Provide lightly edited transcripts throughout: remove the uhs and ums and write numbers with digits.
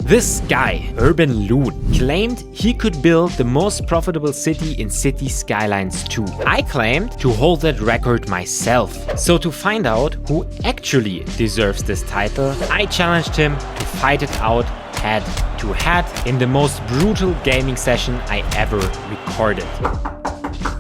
This guy, Urban Loon, claimed he could build the most profitable city in City Skylines 2. I claimed to hold that record myself. So to find out who actually deserves this title, I challenged him to fight it out head to head in the most brutal gaming session I ever recorded.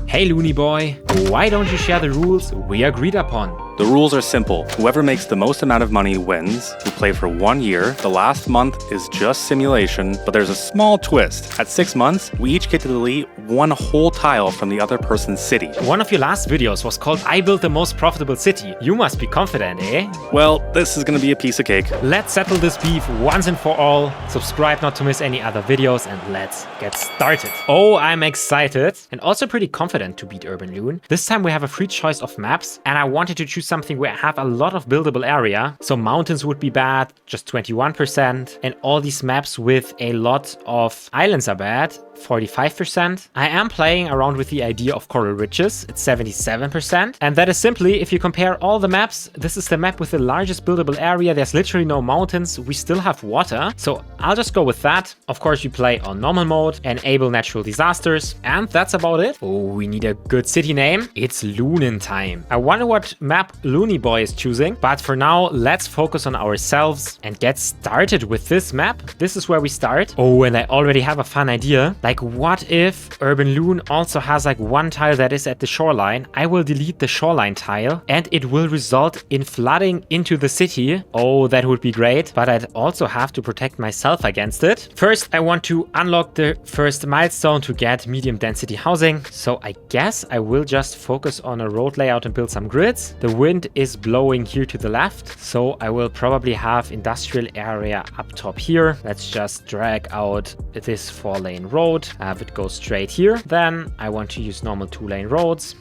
Hey Looney boy, why don't you share the rules we agreed upon? The rules are simple. Whoever makes the most amount of money wins. We play for 1 year. The last month is just simulation, but there's a small twist. At 6 months, we each get to delete one whole tile from the other person's city. One of your last videos was called I Built the Most Profitable City. You must be confident, eh? Well, this is gonna be a piece of cake. Let's settle this beef once and for all. Subscribe not to miss any other videos and let's get started. Oh, I'm excited and also pretty confident to beat Urban Loon. This time we have a free choice of maps and I wanted to choose something where I have a lot of buildable area. So mountains would be bad, just 21%. And all these maps with a lot of islands are bad, 45%. I am playing around with the idea of coral ridges, it's 77%. And that is simply, if you compare all the maps, this is the map with the largest buildable area. There's literally no mountains, we still have water. So I'll just go with that. Of course, you play on normal mode, enable natural disasters, and that's about it. Oh, we need a good city name. It's Loonin' time. I wonder what map Looney Boy is choosing, but for now, let's focus on ourselves and get started with this map. This is where we start. Oh, and I already have a fun idea. Like, what if Urban Loon also has like one tile that is at the shoreline? I will delete the shoreline tile and it will result in flooding into the city. Oh, that would be great, but I'd also have to protect myself against it. First, I want to unlock the first milestone to get medium density housing. So I guess I will just focus on a road layout and build some grids. The wind is blowing here to the left, so I will probably have industrial area up top here. Let's just drag out this 4-lane road, have it go straight here. Then I want to use normal 2-lane roads.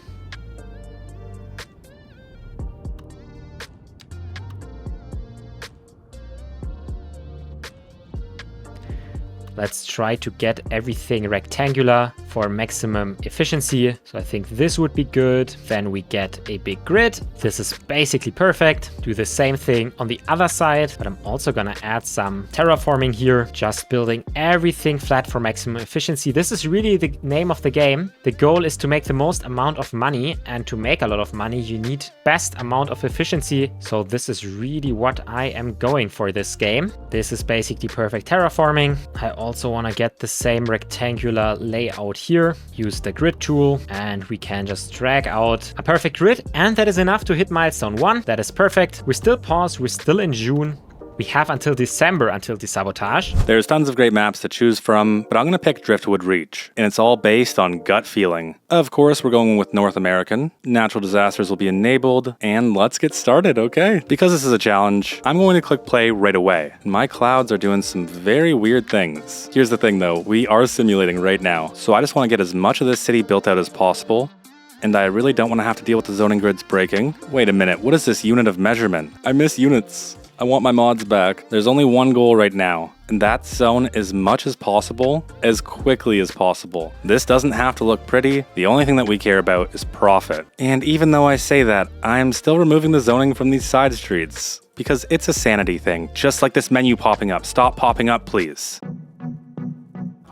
Let's try to get everything rectangular for maximum efficiency. So I think this would be good. Then we get a big grid. This is basically perfect. Do the same thing on the other side, but I'm also gonna add some terraforming here, just building everything flat for maximum efficiency. This is really the name of the game. The goal is to make the most amount of money, and to make a lot of money, you need best amount of efficiency. So this is really what I am going for this game. This is basically perfect terraforming. I also want to get the same rectangular layout here, use the grid tool, and we can just drag out a perfect grid, and that is enough to hit milestone 1. That is perfect. We're still paused, we're still in June. We have until December until the sabotage. There's tons of great maps to choose from, but I'm gonna pick Driftwood Reach, and it's all based on gut feeling. Of course, we're going with North American. Natural disasters will be enabled, and let's get started, okay? Because this is a challenge, I'm going to click play right away. And my clouds are doing some very weird things. Here's the thing though, we are simulating right now, so I just wanna get as much of this city built out as possible. And I really don't want to have to deal with the zoning grids breaking. Wait a minute, what is this unit of measurement? I miss units. I want my mods back. There's only one goal right now, and that's zone as much as possible, as quickly as possible. This doesn't have to look pretty. The only thing that we care about is profit. And even though I say that, I'm still removing the zoning from these side streets, because it's a sanity thing, just like this menu popping up. Stop popping up, please.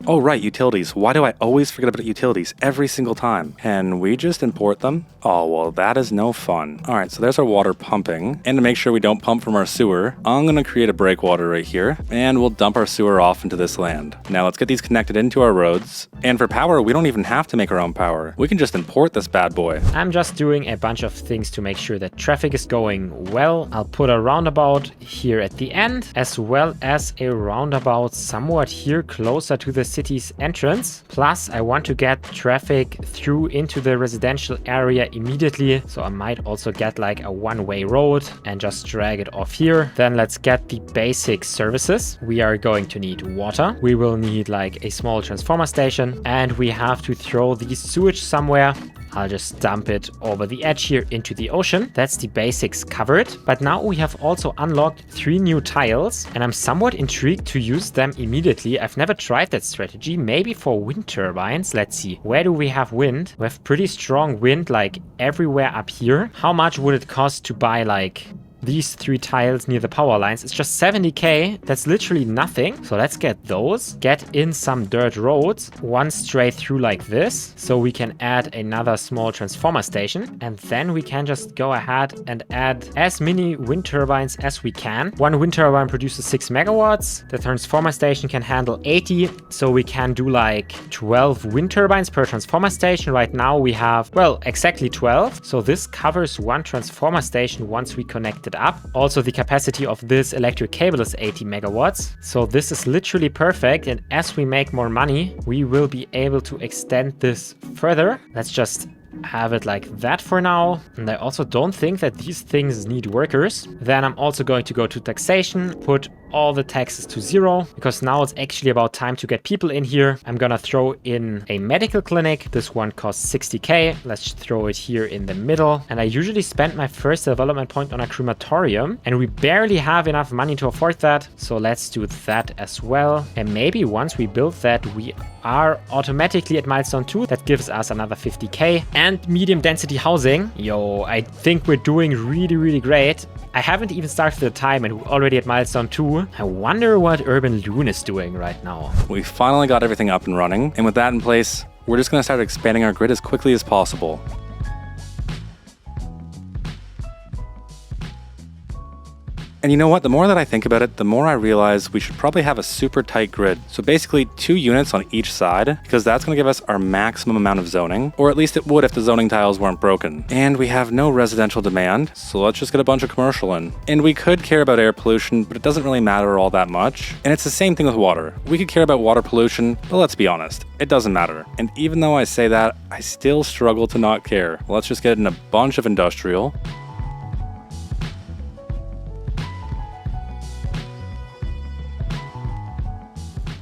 Oh right, utilities. Why do I always forget about utilities every single time? Can we just import them? Oh, well, that is no fun. All right, so there's our water pumping. And to make sure we don't pump from our sewer, I'm gonna create a breakwater right here, and we'll dump our sewer off into this land. Now let's get these connected into our roads. And for power, we don't even have to make our own power. We can just import this bad boy. I'm just doing a bunch of things to make sure that traffic is going well. I'll put a roundabout here at the end, as well as a roundabout somewhat here closer to the city's entrance. Plus, I want to get traffic through into the residential area immediately. So I might also get like a one-way road and just drag it off here. Then let's get the basic services. We are going to need water. We will need like a small transformer station, and we have to throw the sewage somewhere. I'll just dump it over the edge here into the ocean. That's the basics covered. But now we have also unlocked 3 new tiles, and I'm somewhat intrigued to use them immediately. I've never tried that strategy. Maybe for wind turbines. Let's see. Where do we have wind? We have pretty strong wind like everywhere up here. How much would it cost to buy like these 3 tiles near the power lines. It's just 70k. That's literally nothing. So let's get those. Get in some dirt roads, one straight through like this. So we can add another small transformer station. And then we can just go ahead and add as many wind turbines as we can. One wind turbine produces 6 megawatts. The transformer station can handle 80. So we can do like 12 wind turbines per transformer station. Right now we have, well, exactly 12. So this covers one transformer station once we connect it up. Also, the capacity of this electric cable is 80 megawatts. So this is literally perfect. And as we make more money, we will be able to extend this further. Let's just have it like that for now. And I also don't think that these things need workers. Then I'm also going to go to taxation, put all the taxes to 0, because now it's actually about time to get people in here. I'm gonna throw in a medical clinic. This one costs 60k. Let's throw it here in the middle. And I usually spend my first development point on a crematorium, and we barely have enough money to afford that. So let's do that as well. And maybe once we build that, we are automatically at milestone 2. That gives us another 50k. And medium density housing. Yo, I think we're doing really great. I haven't even started the time and we're already at milestone 2. I wonder what Urban Loon is doing right now. We finally got everything up and running, and with that in place, we're just going to start expanding our grid as quickly as possible. And you know what? The more that I think about it, the more I realize we should probably have a super tight grid. So basically 2 units on each side, because that's going to give us our maximum amount of zoning, or at least it would if the zoning tiles weren't broken. And we have no residential demand, so let's just get a bunch of commercial in. And we could care about air pollution, but it doesn't really matter all that much. And it's the same thing with water. We could care about water pollution, but let's be honest, it doesn't matter. And even though I say that, I still struggle to not care. Let's just get in a bunch of industrial.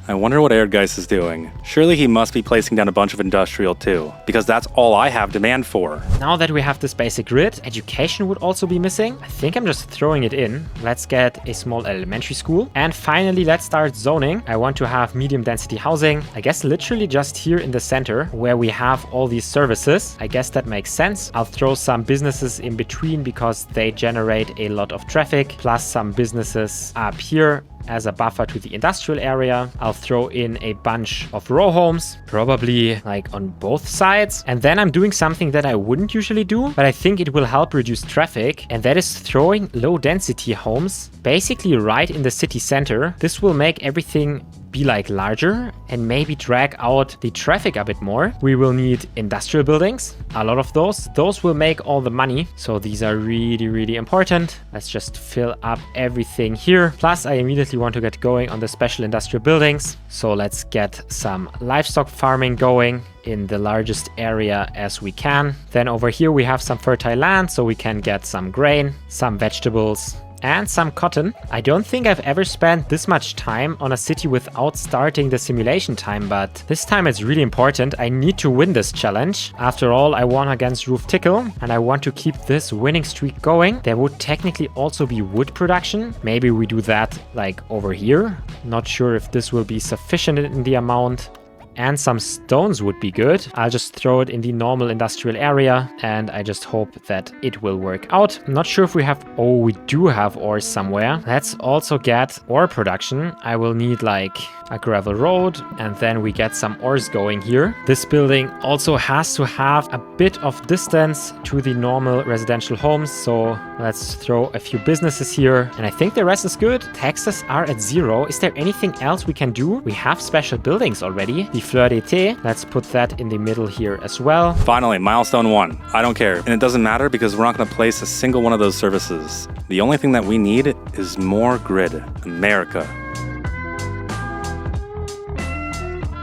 I wonder what Erdgeist is doing. Surely he must be placing down a bunch of industrial too, because that's all I have demand for. Now that we have this basic grid, education would also be missing. I think I'm just throwing it in. Let's get a small elementary school. And finally, let's start zoning. I want to have medium density housing. I guess literally just here in the center where we have all these services. I guess that makes sense. I'll throw some businesses in between because they generate a lot of traffic, plus some businesses up here as a buffer to the industrial area. I'll throw in a bunch of row homes, probably like on both sides. And then I'm doing something that I wouldn't usually do, but I think it will help reduce traffic. And that is throwing low density homes basically right in the city center. This will make everything be like larger and maybe drag out the traffic a bit more. We will need industrial buildings, a lot of those. Those will make all the money. So these are really important. Let's just fill up everything here. Plus I immediately want to get going on the special industrial buildings. So let's get some livestock farming going in the largest area as we can. Then over here we have some fertile land, so we can get some grain, some vegetables, and some cotton. I don't think I've ever spent this much time on a city without starting the simulation time, but this time it's really important. I need to win this challenge. After all, I won against Roof Tickle, and I want to keep this winning streak going. There would technically also be wood production. Maybe we do that like over here. Not sure if this will be sufficient in the amount. And some stones would be good. I'll just throw it in the normal industrial area and I just hope that it will work out. I'm not sure if we have... Oh, we do have ores somewhere. Let's also get ore production. I will need like a gravel road and then we get some ores going here. This building also has to have a bit of distance to the normal residential homes. So let's throw a few businesses here. And I think the rest is good. Taxes are at 0. Is there anything else we can do? We have special buildings already. The Fleur d'été. Let's put that in the middle here as well. Finally, milestone 1. I don't care. And it doesn't matter because we're not going to place a single one of those services. The only thing that we need is more grid. America.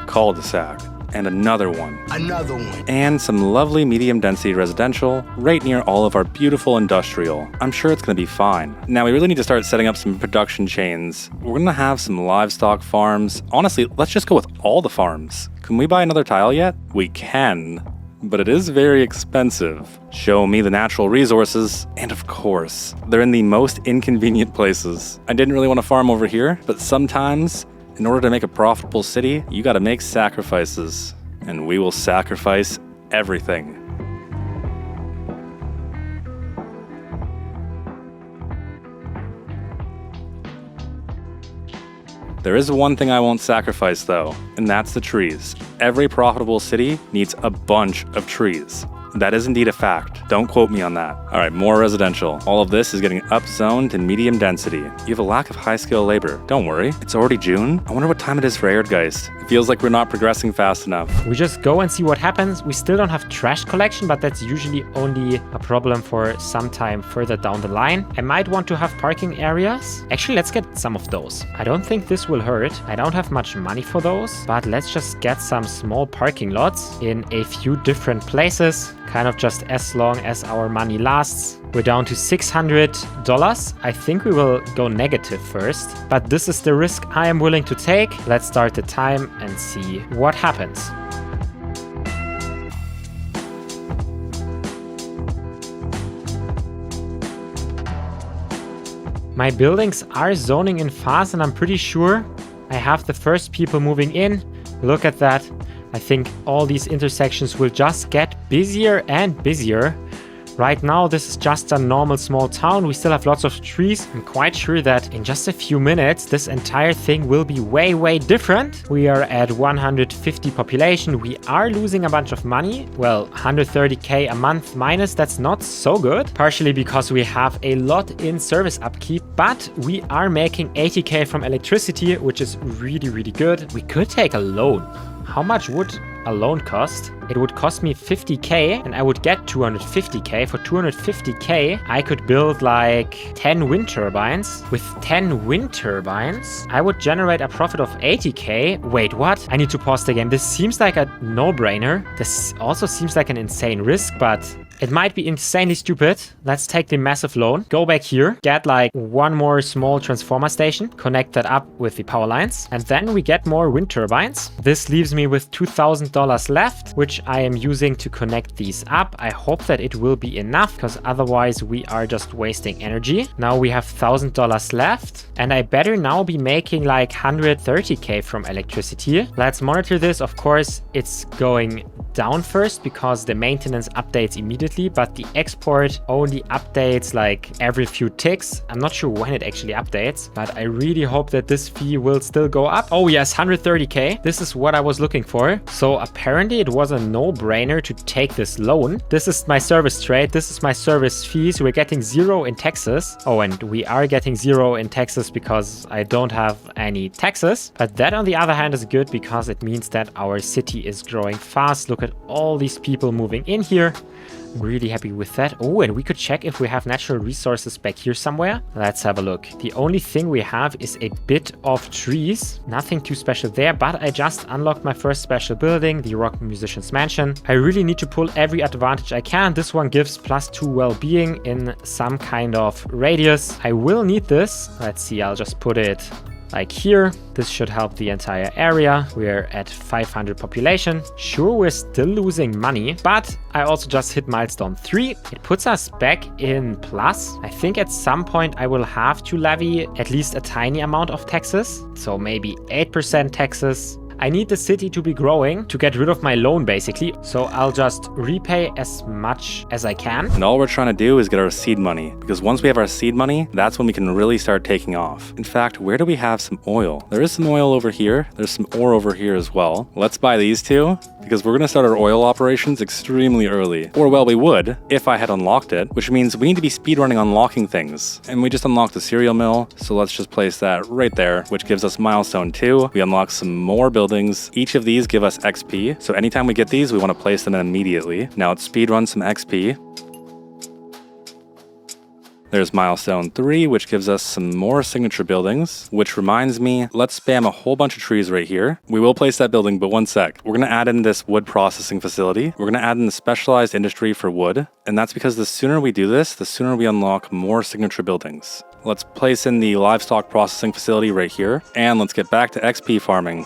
Cul-de-sac. And another one. And some lovely medium density residential right near all of our beautiful industrial. I'm sure it's going to be fine. Now we really need to start setting up some production chains. We're going to have some livestock farms. Honestly, let's just go with all the farms. Can we buy another tile yet? We can, but it is very expensive. Show me the natural resources, and of course, they're in the most inconvenient places. I didn't really want to farm over here, but sometimes in order to make a profitable city, you gotta make sacrifices. And we will sacrifice everything. There is one thing I won't sacrifice though, and that's the trees. Every profitable city needs a bunch of trees. That is indeed a fact. Don't quote me on that. All right, more residential. All of this is getting upzoned to medium density. You have a lack of high-skill labor. Don't worry, it's already June. I wonder what time it is for Erdgeist. It feels like we're not progressing fast enough. We just go and see what happens. We still don't have trash collection, but that's usually only a problem for some time further down the line. I might want to have parking areas. Actually, let's get some of those. I don't think this will hurt. I don't have much money for those, but let's just get some small parking lots in a few different places. Kind of just as long as our money lasts. We're down to $600. I think we will go negative first, but this is the risk I am willing to take. Let's start the time and see what happens. My buildings are zoning in fast, and I'm pretty sure I have the first people moving in. Look at that. I think all these intersections will just get busier and busier. Right now, this is just a normal small town. We still have lots of trees. I'm quite sure that in just a few minutes, this entire thing will be way, way different. We are at 150 population. We are losing a bunch of money. Well, 130k a month minus, that's not so good. Partially because we have a lot in service upkeep, but we are making 80k from electricity, which is really, really good. We could take a loan. How much would a loan cost? It would cost me 50k and I would get 250k. For 250k, I could build like 10 wind turbines. With 10 wind turbines, I would generate a profit of 80k. Wait, what? I need to pause the game. This seems like a no-brainer. This also seems like an insane risk, but it might be insanely stupid. Let's take the massive loan, go back here, get like one more small transformer station, connect that up with the power lines, and then we get more wind turbines. This leaves me with $2,000 left, which I am using to connect these up. I hope that it will be enough, because otherwise we are just wasting energy. Now we have $1,000 left, and I better now be making like 130k from electricity. Let's monitor this. Of course, it's going down first because the maintenance updates immediately, but the export only updates like every few ticks. I'm not sure when it actually updates, but I really hope that this fee will still go up. Oh yes, 130k. This is what I was looking for. So apparently it was a no-brainer to take this loan. This is my service trade. This is my service fees. We're getting 0 in taxes. Oh, and we are getting 0 in taxes because I don't have any taxes. But that on the other hand is good because it means that our city is growing fast. Look at all these people moving in here. I'm really happy with that. Oh, and we could check if we have natural resources back here somewhere. Let's have a look. The only thing we have is a bit of trees. Nothing too special there, but I just unlocked my first special building, the Rock Musician's Mansion. I really need to pull every advantage I can. This one gives +2 well-being in some kind of radius. I will need this. Let's see, I'll just put it like here. This should help the entire area. We're at 500 population. Sure, we're still losing money, but I also just hit milestone 3. It puts us back in plus. I think at some point I will have to levy at least a tiny amount of taxes. So maybe 8% taxes. I need the city to be growing to get rid of my loan, basically. So I'll just repay as much as I can. And all we're trying to do is get our seed money, because once we have our seed money, that's when we can really start taking off. In fact, where do we have some oil? There is some oil over here. There's some ore over here as well. Let's buy these two, because we're going to start our oil operations extremely early. Or, well, we would if I had unlocked it, which means we need to be speedrunning unlocking things. And we just unlocked the cereal mill, so let's just place that right there, which gives us milestone 2. We unlock some more buildings. Each of these give us XP, so anytime we get these, we want to place them in immediately. Now let's speedrun some XP. There's milestone 3, which gives us some more signature buildings, which reminds me, let's spam a whole bunch of trees right here. We will place that building, but one sec. We're going to add in this wood processing facility. We're going to add in the specialized industry for wood, and that's because the sooner we do this, the sooner we unlock more signature buildings. Let's place in the livestock processing facility right here, and let's get back to XP farming.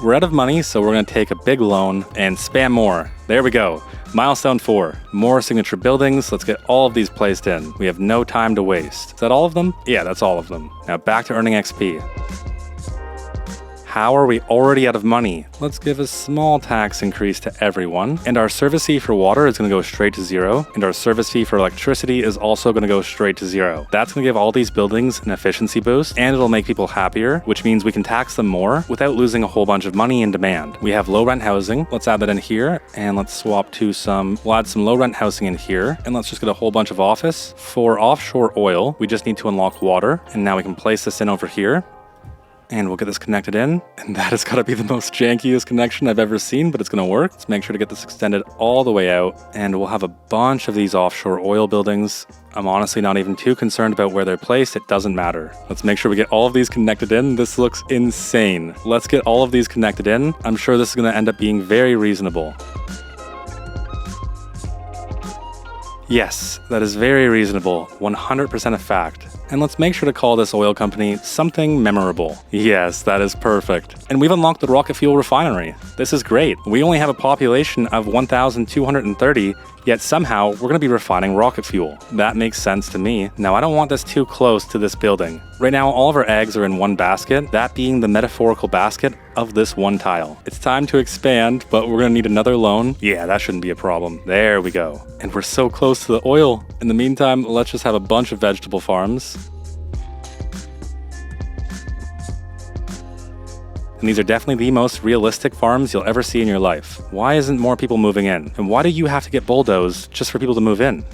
We're out of money, so we're going to take a big loan and spam more. There we go. Milestone 4. More signature buildings. Let's get all of these placed in. We have no time to waste. Is that all of them? Yeah, that's all of them. Now back to earning XP. How are we already out of money? Let's give a small tax increase to everyone. And our service fee for water is going to go straight to 0. And our service fee for electricity is also going to go straight to 0. That's going to give all these buildings an efficiency boost, and it'll make people happier, which means we can tax them more without losing a whole bunch of money in demand. We have low rent housing. Let's add that in here, and let's swap to we'll add some low rent housing in here, and let's just get a whole bunch of office. For offshore oil, we just need to unlock water, and now we can place this in over here. And we'll get this connected in, and that has got to be the most jankiest connection I've ever seen, but it's going to work. Let's make sure to get this extended all the way out, and we'll have a bunch of these offshore oil buildings. I'm honestly not even too concerned about where they're placed. It doesn't matter. Let's make sure we get all of these connected in. This looks insane. Let's get all of these connected in. I'm sure this is going to end up being very reasonable. Yes, that is very reasonable. 100% a fact. And let's make sure to call this oil company something memorable. Yes, that is perfect. And we've unlocked the rocket fuel refinery. This is great. We only have a population of 1,230, yet somehow we're going to be refining rocket fuel. That makes sense to me. Now, I don't want this too close to this building. Right now, all of our eggs are in one basket, that being the metaphorical basket of this one tile. It's time to expand, but we're going to need another loan. Yeah, that shouldn't be a problem. There we go. And we're so close to the oil. In the meantime, let's just have a bunch of vegetable farms. And these are definitely the most realistic farms you'll ever see in your life. Why isn't more people moving in? And why do you have to get bulldozed just for people to move in?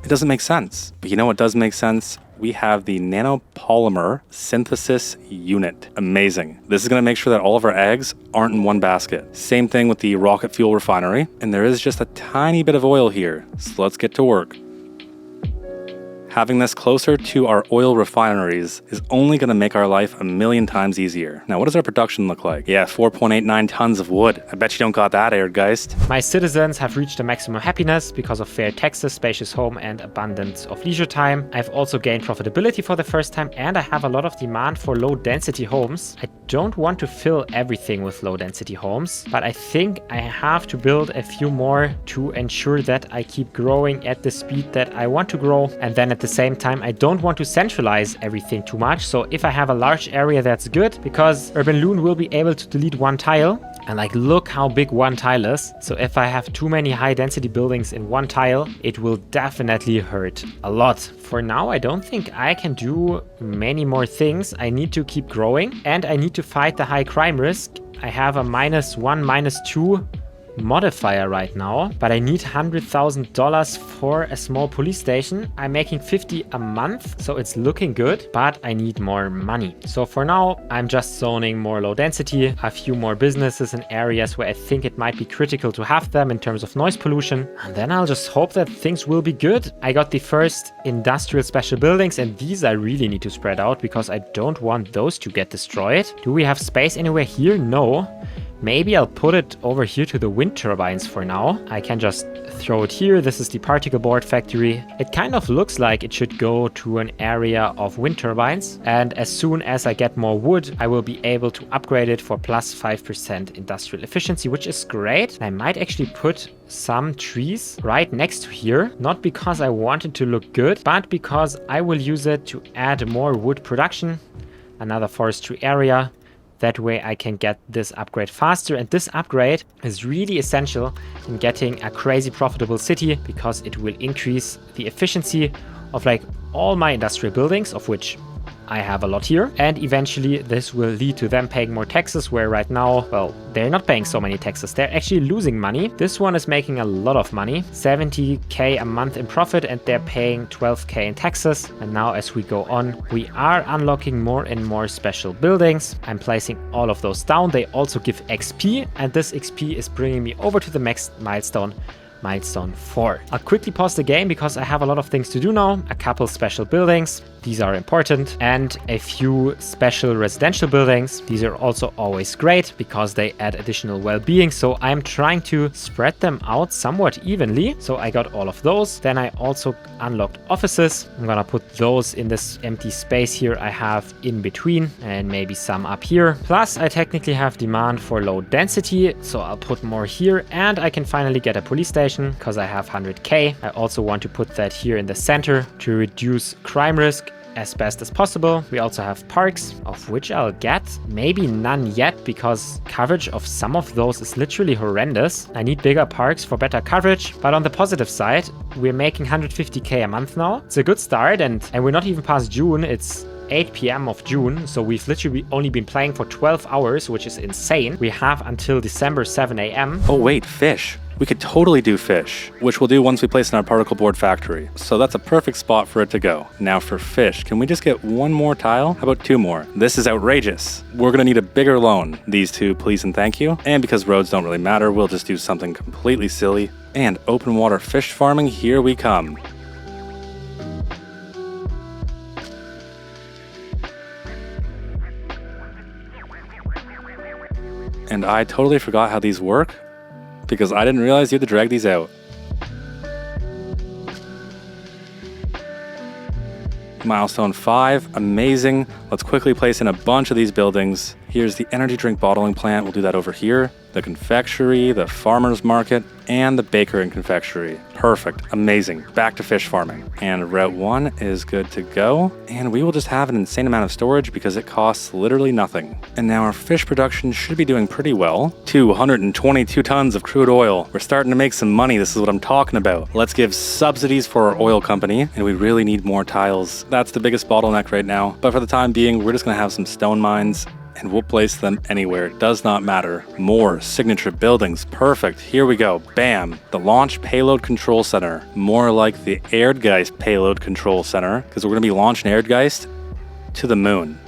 It doesn't make sense. But you know what does make sense? We have the nanopolymer synthesis unit. Amazing. This is going to make sure that all of our eggs aren't in one basket. Same thing with the rocket fuel refinery. And there is just a tiny bit of oil here. So let's get to work. Having this closer to our oil refineries is only going to make our life a million times easier. Now, what does our production look like? Yeah, 4.89 tons of wood. I bet you don't got that, Erdgeist. My citizens have reached a maximum happiness because of fair taxes, spacious home, and abundance of leisure time. I've also gained profitability for the first time, and I have a lot of demand for low-density homes. I don't want to fill everything with low-density homes, but I think I have to build a few more to ensure that I keep growing at the speed that I want to grow, and then at the same time, I don't want to centralize everything too much. So if I have a large area, that's good, because Urban Loon will be able to delete one tile. And like, look how big one tile is. So if I have too many high density buildings in one tile, it will definitely hurt a lot. For now, I don't think I can do many more things. I need to keep growing, and I need to fight the high crime risk. I have a -1, -2 modifier right now, but I need $100,000 for a small police station. I'm making 50 a month, so it's looking good, but I need more money. So for now, I'm just zoning more low density, a few more businesses in areas where I think it might be critical to have them in terms of noise pollution. And then I'll just hope that things will be good. I got the first industrial special buildings, and these I really need to spread out because I don't want those to get destroyed. Do we have space anywhere here? No. Maybe I'll put it over here to the wind turbines for now. I can just throw it here. This is the particle board factory. It kind of looks like it should go to an area of wind turbines. And as soon as I get more wood, I will be able to upgrade it for +5% industrial efficiency, which is great. I might actually put some trees right next to here, not because I want it to look good, but because I will use it to add more wood production, another forestry area. That way I can get this upgrade faster, and this upgrade is really essential in getting a crazy profitable city because it will increase the efficiency of like all my industrial buildings, of which I have a lot here, and eventually this will lead to them paying more taxes, where right now, well, they're not paying so many taxes. They're actually losing money. This one is making a lot of money, 70k a month in profit, and they're paying 12k in taxes. And now as we go on, we are unlocking more and more special buildings. I'm placing all of those down. They also give XP, and this XP is bringing me over to the next milestone. Milestone 4. I'll quickly pause the game because I have a lot of things to do now. A couple special buildings, these are important, and a few special residential buildings. These are also always great because they add additional well-being. So I'm trying to spread them out somewhat evenly. So I got all of those. Then I also unlocked offices. I'm gonna put those in this empty space here I have in between, and maybe some up here. Plus I technically have demand for low density, so I'll put more here, and I can finally get a police station because I have 100k. I also want to put that here in the center to reduce crime risk as best as possible. We also have parks, of which I'll get maybe none yet because coverage of some of those is literally horrendous. I need bigger parks for better coverage, but on the positive side, we're making 150k a month now. It's a good start, and we're not even past June. It's 8 p.m. of June, so we've literally only been playing for 12 hours, which is insane. We have until December 7 a.m. Oh wait, fish. We could totally do fish, which we'll do once we place in our particle board factory. So that's a perfect spot for it to go. Now for fish, can we just get one more tile? How about two more? This is outrageous. We're gonna need a bigger loan. These two, please and thank you. And because roads don't really matter, we'll just do something completely silly. And open water fish farming, here we come. And I totally forgot how these work because I didn't realize you had to drag these out. Milestone 5, amazing. Let's quickly place in a bunch of these buildings. Here's the energy drink bottling plant. We'll do that over here. The confectionery, the farmer's market, and the baker and confectionery. Perfect, amazing. Back to fish farming. And Route 1 is good to go. And we will just have an insane amount of storage because it costs literally nothing. And now our fish production should be doing pretty well. 222 tons of crude oil. We're starting to make some money. This is what I'm talking about. Let's give subsidies for our oil company. And we really need more tiles. That's the biggest bottleneck right now. But for the time being, we're just gonna have some stone mines and we'll place them anywhere. It does not matter. More signature buildings. Perfect. Here we go. Bam. The Launch Payload Control Center. More like the Erdgeist Payload Control Center, because we're going to be launching Erdgeist to the moon.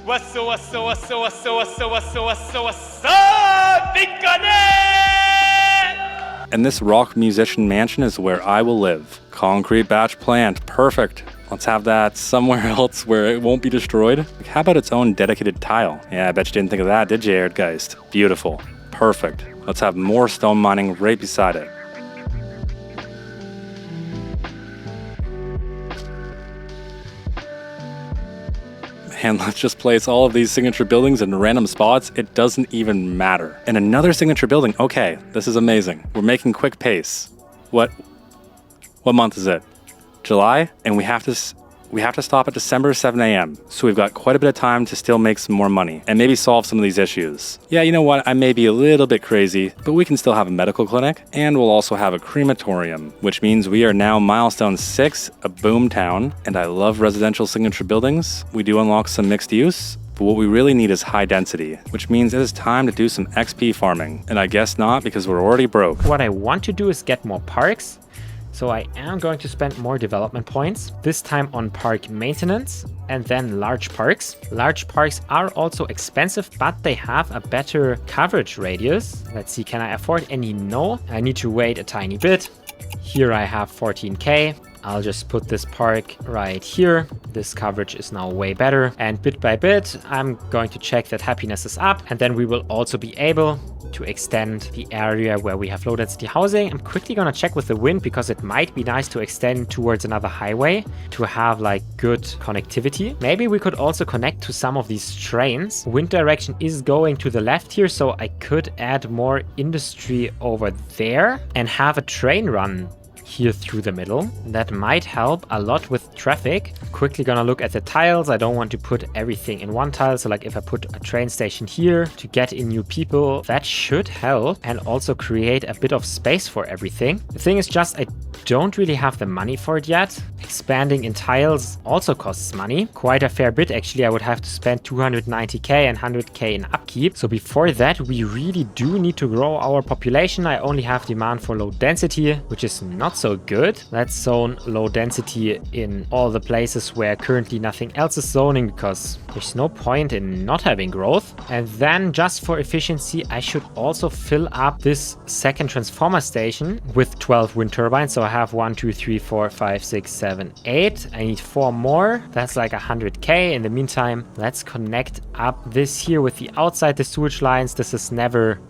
And this rock musician mansion is where I will live. Concrete batch plant. Perfect. Let's have that somewhere else where it won't be destroyed. How about its own dedicated tile? Yeah, I bet you didn't think of that, did you, Erdgeist? Beautiful. Perfect. Let's have more stone mining right beside it. And let's just place all of these signature buildings in random spots. It doesn't even matter. And another signature building. Okay, this is amazing. We're making quick pace. What month is it? July, and we have to stop at December 7 a.m. So we've got quite a bit of time to still make some more money and maybe solve some of these issues. Yeah, you know what? I may be a little bit crazy, but we can still have a medical clinic, and we'll also have a crematorium, which means we are now milestone 6, a boom town, and I love residential signature buildings. We do unlock some mixed use, but what we really need is high density, which means it is time to do some XP farming. And I guess not, because we're already broke. What I want to do is get more parks. So I am going to spend more development points, this time on park maintenance and then large parks. Large parks are also expensive, but they have a better coverage radius. Let's see, can I afford any? No, I need to wait a tiny bit. Here I have 14k. I'll just put this park right here. This coverage is now way better. And bit by bit, I'm going to check that happiness is up. And then we will also be able to extend the area where we have low density housing. I'm quickly gonna check with the wind because it might be nice to extend towards another highway to have like good connectivity. Maybe we could also connect to some of these trains. Wind direction is going to the left here, so I could add more industry over there and have a train run here through the middle. That might help a lot with traffic. Quickly gonna look at the tiles. I don't want to put everything in one tile. So like if I put a train station here to get in new people, that should help and also create a bit of space for everything. The thing is just I don't really have the money for it yet. Expanding in tiles also costs money. Quite a fair bit actually. I would have to spend 290k and 100k in upkeep. So before that, we really do need to grow our population. I only have demand for low density, which is not so good. Let's zone low density in all the places where currently nothing else is zoning, because there's no point in not having growth. And then just for efficiency, I should also fill up this second transformer station with 12 wind turbines. So I have 1, 2, 3, 4, 5, 6, 7, 8. I need 4 more. That's like 100k. In the meantime, let's connect up this here with the outside the sewage lines. This is never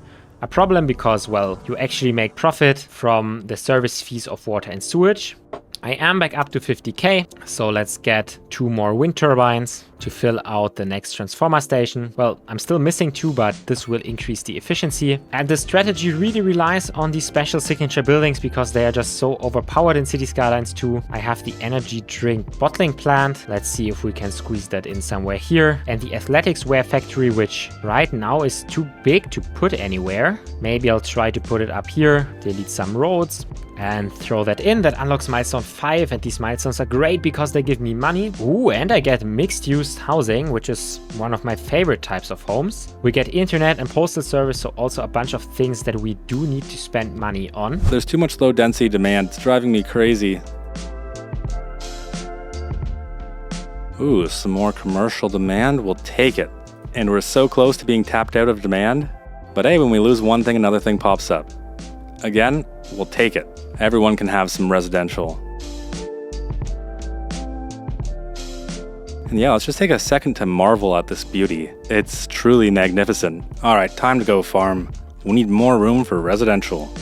a problem because, well, you actually make profit from the service fees of water and sewage. I am back up to 50k, so let's get 2 more wind turbines to fill out the next transformer station. Well, I'm still missing 2, but this will increase the efficiency. And the strategy really relies on these special signature buildings because they are just so overpowered in City Skylines 2. I have the energy drink bottling plant. Let's see if we can squeeze that in somewhere here. And the athletics wear factory, which right now is too big to put anywhere. Maybe I'll try to put it up here, delete some roads, and throw that in. That unlocks milestone 5, and these milestones are great because they give me money. Ooh, and I get mixed-use housing, which is one of my favorite types of homes. We get internet and postal service, so also a bunch of things that we do need to spend money on. There's too much low density demand. It's driving me crazy. Ooh, some more commercial demand. We'll take it. And we're so close to being tapped out of demand. But hey, when we lose one thing, another thing pops up. Again, we'll take it. Everyone can have some residential. And yeah, let's just take a second to marvel at this beauty. It's truly magnificent. All right, time to go farm. We need more room for residential.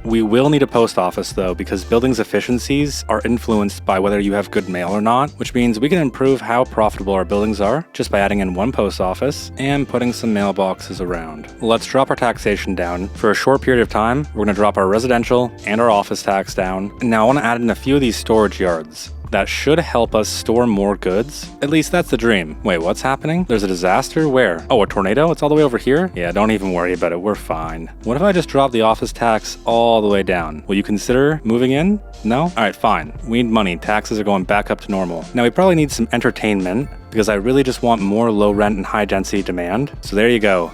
We will need a post office though, because buildings' efficiencies are influenced by whether you have good mail or not, which means we can improve how profitable our buildings are just by adding in one post office and putting some mailboxes around. Let's drop our taxation down. For a short period of time, we're going to drop our residential and our office tax down. And now I want to add in a few of these storage yards. That should help us store more goods. At least that's the dream. Wait, what's happening? There's a disaster? Where? Oh, a tornado? It's all the way over here? Yeah, don't even worry about it. We're fine. What if I just drop the office tax all the way down? Will you consider moving in? No? All right, fine. We need money. Taxes are going back up to normal. Now, we probably need some entertainment because I really just want more low rent and high density demand. So there you go.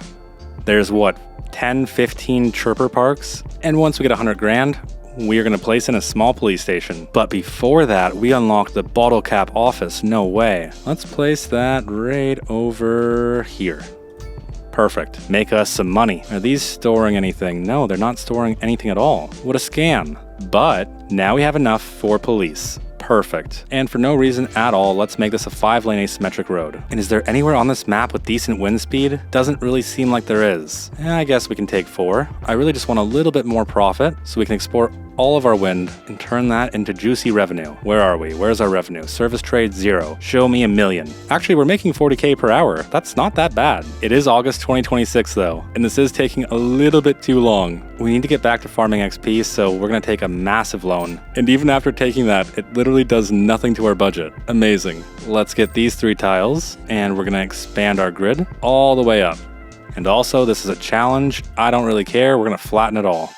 There's what? 10, 15 chirper parks? And once we get 100 grand, we are going to place in a small police station. But before that, we unlock the bottle cap office. No way. Let's place that right over here. Perfect. Make us some money. Are these storing anything? No, they're not storing anything at all. What a scam. But now we have enough for police. Perfect. And for no reason at all, let's make this a 5-lane asymmetric road. And is there anywhere on this map with decent wind speed? Doesn't really seem like there is. I guess we can take 4. I really just want a little bit more profit so we can export all of our wind and turn that into juicy revenue. Where are we? Where's our revenue? Service trade 0. Show me $1 million. Actually, we're making 40k per hour. That's not that bad. It is August 2026 though, and this is taking a little bit too long. We need to get back to farming XP, so we're gonna take a massive loan. And even after taking that, it literally does nothing to our budget. Amazing. Let's get these 3 tiles, and we're gonna expand our grid all the way up. And also, this is a challenge. I don't really care. We're gonna flatten it all.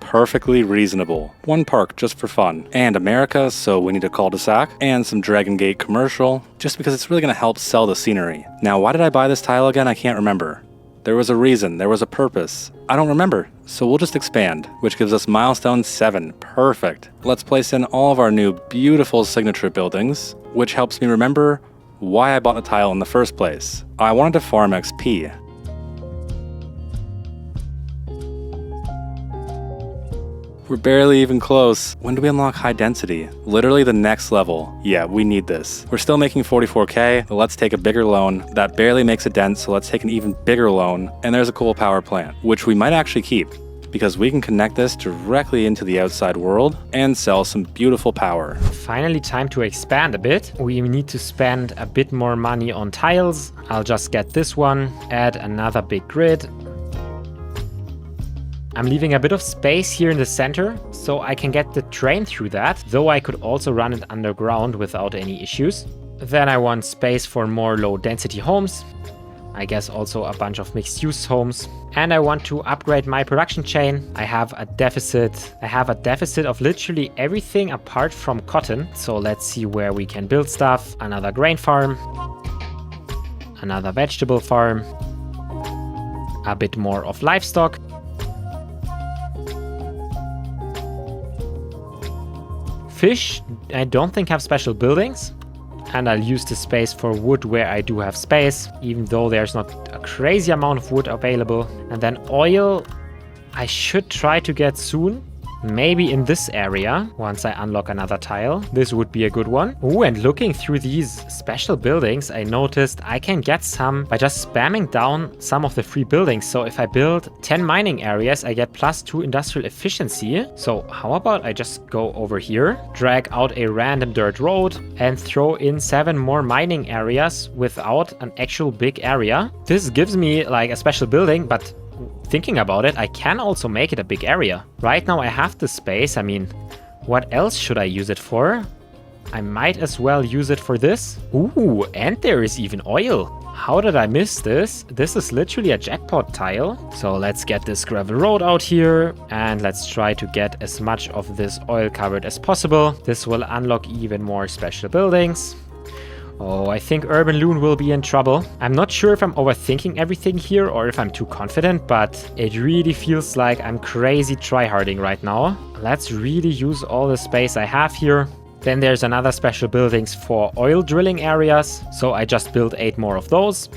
Perfectly reasonable. 1 park just for fun. And America, so we need a cul-de-sac and some Dragon Gate commercial, just because it's really gonna help sell the scenery. Now, why did I buy this tile again? I can't remember. There was a reason, there was a purpose. I don't remember, so we'll just expand, which gives us milestone 7. Perfect. Let's place in all of our new beautiful signature buildings, which helps me remember why I bought the tile in the first place. I wanted to farm XP. We're barely even close. When do we unlock high density? Literally the next level. Yeah, we need this. We're still making 44k, but let's take a bigger loan. That barely makes a dent, so let's take an even bigger loan. And there's a cool power plant, which we might actually keep, because we can connect this directly into the outside world and sell some beautiful power. Finally, time to expand a bit. We need to spend a bit more money on tiles. I'll just get this one, add another big grid. I'm leaving a bit of space here in the center, so I can get the train through that, though I could also run it underground without any issues. Then I want space for more low-density homes. I guess also a bunch of mixed-use homes. And I want to upgrade my production chain. I have a deficit of literally everything apart from cotton. So let's see where we can build stuff. Another grain farm. Another vegetable farm. A bit more of livestock. Fish, I don't think have special buildings. And I'll use the space for wood where I do have space, even though there's not a crazy amount of wood available. And then oil, I should try to get soon. maybe in this area, once I unlock another tile. This would be a good one. Ooh, and looking through these special buildings, I noticed I can get some by just spamming down some of the free buildings. So if I build 10 mining areas, I get +2 industrial efficiency. So how about I just go over here, drag out a random dirt road, and throw in 7 more mining areas without an actual big area. This gives me like a special building, but thinking about it, I can also make it a big area. Right now I have the space. I mean, what else should I use it for? I might as well use it for this. Ooh, and there is even oil. How did I miss this? This is literally a jackpot tile. So let's get this gravel road out here and let's try to get as much of this oil covered as possible. This will unlock even more special buildings. Oh, I think Urban Loon will be in trouble. I'm not sure if I'm overthinking everything here or if I'm too confident, but it really feels like I'm crazy tryharding right now. Let's really use all the space I have here. Then there's another special buildings for oil drilling areas. So I just built 8 more of those.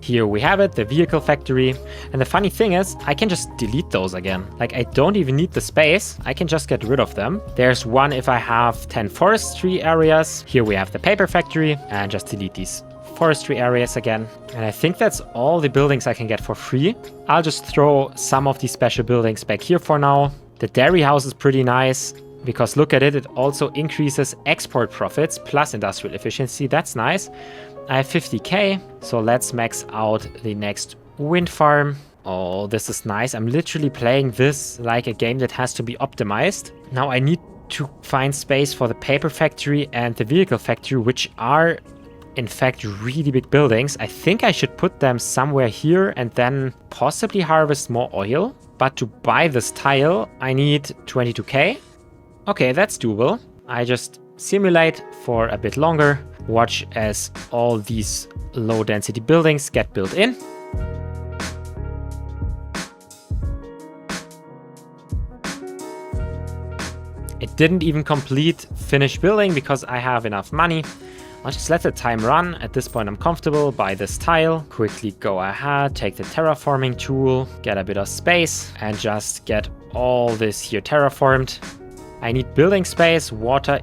Here we have it, the vehicle factory. And the funny thing is, I can just delete those again. Like, I don't even need the space. I can just get rid of them. There's one if I have 10 forestry areas. Here we have the paper factory, and just delete these forestry areas again. And I think that's all the buildings I can get for free. I'll just throw some of these special buildings back here for now. The dairy house is pretty nice, because look at it, it also increases export profits plus industrial efficiency. That's nice. I have 50k, so let's max out the next wind farm. Oh, this is nice. I'm literally playing this like a game that has to be optimized. Now I need to find space for the paper factory and the vehicle factory, which are in fact really big buildings. I think I should put them somewhere here and then possibly harvest more oil. But to buy this tile, I need 22k. Okay, that's doable. I just simulate for a bit longer. Watch as all these low density buildings get built in. It didn't even complete finish building because I have enough money. I'll just let the time run. At this point I'm comfortable. Buy this tile. Quickly go ahead, take the terraforming tool, get a bit of space and just get all this here terraformed. I need building space. Water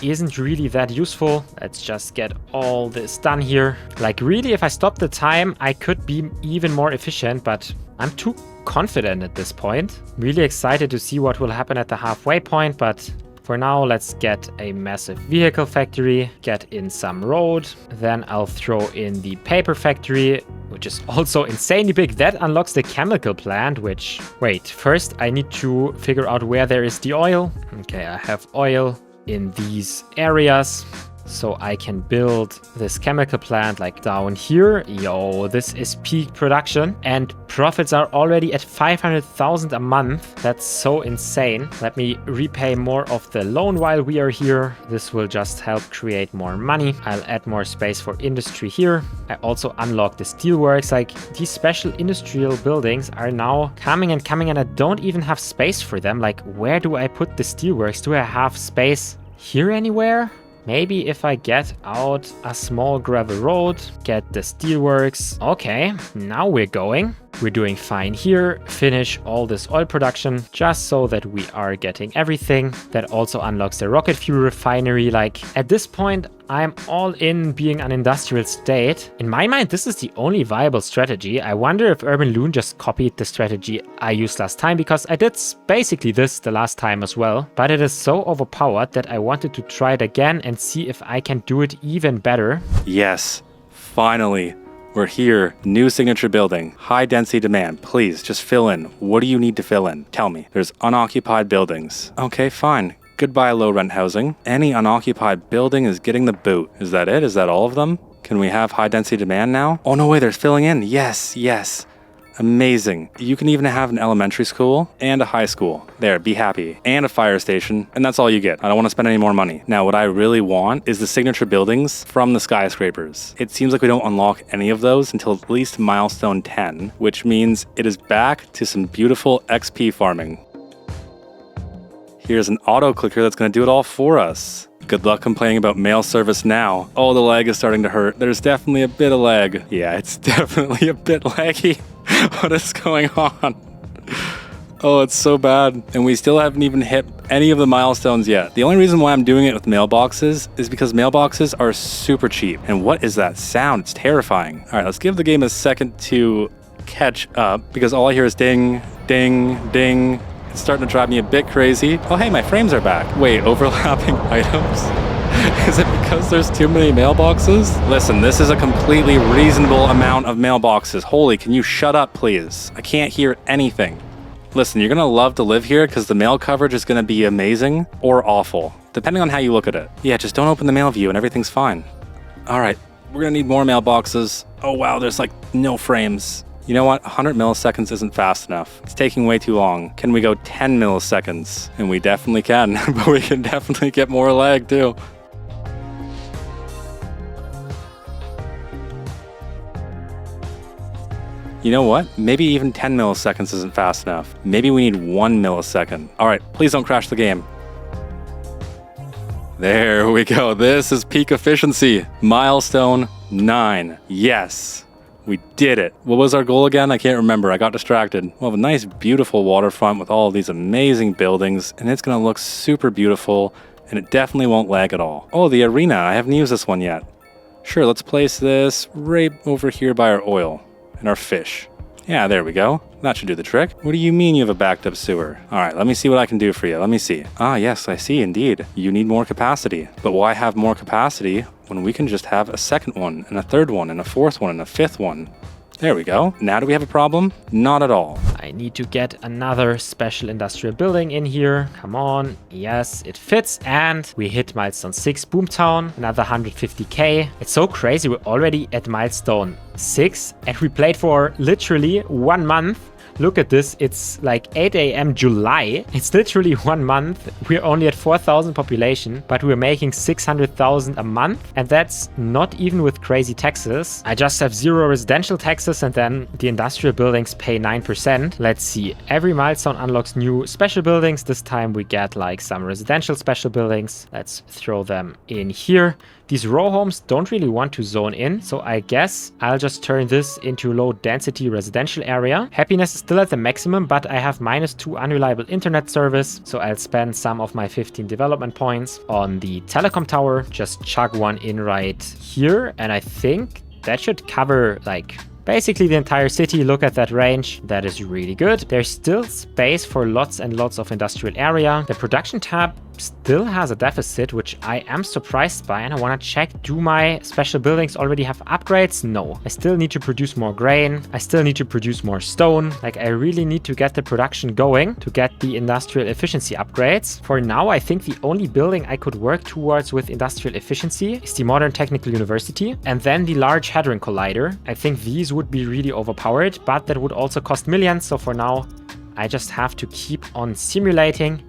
isn't really that useful. Let's just get all this done here. Like really, if I stop the time, I could be even more efficient, but I'm too confident at this point. Really excited to see what will happen at the halfway point, but for now, let's get a massive vehicle factory, get in some road. Then I'll throw in the paper factory, which is also insanely big. That unlocks the chemical plant, which... Wait, first I need to figure out where there is the oil. Okay, I have oil in these areas, so I can build this chemical plant like down here. Yo, this is peak production and profits are already at 500,000 a month. That's so insane. Let me repay more of the loan while we are here. This will just help create more money. I'll add more space for industry here. I also unlock the steelworks. Like, these special industrial buildings are now coming and I don't even have space for them. Like, where do I put the steelworks? Do I have space here anywhere? Maybe if I get out a small gravel road, get the steelworks. Okay, now we're going. We're doing fine here. Finish all this oil production just so that we are getting everything. That also unlocks the rocket fuel refinery. Like, at this point, I'm all in being an industrial state. In my mind, this is the only viable strategy. I wonder if Urban Loon just copied the strategy I used last time, because I did basically this the last time as well. But it is so overpowered that I wanted to try it again and see if I can do it even better. Yes, finally. We're here. New signature building. High density demand. Please, just fill in. What do you need to fill in? Tell me. There's unoccupied buildings. Okay, fine. Goodbye low rent housing. Any unoccupied building is getting the boot. Is that it? Is that all of them? Can we have high density demand now? Oh no way, there's filling in. Yes, yes. Amazing. You can even have an elementary school and a high school. There, be happy. And a fire station. And that's all you get. I don't want to spend any more money. Now, what I really want is the signature buildings from the skyscrapers. It seems like we don't unlock any of those until at least milestone 10, which means it is back to some beautiful XP farming. Here's an auto clicker that's going to do it all for us. Good luck complaining about mail service now. Oh, the lag is starting to hurt. There's definitely a bit of lag. Yeah, it's definitely a bit laggy. What is going on? Oh, it's so bad. And we still haven't even hit any of the milestones yet. The only reason why I'm doing it with mailboxes is because mailboxes are super cheap. And what is that sound? It's terrifying. All right, let's give the game a second to catch up because all I hear is ding, ding, ding. It's starting to drive me a bit crazy. Oh, hey, my frames are back. Wait, overlapping items? Is it because there's too many mailboxes? Listen, this is a completely reasonable amount of mailboxes. Holy, can you shut up, please? I can't hear anything. Listen, you're gonna love to live here because the mail coverage is gonna be amazing or awful, depending on how you look at it. Yeah, just don't open the mail view and everything's fine. All right, we're gonna need more mailboxes. Oh wow, there's like no frames. You know what? 100 milliseconds isn't fast enough. It's taking way too long. Can we go 10 milliseconds? And we definitely can, but we can definitely get more lag too. You know what? Maybe even 10 milliseconds isn't fast enough. Maybe we need 1 millisecond. All right, please don't crash the game. There we go. This is peak efficiency. Milestone 9. Yes, we did it. What was our goal again? I can't remember. I got distracted. We'll have a nice, beautiful waterfront with all of these amazing buildings, and it's going to look super beautiful, and it definitely won't lag at all. Oh, the arena. I haven't used this one yet. Sure, let's place this right over here by our oil. And our fish. Yeah, there we go. That should do the trick. What do you mean you have a backed up sewer? All right, let me see what I can do for you. Let me see. Ah, yes, I see indeed. You need more capacity. But why have more capacity when we can just have a second one and a third one and a fourth one and a fifth one? There we go. Now do we have a problem? Not at all. I need to get another special industrial building in here. Come on. Yes, it fits. And we hit milestone 6, Boomtown. Another 150k. It's so crazy. We're already at milestone 6 and we played for literally 1 month. Look at this, it's like 8 a.m. July. It's literally 1 month. We're only at 4,000 population, but we're making 600,000 a month. And that's not even with crazy taxes. I just have 0 residential taxes and then the industrial buildings pay 9%. Let's see, every milestone unlocks new special buildings. This time we get like some residential special buildings. Let's throw them in here. These row homes don't really want to zone in, so I guess I'll just turn this into low density residential area. Happiness is still at the maximum, but I have -2 unreliable internet service, so I'll spend some of my 15 development points on the telecom tower. Just chug one in right here, and I think that should cover like basically the entire city. Look at that range. That is really good. There's still space for lots and lots of industrial area. The production tab still has a deficit, which I am surprised by, and I want to check, do my special buildings already have upgrades? No. I still need to produce more grain. I still need to produce more stone. Like, I really need to get the production going to get the industrial efficiency upgrades. For now, I think the only building I could work towards with industrial efficiency is the Modern Technical University and then the Large Hadron Collider. I think these would be really overpowered, but that would also cost millions. So for now, I just have to keep on simulating,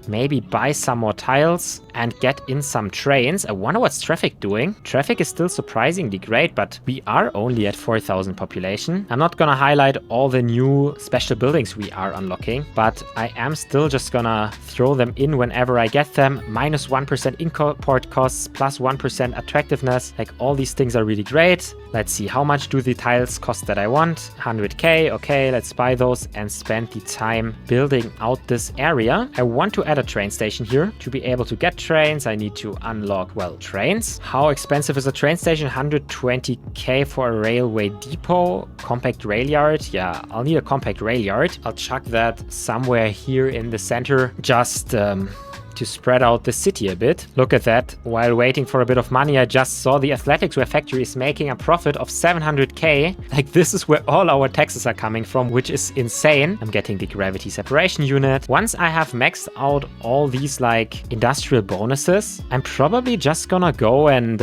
maybe buy some more tiles and get in some trains. I wonder what's traffic doing. Traffic is still surprisingly great, but we are only at 4,000 population. I'm not gonna highlight all the new special buildings we are unlocking, but I am still just gonna throw them in whenever I get them. -1% import costs, +1% attractiveness. Like, all these things are really great. Let's see, how much do the tiles cost that I want? 100k. Okay, let's buy those and spend the time building out this area. I want to add a train station here to be able to get trains. I need to unlock, well, trains. How expensive is a train station? 120k for a railway depot. Compact rail yard. Yeah, I'll need a compact rail yard. I'll chuck that somewhere here in the center, just to spread out the city a bit. Look at that. While waiting for a bit of money, I just saw the athletics wear factory is making a profit of 700k. Like, this is where all our taxes are coming from, which is insane. I'm getting the gravity separation unit. Once I have maxed out all these like industrial bonuses, I'm probably just gonna go and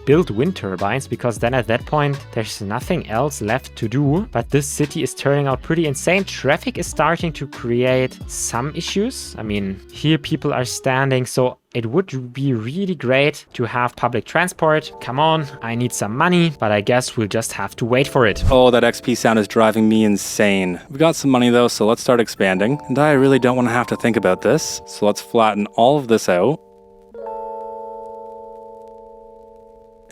build wind turbines, because then at that point there's nothing else left to do. But this city is turning out pretty insane. Traffic is starting to create some issues. I mean, here people are standing, so it would be really great to have public transport. Come on, I need some money, but I guess we'll just have to wait for it. Oh, that XP sound is driving me insane. We've got some money though, so let's start expanding. And I really don't want to have to think about this, so let's flatten all of this out.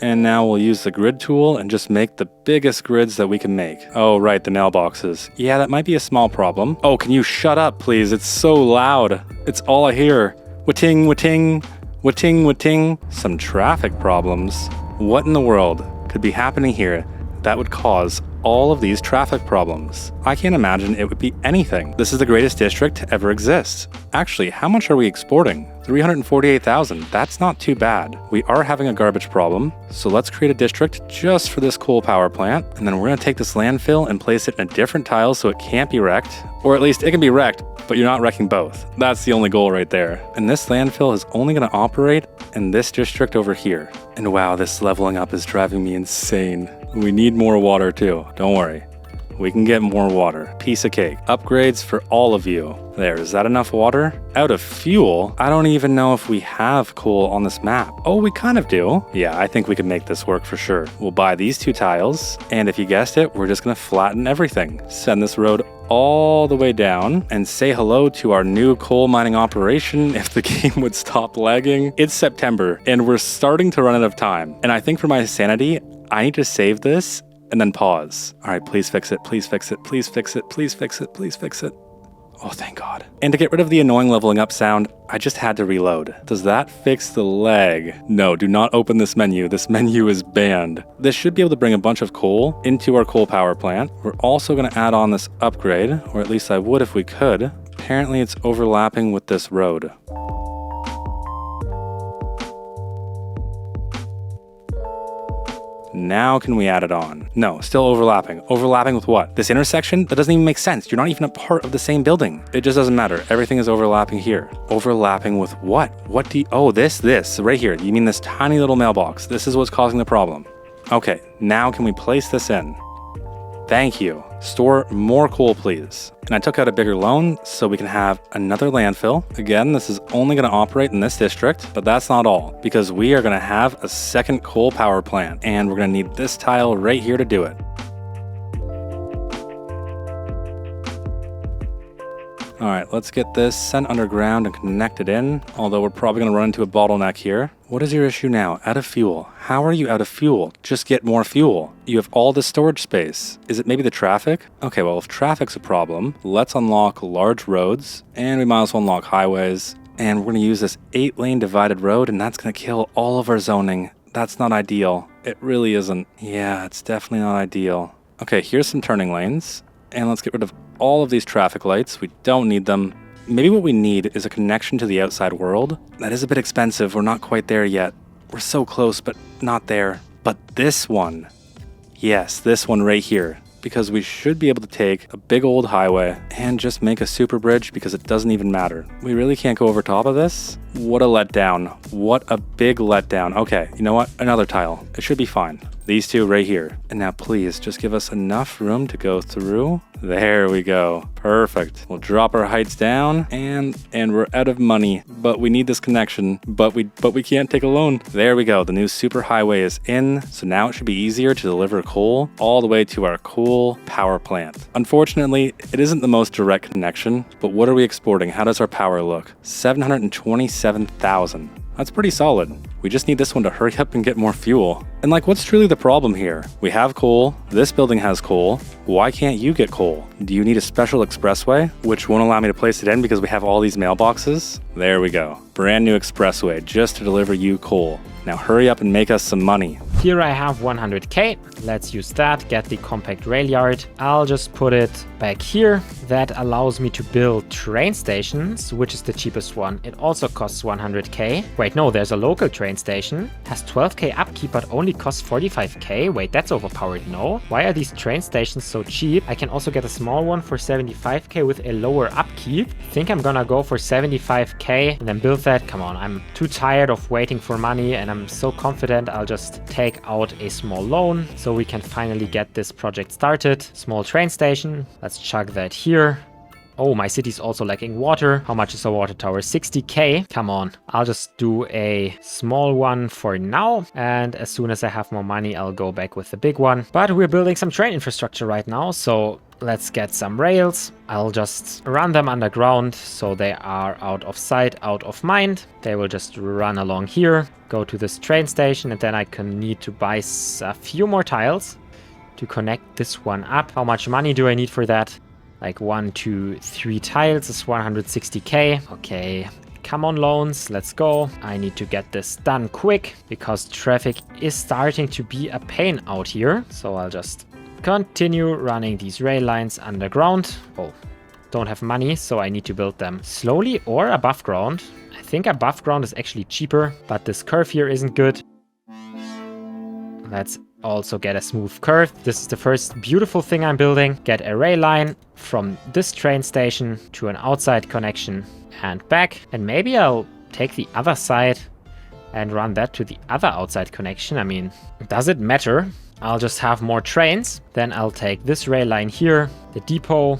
And now we'll use the grid tool and just make the biggest grids that we can make. Oh, right, the mailboxes. Yeah, that might be a small problem. Oh, can you shut up, please? It's so loud. It's all I hear. Wa-ting, wa-ting, wa-ting, wa-ting. Some traffic problems. What in the world could be happening here that would cause all of these traffic problems? I can't imagine it would be anything. This is the greatest district to ever exist. Actually, how much are we exporting? 348,000. That's not too bad. We are having a garbage problem, so let's create a district just for this coal power plant, and then we're gonna take this landfill and place it in a different tile so it can't be wrecked. Or at least it can be wrecked, but you're not wrecking both. That's the only goal right there. And this landfill is only gonna operate in this district over here. And wow, this leveling up is driving me insane. We need more water too, don't worry. We can get more water. Piece of cake. Upgrades for all of you. There, is that enough water? Out of fuel? I don't even know if we have coal on this map. Oh, we kind of do. Yeah, I think we can make this work for sure. We'll buy these 2 tiles, and if you guessed it, we're just gonna flatten everything. Send this road all the way down and say hello to our new coal mining operation if the game would stop lagging. It's September, and we're starting to run out of time. And I think for my sanity, I need to save this and then pause. All right, please fix it, please fix it, please fix it, please fix it, please fix it. Oh, thank God. And to get rid of the annoying leveling up sound, I just had to reload. Does that fix the lag? No, do not open this menu. This menu is banned. This should be able to bring a bunch of coal into our coal power plant. We're also gonna add on this upgrade, or at least I would if we could. Apparently it's overlapping with this road. Now can we add it on? No, still overlapping. Overlapping with what? This intersection? That doesn't even make sense. You're not even a part of the same building. It just doesn't matter. Everything is overlapping here. Overlapping with what? What do you... Oh, this, right here. You mean this tiny little mailbox. This is what's causing the problem. Okay, now can we place this in? Thank you. Store more coal, please. And I took out a bigger loan so we can have another landfill. Again, this is only going to operate in this district, but that's not all, because we are going to have a second coal power plant, and we're going to need this tile right here to do it. All right, let's get this sent underground and connected in, although we're probably gonna run into a bottleneck here. What is your issue now? Out of fuel. How are you out of fuel? Just get more fuel. You have all this storage space. Is it maybe the traffic? Okay, well, if traffic's a problem, let's unlock large roads, and we might as well unlock highways. And we're gonna use this 8-lane divided road, and that's gonna kill all of our zoning. That's not ideal. It really isn't. Yeah, it's definitely not ideal. Okay, here's some turning lanes. And let's get rid of all of these traffic lights. We don't need them. Maybe what we need is a connection to the outside world. That is a bit expensive. We're not quite there yet. We're so close, but not there. But this one. Yes, this one right here. Because we should be able to take a big old highway and just make a super bridge because it doesn't even matter. We really can't go over top of this. What a letdown. What a big letdown. Okay, you know what? Another tile. It should be fine. These 2 right here. And now please just give us enough room to go through. There we go. Perfect. We'll drop our heights down and we're out of money, but we need this connection, but we can't take a loan. There we go. The new super highway is in. So now it should be easier to deliver coal all the way to our coal power plant. Unfortunately, it isn't the most direct connection, but what are we exporting? How does our power look? 727,000. That's pretty solid. We just need this one to hurry up and get more fuel. And like, what's truly the problem here? We have coal, this building has coal. Why can't you get coal? Do you need a special expressway, which won't allow me to place it in because we have all these mailboxes? There we go. Brand new expressway just to deliver you coal. Now hurry up and make us some money. Here I have 100k. Let's use that, get the compact rail yard. I'll just put it back here. That allows me to build train stations, which is the cheapest one. It also costs 100k. Wait, no, there's a local train station. Has 12k upkeep, but only costs 45k. Wait, that's overpowered, no? Why are these train stations so cheap? I can also get a small one for 75k with a lower upkeep. I think I'm gonna go for 75k and then build that. Come on, I'm too tired of waiting for money and I'm so confident I'll just take out a small loan so we can finally get this project started. Small train station. Let's chuck that here. Oh, my city's also lacking water. How much is a water tower? 60k. Come on. I'll just do a small one for now. And as soon as I have more money, I'll go back with the big one. But we're building some train infrastructure right now. So let's get some rails. I'll just run them underground so they are out of sight, out of mind. They will just run along here, go to this train station, and then I can need to buy a few more tiles to connect this one up. How much money do I need for that? Like 1, 2, 3 tiles is 160k. Okay, come on loans, let's go. I need to get this done quick because traffic is starting to be a pain out here. So I'll just continue running these rail lines underground. Oh, don't have money, so I need to build them slowly or above ground. I think above ground is actually cheaper, but this curve here isn't good. Let's also get a smooth curve. This is the first beautiful thing I'm building. Get a rail line from this train station to an outside connection and back. And maybe I'll take the other side and run that to the other outside connection. I mean, does it matter? I'll just have more trains. Then I'll take this rail line here, the depot.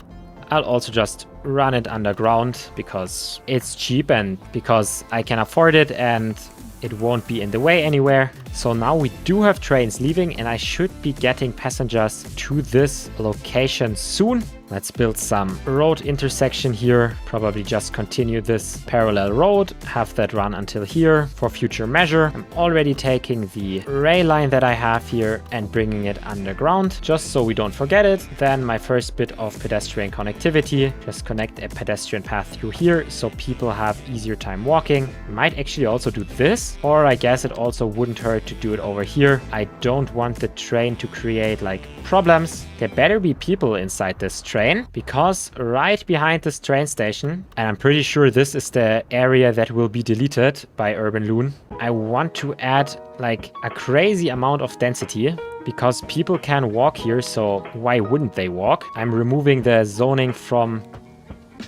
I'll also just run it underground because it's cheap and because I can afford it and it won't be in the way anywhere. So now we do have trains leaving and I should be getting passengers to this location soon. Let's build some road intersection here. Probably just continue this parallel road, have that run until here for future measure. I'm already taking the rail line that I have here and bringing it underground, just so we don't forget it. Then my first bit of pedestrian connectivity, just connect a pedestrian path through here so people have easier time walking. Might actually also do this, or I guess it also wouldn't hurt to do it over here. I don't want the train to create like problems. There better be people inside this train, because right behind this train station, and I'm pretty sure this is the area that will be deleted by Urban Loon, I want to add like a crazy amount of density because people can walk here, so why wouldn't they walk? I'm removing the zoning from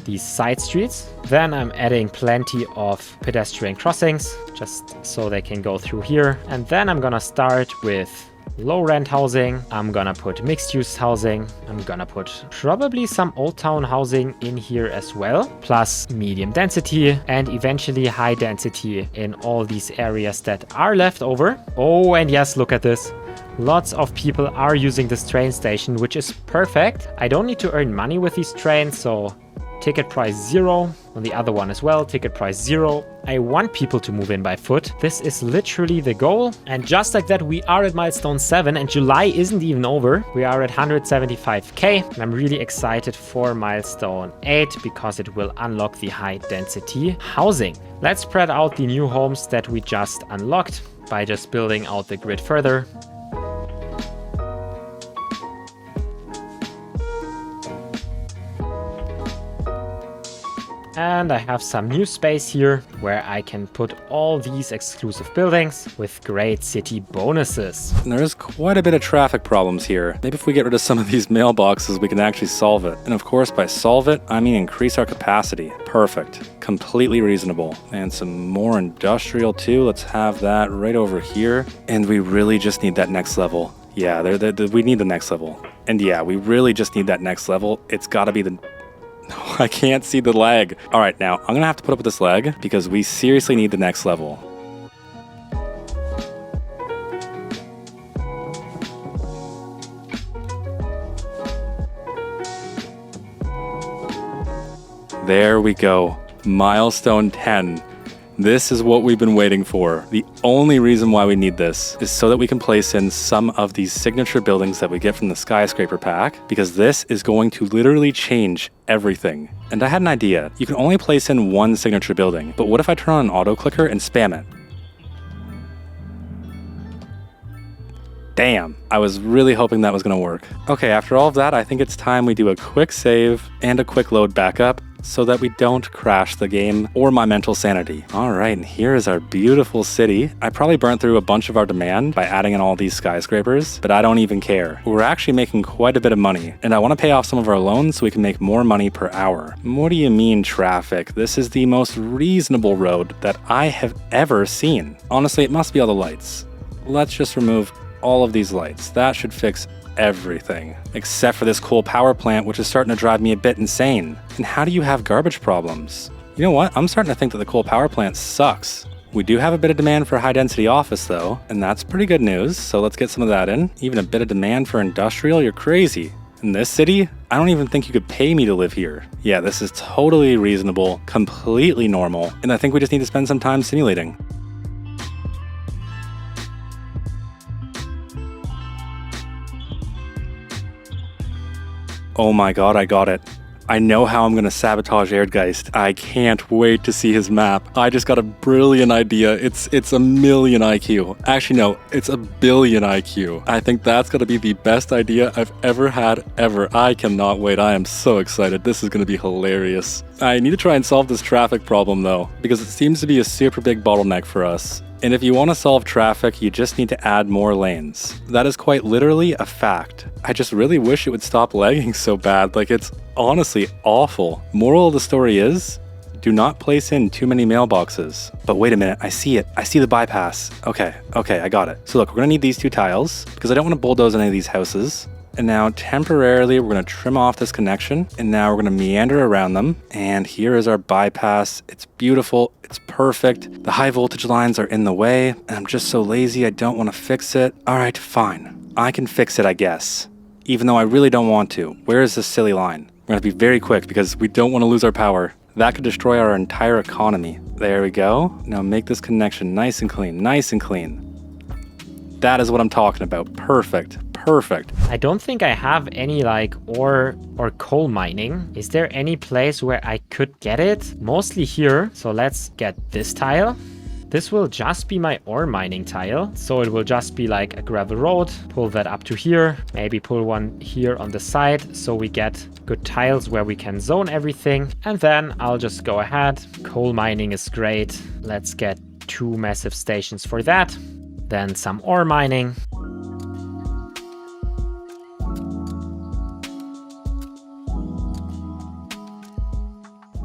these side streets. Then I'm adding plenty of pedestrian crossings just so they can go through here. And then I'm gonna start with low rent housing. I'm gonna put mixed use housing. I'm gonna put probably some old town housing in here as well, plus medium density and eventually high density in all these areas that are left over. Oh, and yes, look at this. Lots of people are using this train station, which is perfect. I don't need to earn money with these trains, so ticket price 0. On the other one as well, ticket price 0. I want people to move in by foot. This is literally the goal. And just like that, we are at milestone 7 and July isn't even over. We are at 175k. And I'm really excited for milestone 8 because it will unlock the high density housing. Let's spread out the new homes that we just unlocked by just building out the grid further. And I have some new space here where I can put all these exclusive buildings with great city bonuses. There's quite a bit of traffic problems here. Maybe if we get rid of some of these mailboxes, we can actually solve it. And of course, by solve it, I mean increase our capacity. Perfect. Completely reasonable. And some more industrial too. Let's have that right over here. And we really just need that next level. Yeah, we need the next level. And yeah, we really just need that next level. It's got to be the... I can't see the leg. All right, now I'm gonna have to put up with this leg because we seriously need the next level. There we go. Milestone 10. This is what we've been waiting for. The only reason why we need this is so that we can place in some of these signature buildings that we get from the skyscraper pack, because this is going to literally change everything. And I had an idea. You can only place in one signature building, but what if I turn on an auto clicker and spam it? Damn, I was really hoping that was gonna work. Okay, after all of that, I think it's time we do a quick save and a quick load backup so that we don't crash the game or my mental sanity. All right, and here is our beautiful city. I probably burnt through a bunch of our demand by adding in all these skyscrapers, but I don't even care. We're actually making quite a bit of money, and I want to pay off some of our loans so we can make more money per hour. What do you mean traffic? This is the most reasonable road that I have ever seen. Honestly, it must be all the lights. Let's just remove all of these lights. That should fix everything, except for this coal power plant, which is starting to drive me a bit insane. And how do you have garbage problems? You know what? I'm starting to think that the coal power plant sucks. We do have a bit of demand for high density office though, and that's pretty good news, so let's get some of that in. Even a bit of demand for industrial? You're crazy. In this city, I don't even think you could pay me to live here. Yeah, this is totally reasonable, completely normal, and I think we just need to spend some time simulating. Oh my god, I got it. I know how I'm gonna sabotage Erdgeist. I can't wait to see his map. I just got a brilliant idea. It's a million IQ. Actually, no, it's a billion IQ. I think that's gonna be the best idea I've ever had, ever. I cannot wait. I am so excited. This is gonna be hilarious. I need to try and solve this traffic problem though, because it seems to be a super big bottleneck for us. And if you want to solve traffic, you just need to add more lanes. That is quite literally a fact. I just really wish it would stop lagging so bad. Like, it's honestly awful. Moral of the story is, do not place in too many mailboxes. But wait a minute, I see it. I see the bypass. Okay, I got it. So look, we're gonna need these 2 tiles because I don't want to bulldoze any of these houses. And now temporarily, we're gonna trim off this connection, and now we're gonna meander around them. And here is our bypass. It's beautiful, it's perfect. The high voltage lines are in the way, and I'm just so lazy, I don't wanna fix it. All right, fine. I can fix it, I guess. Even though I really don't want to. Where is this silly line? We're gonna be very quick because we don't wanna lose our power. That could destroy our entire economy. There we go. Now make this connection nice and clean, nice and clean. That is what I'm talking about. Perfect. I don't think I have any like ore or coal mining. Is there any place where I could get it? Mostly here. So let's get this tile. This will just be my ore mining tile. So it will just be like a gravel road. Pull that up to here. Maybe pull one here on the side. So we get good tiles where we can zone everything. And then I'll just go ahead. Coal mining is great. Let's get 2 massive stations for that. Then some ore mining.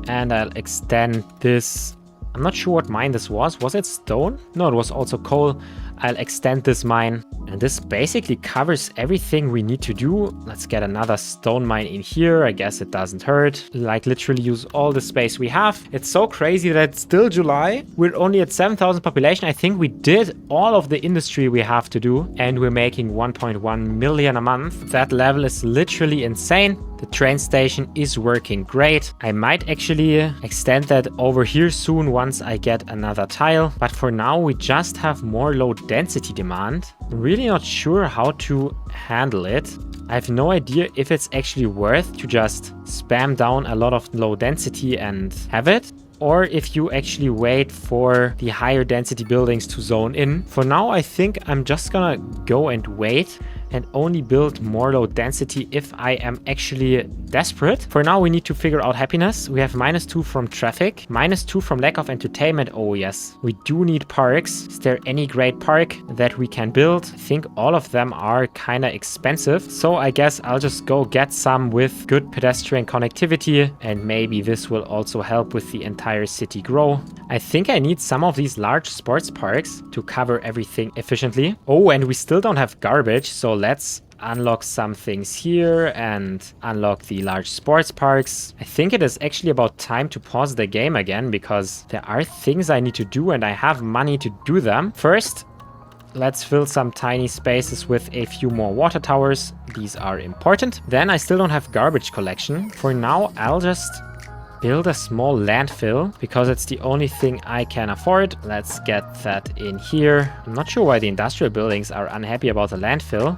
And I'll extend this. I'm not sure what mine this was. Was it stone? No, it was also coal. I'll extend this mine. And this basically covers everything we need to do. Let's get another stone mine in here. I guess it doesn't hurt. Like literally use all the space we have. It's so crazy that it's still July. We're only at 7,000 population. I think we did all of the industry we have to do. And we're making 1.1 million a month. That level is literally insane. The train station is working great. I might actually extend that over here soon once I get another tile. But for now, we just have more low density demand. I'm really not sure how to handle it. I have no idea if it's actually worth to just spam down a lot of low density and have it, or if you actually wait for the higher density buildings to zone in. For now, I think I'm just gonna go and wait and only build more low density if I am actually desperate. For now, we need to figure out happiness. We have -2 from traffic, -2 from lack of entertainment. Oh yes, we do need parks. Is there any great park that we can build? I think all of them are kind of expensive. So I guess I'll just go get some with good pedestrian connectivity, and maybe this will also help with the entire city grow. I think I need some of these large sports parks to cover everything efficiently. Oh, and we still don't have garbage, so let's unlock some things here and unlock the large sports parks. I think it is actually about time to pause the game again because there are things I need to do and I have money to do them. First, let's fill some tiny spaces with a few more water towers. These are important. Then I still don't have garbage collection. For now, I'll just build a small landfill because it's the only thing I can afford. Let's get that in here. I'm not sure why the industrial buildings are unhappy about the landfill.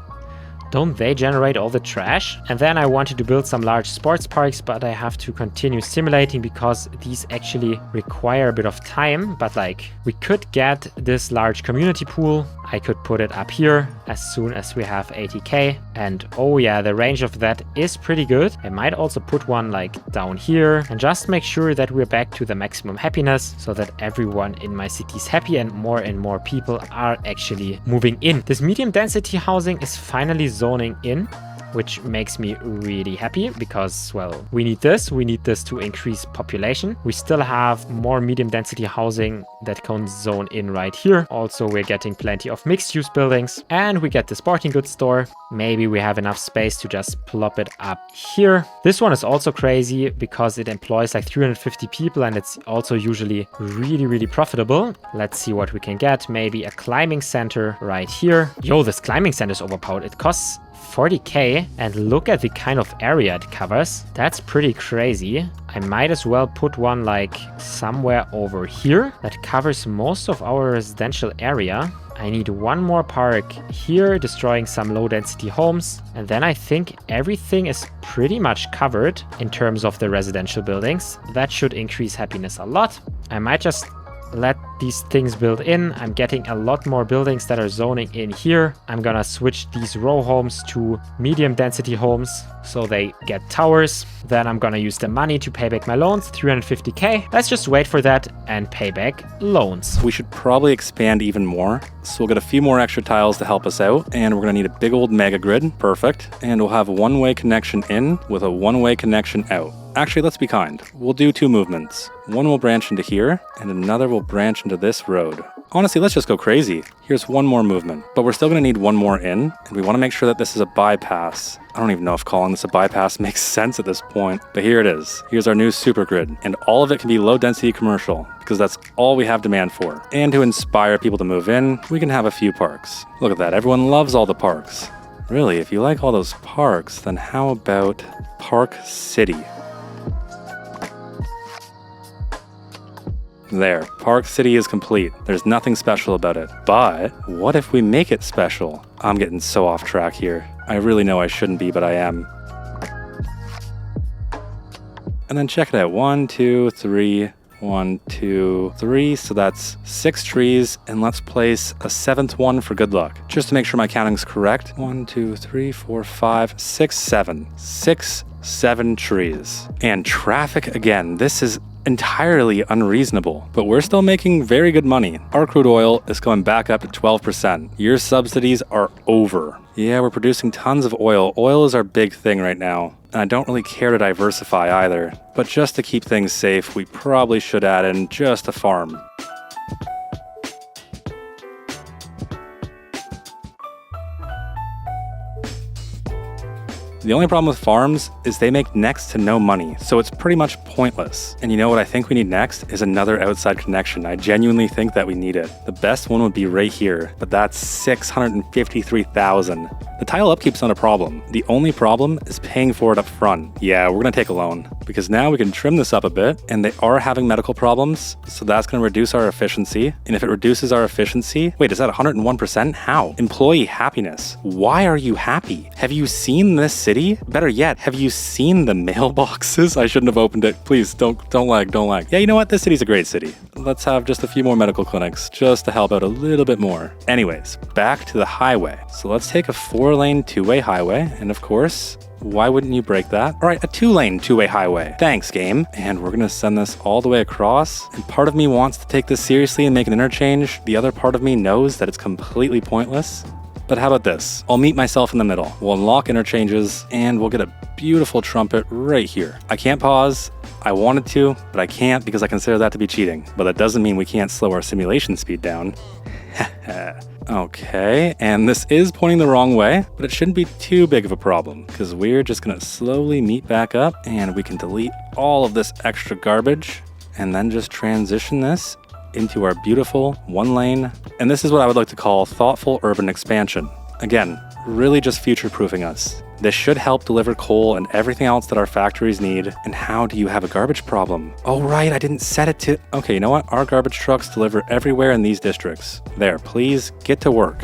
Don't they generate all the trash? And then I wanted to build some large sports parks, but I have to continue simulating because these actually require a bit of time. But like, we could get this large community pool. I could put it up here as soon as we have 80k. And oh yeah, the range of that is pretty good. I might also put one like down here and just make sure that we're back to the maximum happiness so that everyone in my city is happy and more people are actually moving in. This medium density housing is finally zoning in, which makes me really happy because, well, we need this to increase population. We still have more medium density housing that can zone in right here. Also, we're getting plenty of mixed use buildings and we get the sporting goods store. Maybe we have enough space to just plop it up here. This one is also crazy because it employs like 350 people and it's also usually really profitable. Let's see what we can get. Maybe a climbing center right here. Yo, this climbing center is overpowered. It costs 40k, and look at the kind of area it covers. That's pretty crazy. I might as well put one like somewhere over here that covers most of our residential area. I need one more park here, destroying some low-density homes. And then I think everything is pretty much covered in terms of the residential buildings. That should increase happiness a lot. I might just let these things build in. I'm getting a lot more buildings that are zoning in here. I'm gonna switch these row homes to medium density homes so they get towers. Then I'm gonna use the money to pay back my loans, 350k. Let's just wait for that and pay back loans. We should probably expand even more. So we'll get a few more extra tiles to help us out, and we're gonna need a big old mega grid. Perfect. And we'll have a one-way connection in with a one-way connection out. Actually, let's be kind. We'll do 2 movements. One will branch into here, and another will branch into this road. Honestly, let's just go crazy. Here's one more movement, but we're still gonna need one more in, and we wanna make sure that this is a bypass. I don't even know if calling this a bypass makes sense at this point, but here it is. Here's our new super grid, and all of it can be low density commercial, because that's all we have demand for. And to inspire people to move in, we can have a few parks. Look at that, everyone loves all the parks. Really, if you like all those parks, then how about Park City? There, Park City is complete. There's nothing special about it. But what if we make it special? I'm getting so off track here. I really know I shouldn't be, but I am. And then check it out. 1, 2, 3. 1, 2, 3. So that's 6 trees. And let's place a 7th one for good luck. Just to make sure my counting's correct. 1, 2, 3, 4, 5, 6, 7. 6, 7 trees. And traffic again. This is entirely unreasonable, but we're still making very good money. Our crude oil is going back up to 12%. Your subsidies are over. Yeah, we're producing tons of oil. Oil is our big thing right now, and I don't really care to diversify either. But just to keep things safe, we probably should add in just a farm. The only problem with farms is they make next to no money, so it's pretty much pointless. And you know what I think we need next is another outside connection. I genuinely think that we need it. The best one would be right here, but that's 653,000. The tile upkeep's not a problem. The only problem is paying for it up front. Yeah, we're gonna take a loan, because now we can trim this up a bit, and they are having medical problems, so that's gonna reduce our efficiency. And if it reduces our efficiency, wait, is that 101%? How? Employee happiness. Why are you happy? Have you seen this city? Better yet, have you seen the mailboxes? I shouldn't have opened it. Please, don't lag. Yeah, you know what? This city's a great city. Let's have just a few more medical clinics, just to help out a little bit more. Anyways, back to the highway. So let's take a 4-lane 2-way highway, and of course, why wouldn't you break that? All right, a 2-lane 2-way highway. Thanks, game. And we're gonna send this all the way across. And part of me wants to take this seriously and make an interchange. The other part of me knows that it's completely pointless. But how about this? I'll meet myself in the middle. We'll unlock interchanges, and we'll get a beautiful trumpet right here. I can't pause. I wanted to, but I can't because I consider that to be cheating. But that doesn't mean we can't slow our simulation speed down. Okay, and this is pointing the wrong way, but it shouldn't be too big of a problem because we're just gonna slowly meet back up, and we can delete all of this extra garbage and then just transition this into our beautiful 1-lane. And this is what I would like to call thoughtful urban expansion. Again, really just future-proofing us. This should help deliver coal and everything else that our factories need. And how do you have a garbage problem? Oh right, I didn't set it to... Okay, you know what? Our garbage trucks deliver everywhere in these districts. There, please get to work.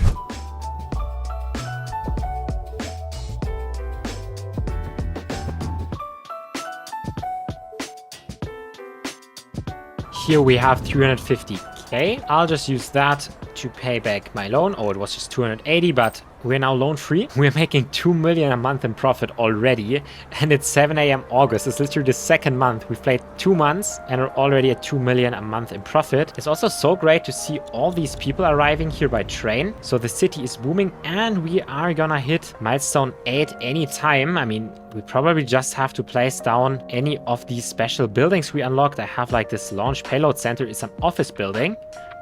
Here we have 350k. I'll just use that to pay back my loan. Oh, it was just 280, but we're now loan free. We're making 2 million a month in profit already, and it's 7 a.m. August. It's literally the second month. We've played 2 months and are already at 2 million a month in profit. It's also so great to see all these people arriving here by train. So the city is booming, and we are gonna hit milestone 8 anytime. I mean, we probably just have to place down any of these special buildings we unlocked. I have like this launch payload center. It's an office building.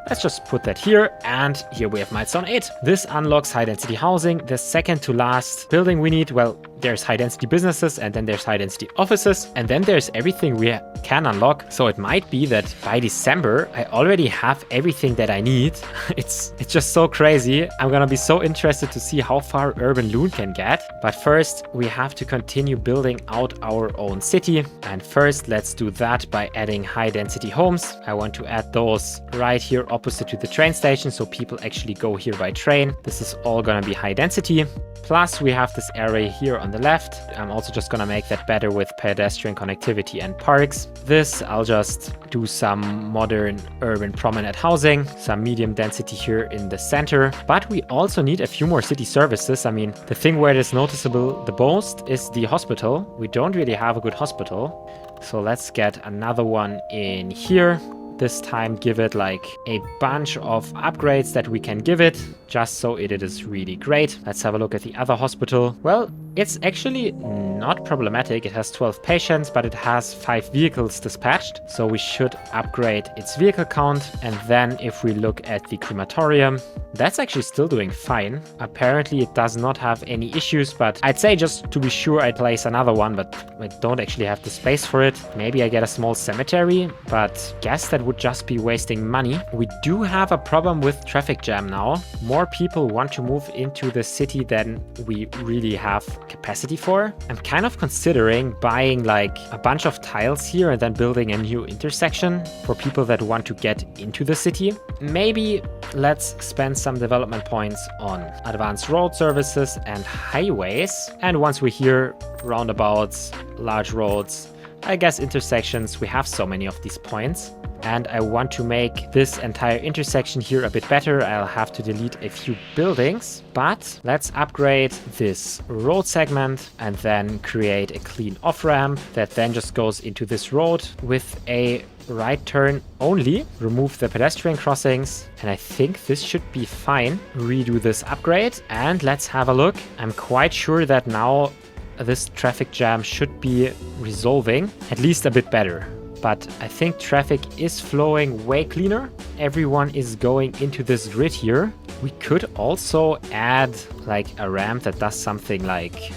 Let's just put that here, and here we have milestone 8. This unlocks high density housing. The second to last building we need, well, there's high density businesses, and then there's high density offices, and then there's everything we can unlock. So it might be that by December, I already have everything that I need. It's just so crazy. I'm gonna be so interested to see how far Urban Loon can get. But first, we have to continue building out our own city. And first, let's do that by adding high density homes. I want to add those right here opposite to the train station, so people actually go here by train. This is all gonna be high density. Plus, we have this area here on the left. I'm also just gonna make that better with pedestrian connectivity and parks. This, I'll just do some modern urban promenade housing, some medium density here in the center. But we also need a few more city services. I mean, the thing where it is noticeable the most is the hospital. We don't really have a good hospital. So let's get another one in here. This time give it like a bunch of upgrades that we can give it, just so it is really great. Let's have a look at the other hospital. Well, it's actually not problematic. It has 12 patients, but it has 5 vehicles dispatched. So we should upgrade its vehicle count. And then if we look at the crematorium, that's actually still doing fine. Apparently it does not have any issues, but I'd say just to be sure I'd place another one, but I don't actually have the space for it. Maybe I get a small cemetery, but guess that would just be wasting money. We do have a problem with traffic jam now. More people want to move into the city than we really have capacity for. I'm kind of considering buying like a bunch of tiles here and then building a new intersection for people that want to get into the city. Maybe let's spend some development points on advanced road services and highways. And once we're here, roundabouts, large roads, I guess intersections, we have so many of these points. And I want to make this entire intersection here a bit better. I'll have to delete a few buildings, but let's upgrade this road segment and then create a clean off-ramp that then just goes into this road with a right turn only. Remove the pedestrian crossings, and I think this should be fine. Redo this upgrade, and let's have a look. I'm quite sure that now this traffic jam should be resolving, at least a bit better. But I think traffic is flowing way cleaner. Everyone is going into this grid here. We could also add like a ramp that does something like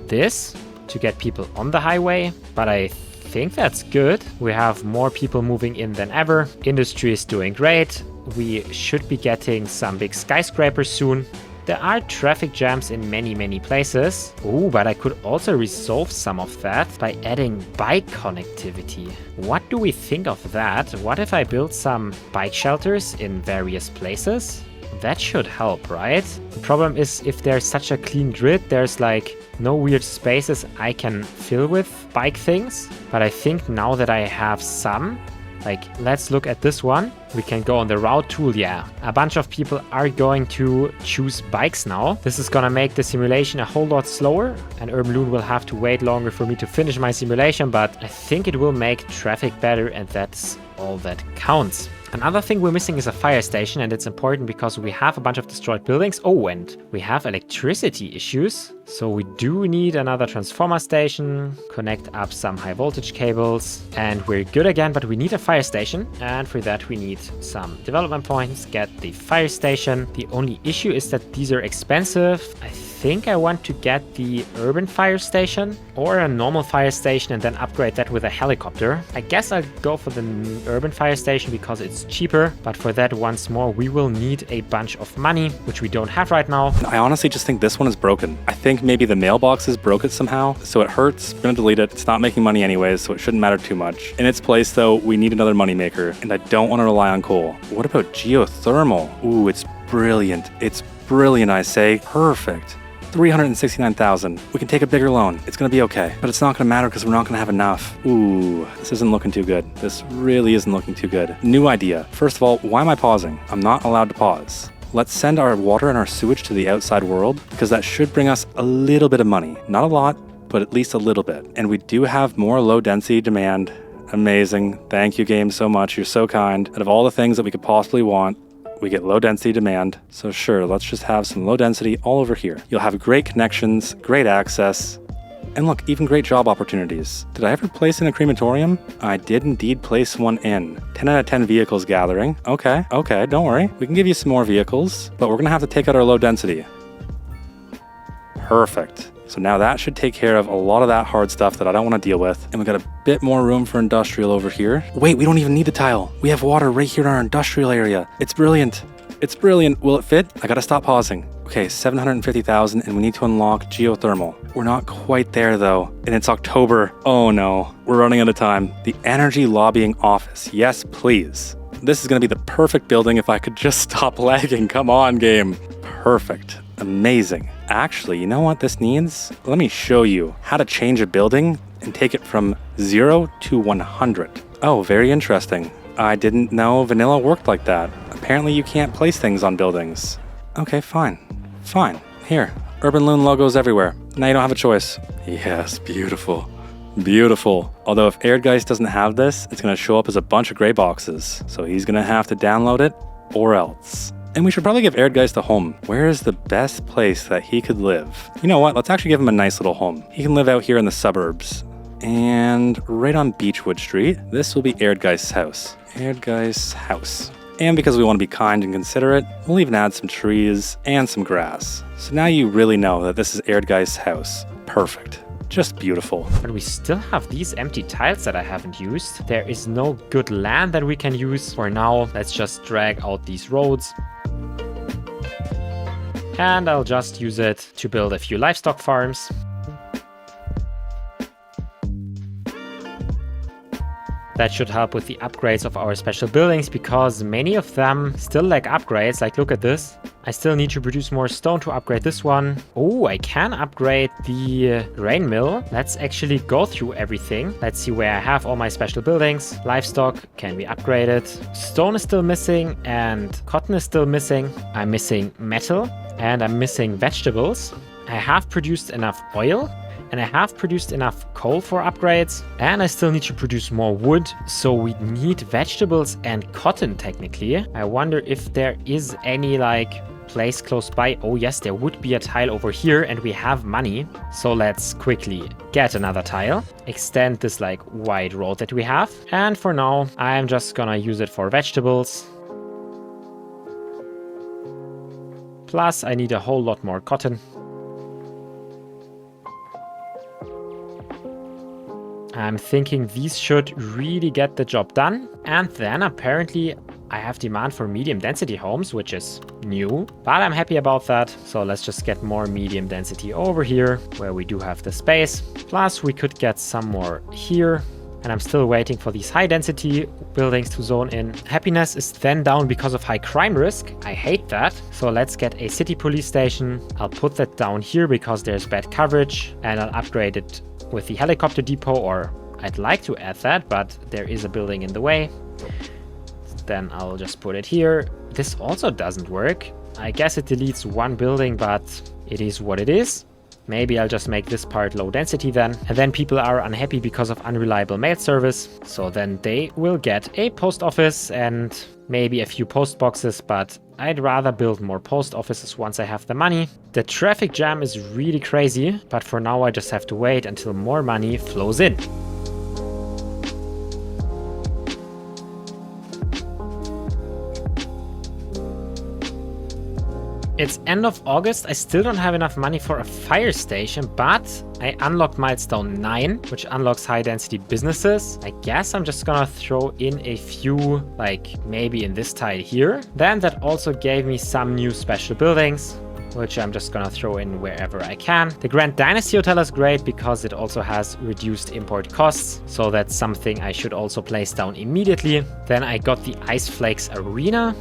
this to get people on the highway, but I think that's good. We have more people moving in than ever. Industry is doing great. We should be getting some big skyscrapers soon. There are traffic jams in many places. Ooh, but I could also resolve some of that by adding bike connectivity. What do we think of that? What if I build some bike shelters in various places? That should help, right? The problem is if there's such a clean grid, there's like no weird spaces I can fill with bike things. But I think now that I have some, like, let's look at this one. We can go on the route tool. Yeah, a bunch of people are going to choose bikes now. This is gonna make the simulation a whole lot slower, and Urban Loon will have to wait longer for me to finish my simulation, but I think it will make traffic better, and that's all that counts. Another thing we're missing is a fire station, and it's important because we have a bunch of destroyed buildings. Oh, and we have electricity issues. So we do need another transformer station, connect up some high voltage cables, and we're good again, but we need a fire station. And for that, we need some development points, get the fire station. The only issue is that these are expensive. I think I want to get the urban fire station or a normal fire station and then upgrade that with a helicopter. I guess I'll go for the urban fire station because it's cheaper, but for that, once more, we will need a bunch of money, which we don't have right now. I honestly just think this one is broken. I think maybe the mailboxes broke it somehow, so it hurts. We're gonna delete it. It's not making money anyways, so it shouldn't matter too much. In its place though, we need another moneymaker, and I don't want to rely on coal. What about geothermal? Ooh, it's brilliant. It's brilliant, I say. Perfect. 369,000. We can take a bigger loan. It's gonna be okay. But it's not gonna matter because we're not gonna have enough. Ooh, this isn't looking too good. This really isn't looking too good. New idea. First of all, why am I pausing? I'm not allowed to pause. Let's send our water and our sewage to the outside world because that should bring us a little bit of money. Not a lot, but at least a little bit. And we do have more low density demand. Amazing. Thank you, game, so much. You're so kind. Out of all the things that we could possibly want, we get low density demand. So sure, let's just have some low density all over here. You'll have great connections, great access, and look, even great job opportunities. Did I ever place in a crematorium? I did indeed place one in. 10 out of 10 vehicles gathering. Okay, don't worry. We can give you some more vehicles, but we're gonna have to take out our low density. Perfect. So now that should take care of a lot of that hard stuff that I don't want to deal with. And we got a bit more room for industrial over here. Wait, we don't even need the tile. We have water right here in our industrial area. It's brilliant. It's brilliant. Will it fit? I gotta stop pausing. Okay, 750,000 and we need to unlock geothermal. We're not quite there though, and it's October. Oh no, we're running out of time. The energy lobbying office. Yes, please. This is gonna be the perfect building if I could just stop lagging. Come on, game. Perfect. Amazing. Actually, you know what this needs? Let me show you how to change a building and take it from 0 to 100. Oh, very interesting. I didn't know vanilla worked like that. Apparently you can't place things on buildings. Okay, fine. Fine. Here, Urban Loon logos everywhere. Now you don't have a choice. Yes, beautiful. Beautiful. Although if Erdgeist doesn't have this, it's going to show up as a bunch of gray boxes. So he's going to have to download it or else. And we should probably give Erdgeist a home. Where is the best place that he could live? You know what? Let's actually give him a nice little home. He can live out here in the suburbs. And right on Beechwood Street, this will be Erdgeist's house. Erdgeist's house. And because we want to be kind and considerate, we'll even add some trees and some grass. So now you really know that this is Erdgeist's house. Perfect. Just beautiful. But we still have these empty tiles that I haven't used. There is no good land that we can use. For now, let's just drag out these roads. And I'll just use it to build a few livestock farms. That should help with the upgrades of our special buildings because many of them still lack upgrades. Like, look at this. I still need to produce more stone to upgrade this one. Oh, I can upgrade the grain mill. Let's actually go through everything. Let's see where I have all my special buildings. Livestock can be upgraded. Stone is still missing and cotton is still missing. I'm missing metal and I'm missing vegetables. I have produced enough oil. And I have produced enough coal for upgrades. And I still need to produce more wood. So we need vegetables and cotton technically. I wonder if there is any place close by. Oh yes, there would be a tile over here and we have money. So let's quickly get another tile. Extend this wide road that we have. And for now, I'm just gonna use it for vegetables. Plus, I need a whole lot more cotton. I'm thinking these should really get the job done. And then apparently I have demand for medium density homes, which is new, but I'm happy about that. So let's just get more medium density over here where we do have the space. Plus we could get some more here. And I'm still waiting for these high density buildings to zone in. Happiness is then down because of high crime risk. I hate that. So let's get a city police station. I'll put that down here because there's bad coverage and I'll upgrade it with the helicopter depot, or I'd like to add that, but there is a building in the way. Then I'll just put it here. This also doesn't work. I guess it deletes one building, but it is what it is. Maybe I'll just make this part low density then. And then people are unhappy because of unreliable mail service. So then they will get a post office and maybe a few post boxes, but I'd rather build more post offices once I have the money. The traffic jam is really crazy, but for now I just have to wait until more money flows in. It's end of August. I still don't have enough money for a fire station, but I unlocked milestone 9, which unlocks high density businesses. I guess I'm just gonna throw in a few, maybe in this tile here. Then that also gave me some new special buildings, which I'm just gonna throw in wherever I can. The Grand Dynasty Hotel is great because it also has reduced import costs. So that's something I should also place down immediately. Then I got the Ice Flakes Arena.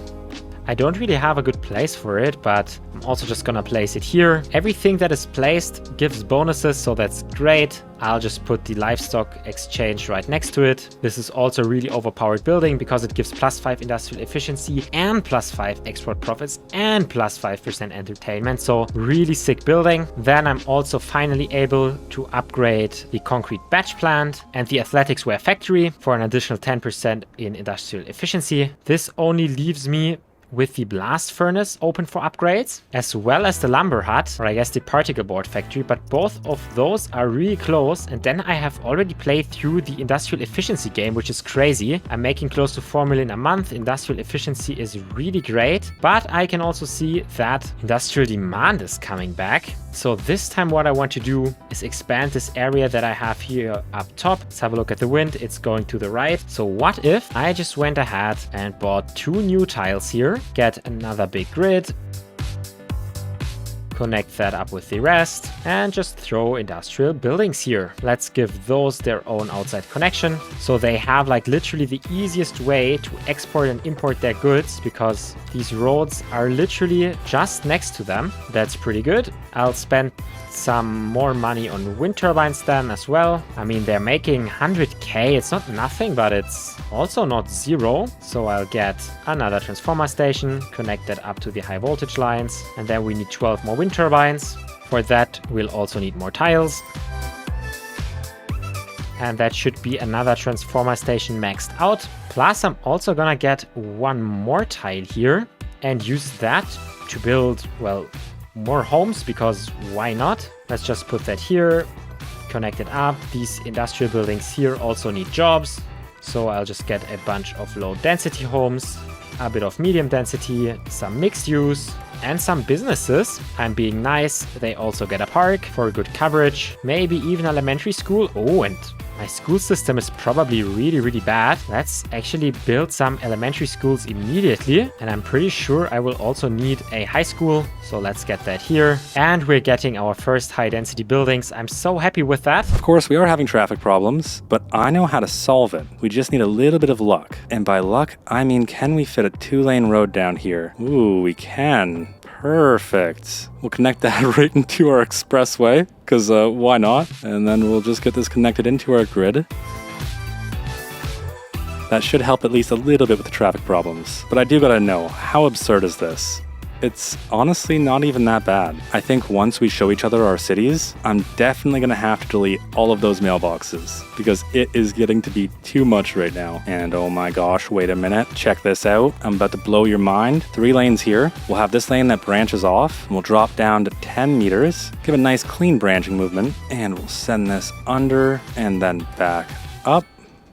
I don't really have a good place for it, but I'm also just gonna place it here. Everything that is placed gives bonuses, so that's great. I'll just put the livestock exchange right next to it. This is also a really overpowered building because it gives +5 industrial efficiency and +5 export profits and +5% entertainment. So really sick building. Then I'm also finally able to upgrade the concrete batch plant and the athletics wear factory for an additional 10% in industrial efficiency. This only leaves me with the blast furnace open for upgrades, as well as the lumber hut, or I guess the particle board factory, but both of those are really close. And then I have already played through the industrial efficiency game, which is crazy. I'm making close to 4 million a month. Industrial efficiency is really great, but I can also see that industrial demand is coming back. So this time what I want to do is expand this area that I have here up top. Let's have a look at the wind. It's going to the right. So what if I just went ahead and bought 2 new tiles here, get another big grid, connect that up with the rest, and just throw industrial buildings here. Let's give those their own outside connection. So they have like literally the easiest way to export and import their goods because these roads are literally just next to them. That's pretty good. I'll spend some more money on wind turbines then as well. I mean, they're making 100k. It's not nothing, but it's also not zero. So I'll get another transformer station, connect that up to the high voltage lines, and then we need 12 more wind turbines. For that, we'll also need more tiles. And that should be another transformer station maxed out. Plus, I'm also gonna get 1 more tile here and use that to build, well, more homes, because why not? Let's just put that here, connect it up. These industrial buildings here also need jobs. So I'll just get a bunch of low density homes, a bit of medium density, some mixed use, and some businesses. I'm being nice. They also get a park for good coverage, maybe even elementary school. Oh, and my school system is probably really bad. Let's actually build some elementary schools immediately. And I'm pretty sure I will also need a high school. So let's get that here. And we're getting our first high density buildings. I'm so happy with that. Of course, we are having traffic problems, but I know how to solve it. We just need a little bit of luck. And by luck, I mean, can we fit a 2-lane road down here? Ooh, we can. Perfect. We'll connect that right into our expressway, because why not? And then we'll just get this connected into our grid. That should help at least a little bit with the traffic problems. But I do gotta know, how absurd is this? It's honestly not even that bad. I think once we show each other our cities, I'm definitely gonna have to delete all of those mailboxes because it is getting to be too much right now. And oh my gosh, wait a minute, check this out. I'm about to blow your mind. 3 lanes here. We'll have this lane that branches off and we'll drop down to 10 meters, give a nice clean branching movement, and we'll send this under and then back up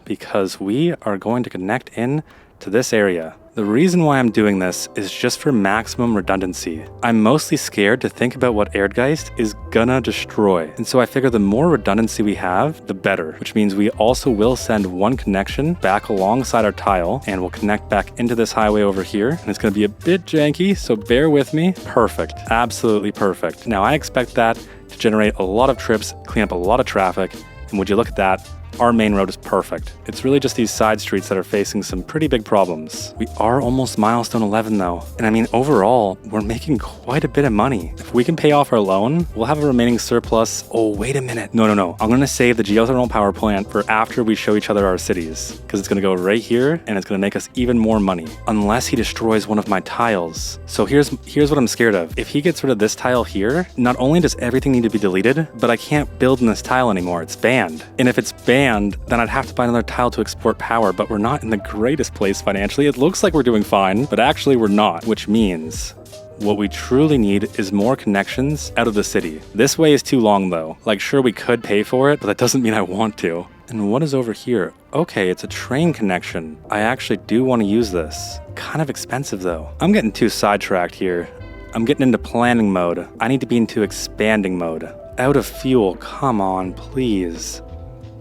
because we are going to connect in to this area. The reason why I'm doing this is just for maximum redundancy. I'm mostly scared to think about what Erdgeist is gonna destroy. And so I figure the more redundancy we have, the better, which means we also will send 1 connection back alongside our tile and we'll connect back into this highway over here. And it's gonna be a bit janky, so bear with me. Perfect, absolutely perfect. Now I expect that to generate a lot of trips, clean up a lot of traffic. And would you look at that? Our main road is perfect. It's really just these side streets that are facing some pretty big problems. We are almost milestone 11 though. And I mean, overall, we're making quite a bit of money. If we can pay off our loan, we'll have a remaining surplus. Oh, wait a minute. No. I'm gonna save the geothermal power plant for after we show each other our cities, because it's gonna go right here and it's gonna make us even more money. Unless he destroys one of my tiles. So here's what I'm scared of. If he gets rid of this tile here, not only does everything need to be deleted, but I can't build in this tile anymore. It's banned. And if it's banned, then I'd have to buy another tile to export power, but we're not in the greatest place financially. It looks like we're doing fine, but actually we're not, which means what we truly need is more connections out of the city. This way is too long though. Like, sure, we could pay for it, but that doesn't mean I want to. And what is over here? Okay, it's a train connection. I actually do want to use this. Kind of expensive though. I'm getting too sidetracked here. I'm getting into planning mode. I need to be into expanding mode. Out of fuel, come on, please.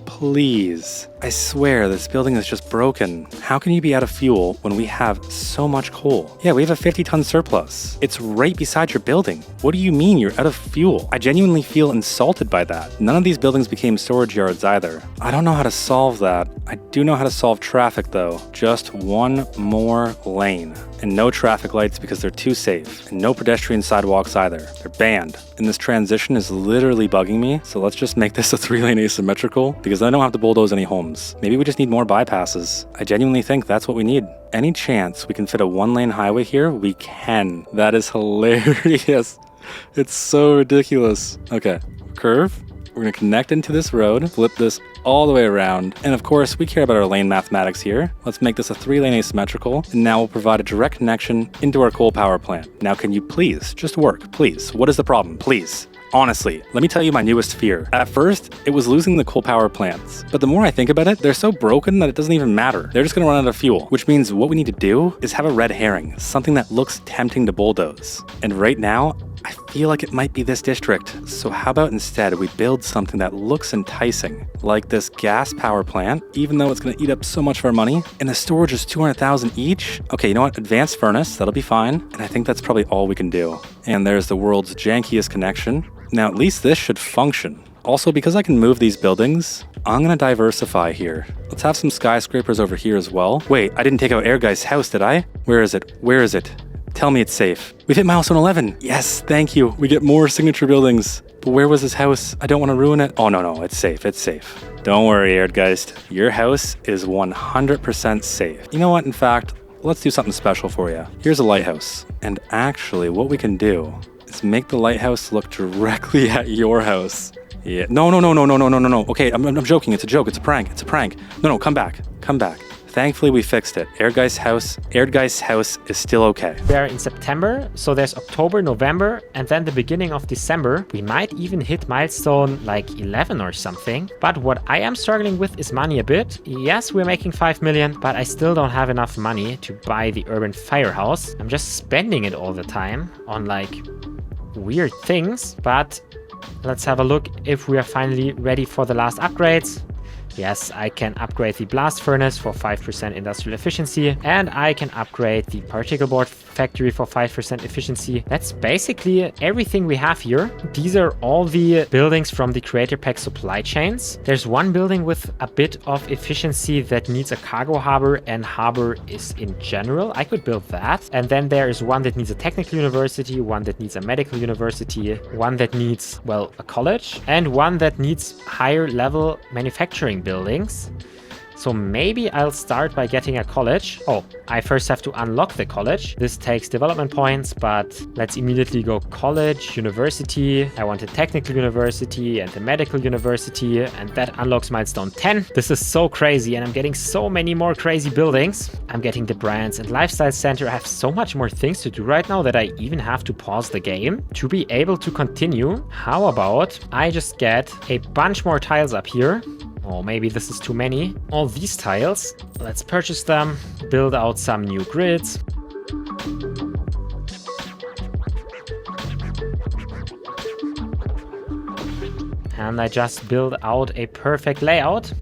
Please. I swear this building is just broken. How can you be out of fuel when we have so much coal? Yeah, we have a 50-ton surplus. It's right beside your building. What do you mean you're out of fuel? I genuinely feel insulted by that. None of these buildings became storage yards either. I don't know how to solve that. I do know how to solve traffic though. Just 1 more lane. And no traffic lights because they're too safe. And no pedestrian sidewalks either. They're banned. And this transition is literally bugging me. So let's just make this a 3-lane asymmetrical because I don't have to bulldoze any homes. Maybe we just need more bypasses. I genuinely think that's what we need. Any chance we can fit a 1-lane highway here? We can. That is hilarious. It's so ridiculous. Okay, curve. We're gonna connect into this road, flip this all the way around. And of course, we care about our lane mathematics here. Let's make this a 3-lane asymmetrical. And now we'll provide a direct connection into our coal power plant. Now, can you please just work, please? What is the problem, please? Honestly, let me tell you my newest fear. At first, it was losing the coal power plants. But the more I think about it, they're so broken that it doesn't even matter. They're just gonna run out of fuel, which means what we need to do is have a red herring, something that looks tempting to bulldoze. And right now, I feel like it might be this district. So how about instead we build something that looks enticing, like this gas power plant, even though it's going to eat up so much of our money, and the storage is 200,000 each? Okay, you know what? Advanced furnace, that'll be fine. And I think that's probably all we can do. And there's the world's jankiest connection. Now at least this should function. Also, because I can move these buildings, I'm gonna diversify here. Let's have some skyscrapers over here as well. Wait, I didn't take out Airguy's house, did I? Where is it? Where is it? Tell me it's safe. We've hit milestone 11. Yes, thank you. We get more signature buildings. But where was his house? I don't want to ruin it. Oh, no, it's safe. It's safe. Don't worry, Erdgeist. Your house is 100% safe. You know what? In fact, let's do something special for you. Here's a lighthouse. And actually, what we can do is make the lighthouse look directly at your house. Yeah. No. Okay, I'm joking. It's a joke. It's a prank. No, come back. Thankfully, we fixed it. Erdgeist's house is still okay. We're in September, so there's October, November, and then the beginning of December. We might even hit milestone like 11 or something. But what I am struggling with is money a bit. Yes, we're making 5 million, but I still don't have enough money to buy the urban firehouse. I'm just spending it all the time on like weird things. But let's have a look if we are finally ready for the last upgrades. Yes, I can upgrade the blast furnace for 5% industrial efficiency, and I can upgrade the particle board factory for 5% efficiency. That's basically everything we have here. These are all the buildings from the creator pack supply chains. There's one building with a bit of efficiency that needs a cargo harbor, and harbor is in general. I could build that. And then there is one that needs a technical university, one that needs a medical university, one that needs, well, a college, and one that needs higher level manufacturing buildings. So maybe I'll start by getting a college. Oh, I first have to unlock the college. This takes development points, but let's immediately go college, university. I want a technical university and a medical university, and that unlocks milestone 10. This is so crazy, and I'm getting so many more crazy buildings. I'm getting the brands and lifestyle center. I have so much more things to do right now that I even have to pause the game to be able to continue. How about I just get a bunch more tiles up here? Oh, maybe this is too many. All these tiles, let's purchase them, build out some new grids. And I just build out a perfect layout.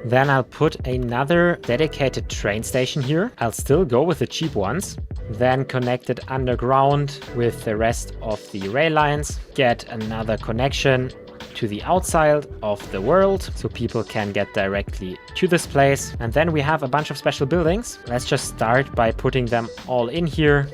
Then I'll put another dedicated train station here. I'll still go with the cheap ones. Then connect it underground with the rest of the rail lines. Get another connection to the outside of the world so people can get directly to this place. And then we have a bunch of special buildings. Let's just start by putting them all in here.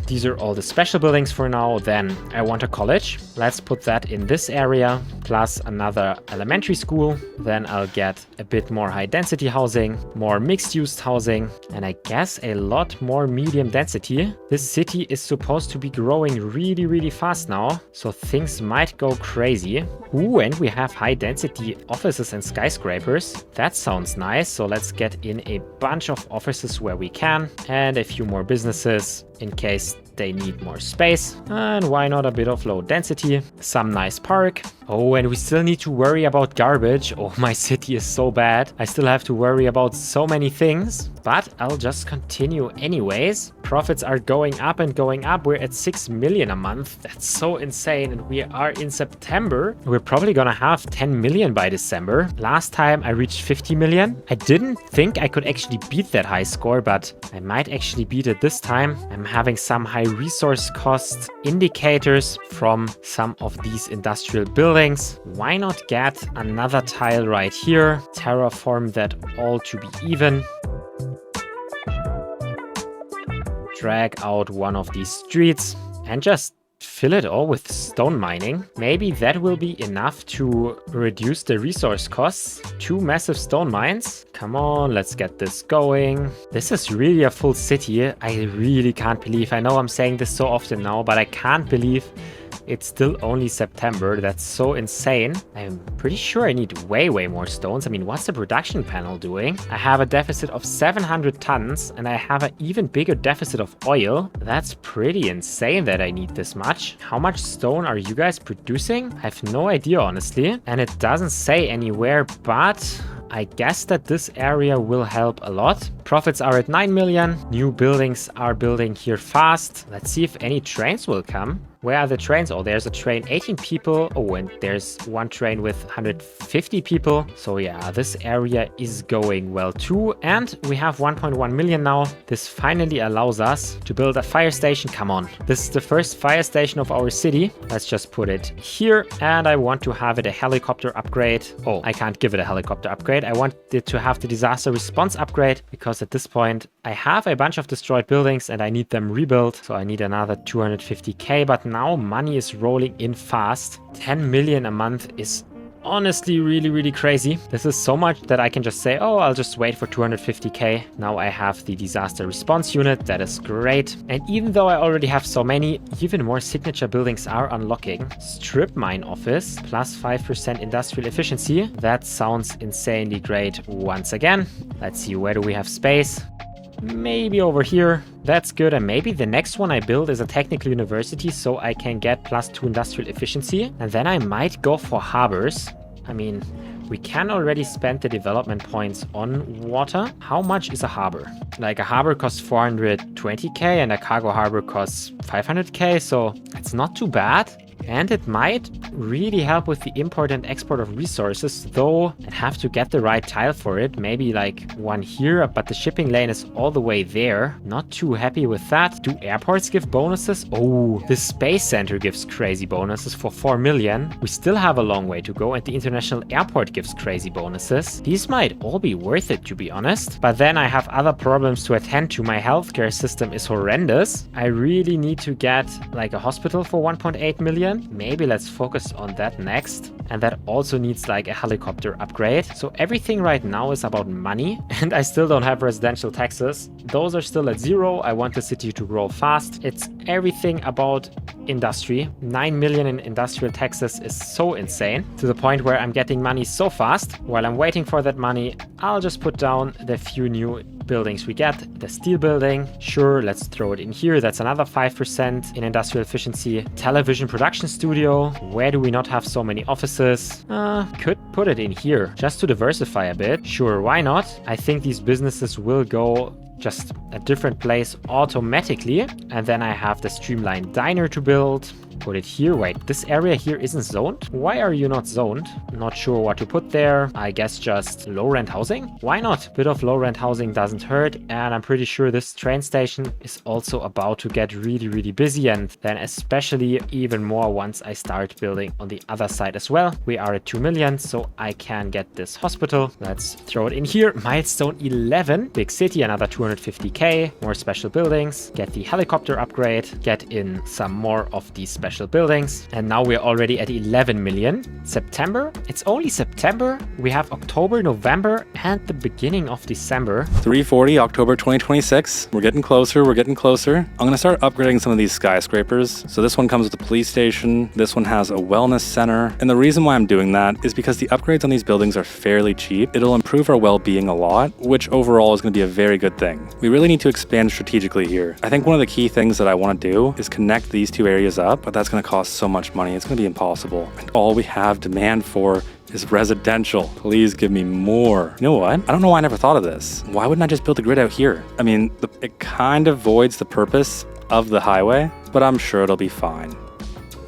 These are all the special buildings for now. Then I want a college. Let's put that in this area, plus another elementary school. Then I'll get a bit more high density housing, more mixed use housing, and I guess a lot more medium density. This city is supposed to be growing really, really fast now, so things might go crazy. Ooh, and we have high density offices and skyscrapers. That sounds nice. So let's get in a bunch of offices where we can, and a few more businesses in case they need more space. And why not a bit of low density? Some nice park. Oh, and we still need to worry about garbage. Oh, my city is so bad. I still have to worry about so many things, but I'll just continue anyways. Profits are going up and going up. We're at 6 million a month. That's so insane. And we are in September. We're probably gonna have 10 million by December. Last time I reached 50 million. I didn't think I could actually beat that high score, but I might actually beat it this time. I'm having some high resource cost indicators from some of these industrial buildings. Why not get another tile right here? Terraform that all to be even. Drag out one of these streets and just fill it all with stone mining. Maybe that will be enough to reduce the resource costs. 2 massive stone mines. Come on, let's get this going. This is really a full city. I really can't believe, I know I'm saying this so often now, but I can't believe it's still only September. That's so insane. I'm pretty sure I need way more stones. I mean, what's the production panel doing? I have a deficit of 700 tons and I have an even bigger deficit of oil. That's pretty insane that I need this much. How much stone are you guys producing? I have no idea, honestly. And it doesn't say anywhere, but I guess that this area will help a lot. Profits are at 9 million. New buildings are building here fast. Let's see if any trains will come. Where are the trains? Oh, there's a train, 18 people. Oh, and there's one train with 150 people. So yeah, this area is going well too. And we have 1.1 million now. This finally allows us to build a fire station. Come on. This is the first fire station of our city. Let's just put it here. And I want to have it a helicopter upgrade. Oh, I can't give it a helicopter upgrade. I want it to have the disaster response upgrade because at this point I have a bunch of destroyed buildings and I need them rebuilt. So I need another 250k, but now money is rolling in fast. 10 million a month is honestly really crazy. This is so much that I can just say, oh, I'll just wait for 250k. Now I have the disaster response unit. That is great. And even though I already have so many, even more signature buildings are unlocking. Strip mine office plus 5% industrial efficiency. That sounds insanely great once again. Let's see, where do we have space? Maybe over here. That's good. And maybe the next one I build is a technical university so I can get +2 industrial efficiency. And then I might go for harbors. I mean, we can already spend the development points on water. How much is a harbor? Like a harbor costs 420k and a cargo harbor costs 500k. So it's not too bad. And it might really help with the import and export of resources, though I'd have to get the right tile for it. Maybe like one here, but the shipping lane is all the way there. Not too happy with that. Do airports give bonuses? Oh, the space center gives crazy bonuses for 4 million. We still have a long way to go, and the international airport gives crazy bonuses. These might all be worth it, to be honest. But then I have other problems to attend to. My healthcare system is horrendous. I really need to get like a hospital for 1.8 million. Maybe let's focus on that next. And that also needs like a helicopter upgrade. So everything right now is about money, and I still don't have residential taxes. Those are still at 0. I want the city to grow fast. It's everything about industry. 9 million in industrial taxes is so insane, to the point where I'm getting money so fast. While I'm waiting for that money, I'll just put down the few new buildings we get. The steel building, sure, let's throw it in here. That's another 5% in industrial efficiency. Television production studio. Where do we not have so many offices? Could put it in here just to diversify a bit. Sure, why not? I think these businesses will go just a different place automatically. And then I have the streamlined diner to build. Put it here. Wait, this area here isn't zoned? Why are you not zoned? Not sure what to put there. I guess just low rent housing? Why not? Bit of low rent housing doesn't hurt. And I'm pretty sure this train station is also about to get really busy, and then especially even more once I start building on the other side as well. We are at 2 million, so I can get this hospital. Let's throw it in here. Milestone 11, big city, another 250k, more special buildings, get the helicopter upgrade, get in some more of these special buildings. And now we're already at 11 million. September? It's only September. We have October, November, and the beginning of December. 340, October 2026. We're getting closer. We're getting closer. I'm going to start upgrading some of these skyscrapers. So this one comes with a police station. This one has a wellness center. And the reason why I'm doing that is because the upgrades on these buildings are fairly cheap. It'll improve our well-being a lot, which overall is going to be a very good thing. We really need to expand strategically here. I think one of the key things that I want to do is connect these two areas up, but that's going to cost so much money. It's going to be impossible. And all we have demand for is residential. Please give me more. You know what? I don't know why I never thought of this. Why wouldn't I just build a grid out here? I mean, it kind of voids the purpose of the highway, but I'm sure it'll be fine.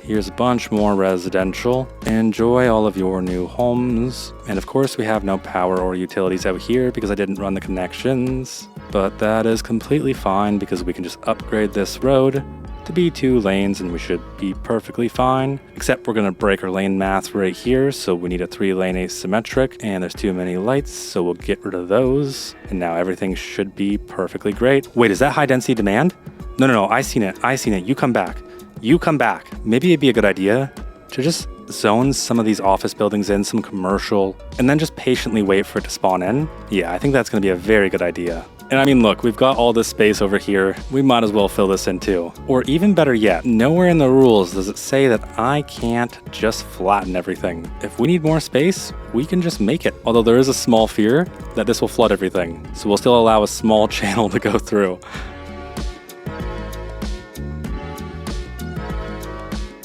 Here's a bunch more residential. Enjoy all of your new homes. And of course, we have no power or utilities out here because I didn't run the connections. But that is completely fine because we can just upgrade this road to be 2 lanes and we should be perfectly fine. Except we're gonna break our lane math right here, so we need a 3-lane asymmetric, and there's too many lights, so we'll get rid of those. And now everything should be perfectly great. Wait, is that high density demand? No, I seen it. You come back. Maybe it'd be a good idea to just zone some of these office buildings in, some commercial, and then just patiently wait for it to spawn in. Yeah, I think that's gonna be a very good idea. And I mean, look, we've got all this space over here. We might as well fill this in too. Or even better yet, nowhere in the rules does it say that I can't just flatten everything. If we need more space, we can just make it. Although there is a small fear that this will flood everything. So we'll still allow a small channel to go through.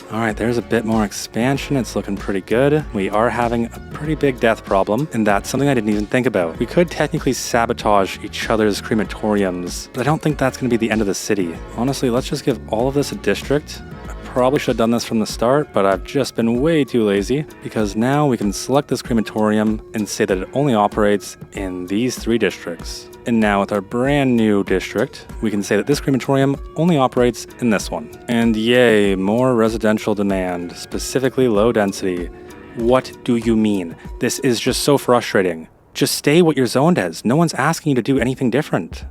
All right, there's a bit more expansion. It's looking pretty good. We are having a pretty big death problem, and that's something I didn't even think about. We could technically sabotage each other's crematoriums, but I don't think that's going to be the end of the city. Honestly, let's just give all of this a district. I probably should have done this from the start, but I've just been way too lazy, because now we can select this crematorium and say that it only operates in these 3 districts. And now with our brand new district, we can say that this crematorium only operates in this one. And yay, more residential demand, specifically low density. What do you mean? This is just so frustrating. Just stay what you're zoned as. No one's asking you to do anything different.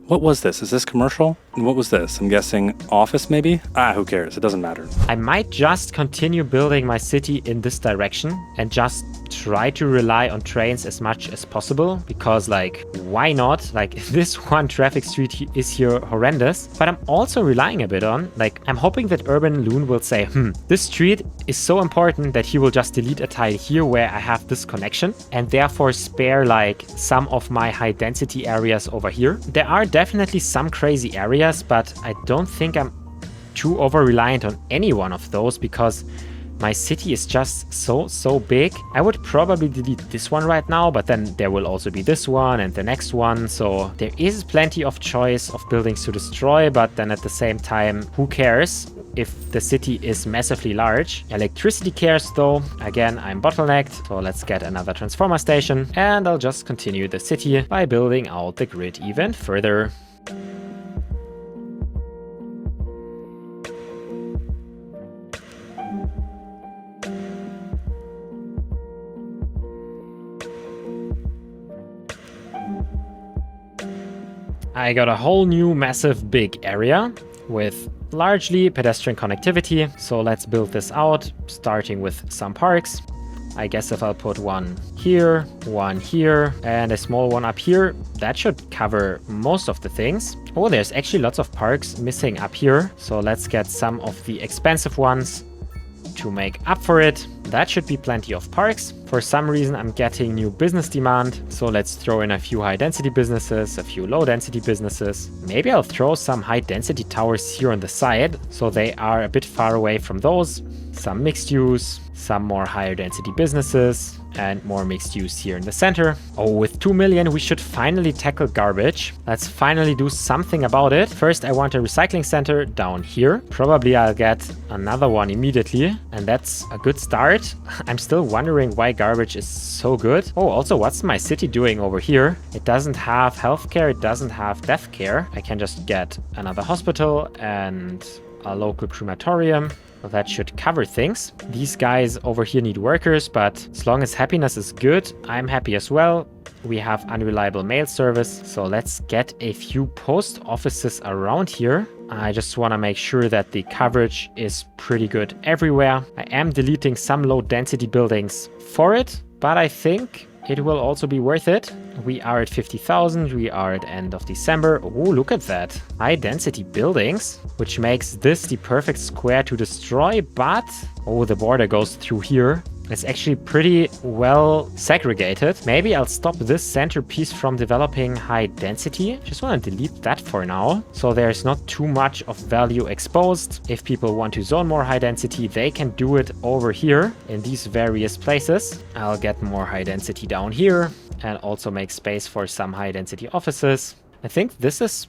What was this? Is this commercial? And what was this? I'm guessing office maybe? Who cares? It doesn't matter. I might just continue building my city in this direction and just try to rely on trains as much as possible, because like, why not? Like, this one traffic street is here horrendous, but I'm also relying a bit on, like, I'm hoping that Urban Loon will say, this street is so important that he will just delete a tile here where I have this connection and therefore spare like some of my high density areas over here. There are definitely some crazy areas, but I don't think I'm too over reliant on any one of those, because my city is just so big. I would probably delete this one right now, but then there will also be this one and the next one. So there is plenty of choice of buildings to destroy, but then at the same time, who cares if the city is massively large? Electricity cares though. Again, I'm bottlenecked, so let's get another transformer station, and I'll just continue the city by building out the grid even further. I got a whole new massive big area with largely pedestrian connectivity. So let's build this out, starting with some parks. I guess if I'll put one here, and a small one up here, that should cover most of the things. Oh, there's actually lots of parks missing up here. So let's get some of the expensive ones to make up for it. That should be plenty of parks. For some reason, I'm getting new business demand. So let's throw in a few high density businesses, a few low density businesses. Maybe I'll throw some high density towers here on the side, so they are a bit far away from those. Some mixed use, some more higher density businesses, and more mixed use here in the center. Oh, with 2 million, we should finally tackle garbage. Let's finally do something about it. First, I want a recycling center down here. Probably I'll get another one immediately, and that's a good start. I'm still wondering why garbage is so good. Oh, also, what's my city doing over here? It doesn't have healthcare, it doesn't have death care. I can just get another hospital and a local crematorium. That should cover things. These guys over here need workers, but as long as happiness is good, I'm happy as well. We have unreliable mail service, so let's get a few post offices around here. I just want to make sure that the coverage is pretty good everywhere. I am deleting some low density buildings for it, but I think it will also be worth it. We are at 50,000, we are at end of December. Oh, look at that. High density buildings, which makes this the perfect square to destroy, but oh, the border goes through here. It's actually pretty well segregated. Maybe I'll stop this centerpiece from developing high density. Just want to delete that for now, so there's not too much of value exposed. If people want to zone more high density, they can do it over here in these various places. I'll get more high density down here and also make space for some high density offices. I think this is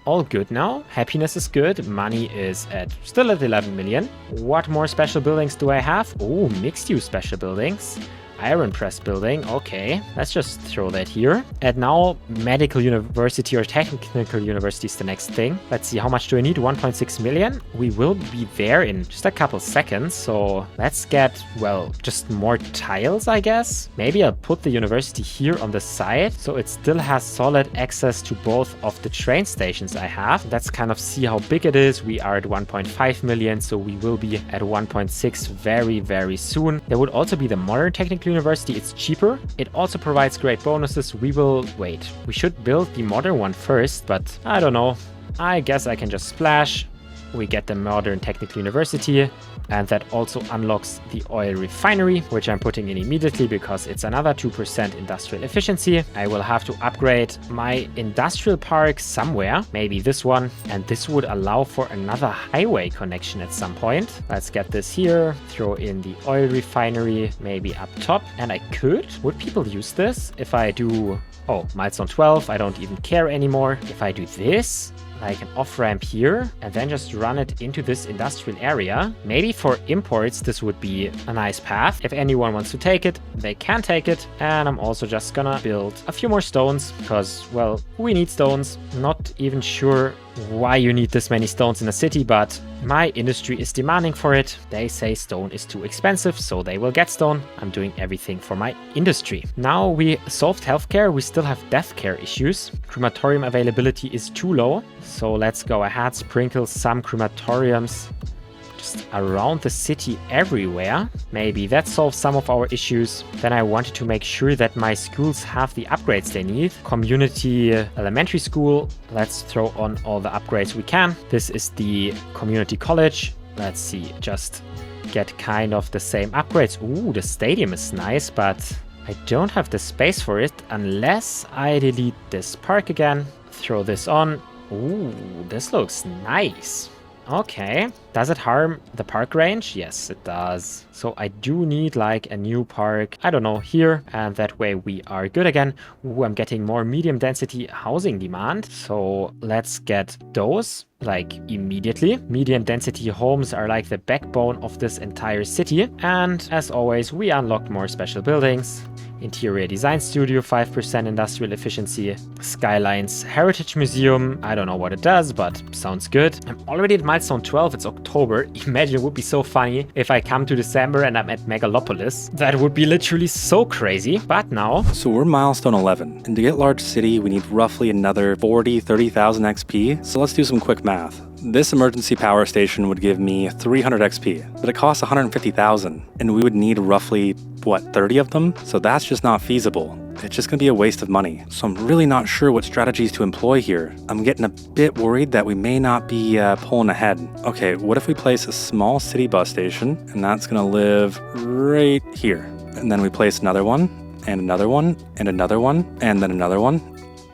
all good now. Happiness is good. Money is still at 11 million. What more special buildings do I have? Oh, mixed use special buildings. Iron press building. Okay, let's just throw that here. And now medical university or technical university is the next thing. Let's see, how much do I need? 1.6 million. We will be there in just a couple seconds. So let's get, well, just more tiles, I guess. Maybe I'll put the university here on the side, so it still has solid access to both of the train stations I have. Let's kind of see how big it is. We are at 1.5 million, so we will be at 1.6 very, very soon. There would also be the modern technical university, it's cheaper. It also provides great bonuses. We should build the modern one first, but I don't know. I guess I can just splash. We get the modern technical university, and that also unlocks the oil refinery, which I'm putting in immediately because it's another 2% industrial efficiency. I will have to upgrade my industrial park somewhere, maybe this one, and this would allow for another highway connection at some point. Let's get this here, throw in the oil refinery, maybe up top, and would people use this if I do, oh, milestone 12, I don't even care anymore. If I do this, like an off-ramp here, and then just run it into this industrial area. Maybe for imports, this would be a nice path. If anyone wants to take it, they can take it. And I'm also just gonna build a few more stones because, well, we need stones. Not even sure why you need this many stones in a city, but my industry is demanding for it. They say stone is too expensive, so they will get stone. I'm doing everything for my industry. Now we solved healthcare, we still have death care issues. Crematorium availability is too low, so let's go ahead, sprinkle some crematoriums just around the city everywhere. Maybe that solves some of our issues. Then I wanted to make sure that my schools have the upgrades they need. Community elementary school, let's throw on all the upgrades we can. This is the community college. Let's see, just get kind of the same upgrades. Ooh, the stadium is nice, but I don't have the space for it unless I delete this park again. Throw this on. Ooh, this looks nice. Okay, does it harm the park range? Yes, it does. So I do need like a new park, I don't know, here, and that way we are good again. Ooh, I'm getting more medium density housing demand. So let's get those like immediately. Medium density homes are like the backbone of this entire city. And as always, we unlocked more special buildings. Interior Design Studio, 5% industrial efficiency. Skylines Heritage Museum, I don't know what it does, but sounds good. I'm already at milestone 12, it's October. Imagine, it would be so funny if I come to December and I'm at Megalopolis. That would be literally so crazy, but now... So we're milestone 11, and to get large city, we need roughly another 30,000 XP. So let's do some quick math. This emergency power station would give me 300 XP, but it costs 150,000, and we would need roughly, 30 of them? So that's just not feasible. It's just gonna be a waste of money. So I'm really not sure what strategies to employ here. I'm getting a bit worried that we may not be pulling ahead. Okay, what if we place a small city bus station, and that's gonna live right here. And then we place another one, and another one, and another one, and then another one,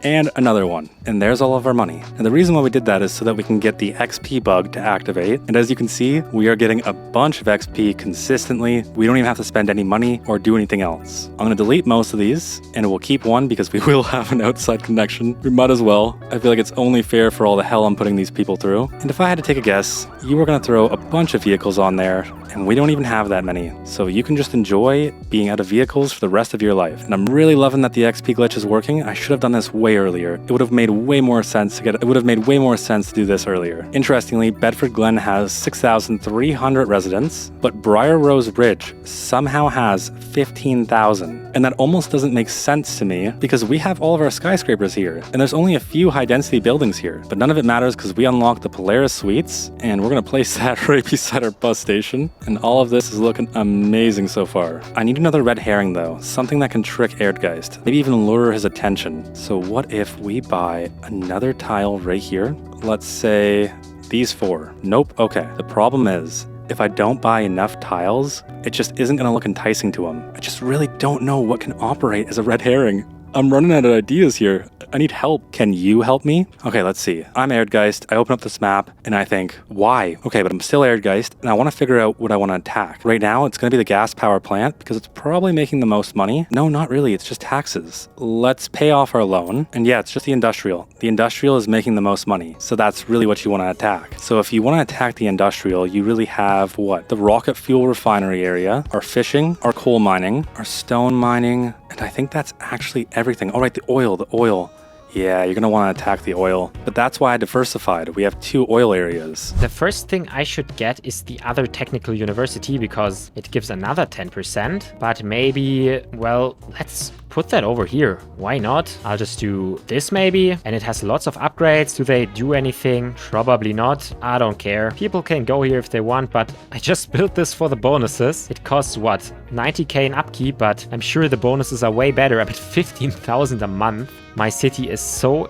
and another one. And there's all of our money. And the reason why we did that is so that we can get the XP bug to activate. And as you can see, we are getting a bunch of XP consistently. We don't even have to spend any money or do anything else. I'm gonna delete most of these, and we'll keep one because we will have an outside connection. We might as well. I feel like it's only fair for all the hell I'm putting these people through. And if I had to take a guess, you were gonna throw a bunch of vehicles on there, and we don't even have that many. So you can just enjoy being out of vehicles for the rest of your life. And I'm really loving that the XP glitch is working. I should have done this way earlier. It would have made way more sense to do this earlier. Interestingly, Bedford Glen has 6,300 residents, but Briar Rose Ridge somehow has 15,000. And that almost doesn't make sense to me because we have all of our skyscrapers here, and there's only a few high density buildings here. But none of it matters because we unlocked the Polaris Suites, and we're gonna place that right beside our bus station. And all of this is looking amazing so far. I need another red herring though, something that can trick Erdgeist, maybe even lure his attention. So what if we buy another tile right here? Let's say these 4. Nope, okay. The problem is, if I don't buy enough tiles, it just isn't gonna look enticing to him. I just really don't know what can operate as a red herring. I'm running out of ideas here. I need help. Can you help me? Okay, let's see. I'm Erdgeist. I open up this map and I think, why? Okay, but I'm still Erdgeist and I want to figure out what I want to attack. Right now, it's going to be the gas power plant because it's probably making the most money. No, not really. It's just taxes. Let's pay off our loan. And yeah, it's just the industrial. The industrial is making the most money. So that's really what you want to attack. So if you want to attack the industrial, you really have what? The rocket fuel refinery area, our fishing, our coal mining, our stone mining, and I think that's actually everything. All right, the oil. Yeah, you're gonna want to attack the oil. But that's why I diversified. We have 2 oil areas. The first thing I should get is the other technical university because it gives another 10%. But maybe, well, let's put that over here. Why not? I'll just do this maybe. And it has lots of upgrades. Do they do anything? Probably not. I don't care. People can go here if they want, but I just built this for the bonuses. It costs what? 90k in upkeep, but I'm sure the bonuses are way better. I'm at 15,000 a month. My city is so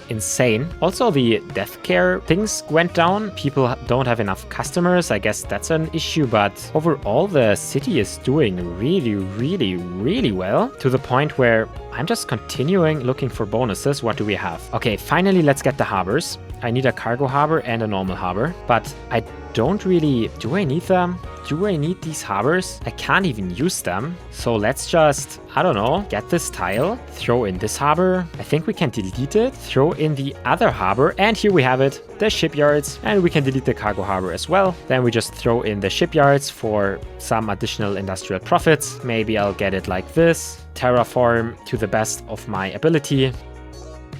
insane. Also, the death care things went down. People don't have enough customers. I guess that's an issue, but overall, the city is doing really well, to the point where I'm just continuing looking for bonuses. What do we have? Okay, finally, let's get the harbors. I need a cargo harbor and a normal harbor, but I don't really... Do I need them? Do I need these harbors? I can't even use them. So let's just, I don't know, get this tile, throw in this harbor. I think we can delete it, throw in the other harbor, and here we have it, the shipyards, and we can delete the cargo harbor as well. Then we just throw in the shipyards for some additional industrial profits. Maybe I'll get it like this, terraform to the best of my ability.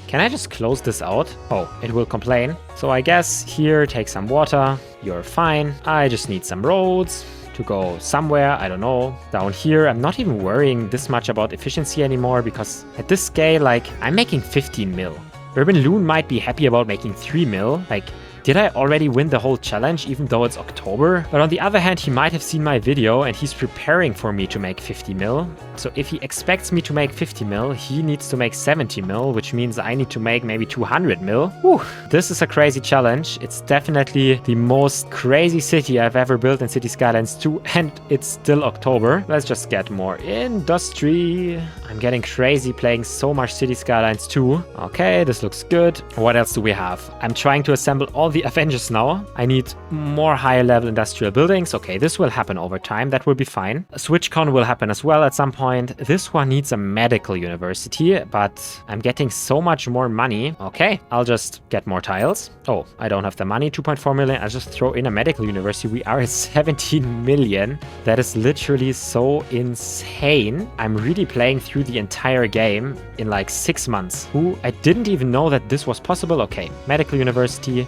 Can I just close this out? Oh, it will complain. So I guess here, take some water. You're fine. I just need some roads to go somewhere. I don't know. Down here, I'm not even worrying this much about efficiency anymore because at this scale, like, I'm making 15 mil. Urban Loon might be happy about making 3 mil. Like, did I already win the whole challenge even though it's October? But on the other hand, he might have seen my video and he's preparing for me to make 50 mil. So if he expects me to make 50 mil, he needs to make 70 mil, which means I need to make maybe 200 mil. Whew, this is a crazy challenge. It's definitely the most crazy city I've ever built in City Skylines 2, and it's still October. Let's just get more industry. I'm getting crazy playing so much City Skylines 2. Okay, this looks good. What else do we have? I'm trying to assemble all the Avengers now. I need more higher level industrial buildings. Okay, this will happen over time. That will be fine. A SwitchCon will happen as well at some point. This one needs a medical university, but I'm getting so much more money. Okay, I'll just get more tiles. Oh, I don't have the money. 2.4 million. I'll just throw in a medical university. We are at 17 million. That is literally so insane. I'm really playing through the entire game in like 6 months. Ooh, I didn't even know that this was possible. Okay, medical university.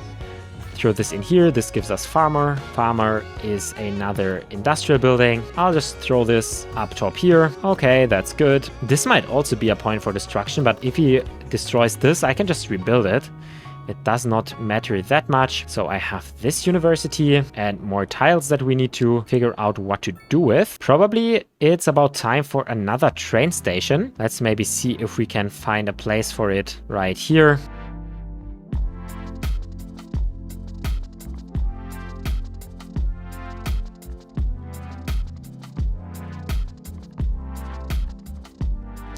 Throw this in here. This gives us farmer. Farmer is another industrial building. I'll just throw this up top here. Okay, that's good. This might also be a point for destruction, but if he destroys this, I can just rebuild it. It does not matter that much. So I have this university and more tiles that we need to figure out what to do with. Probably it's about time for another train station. Let's maybe see if we can find a place for it right here.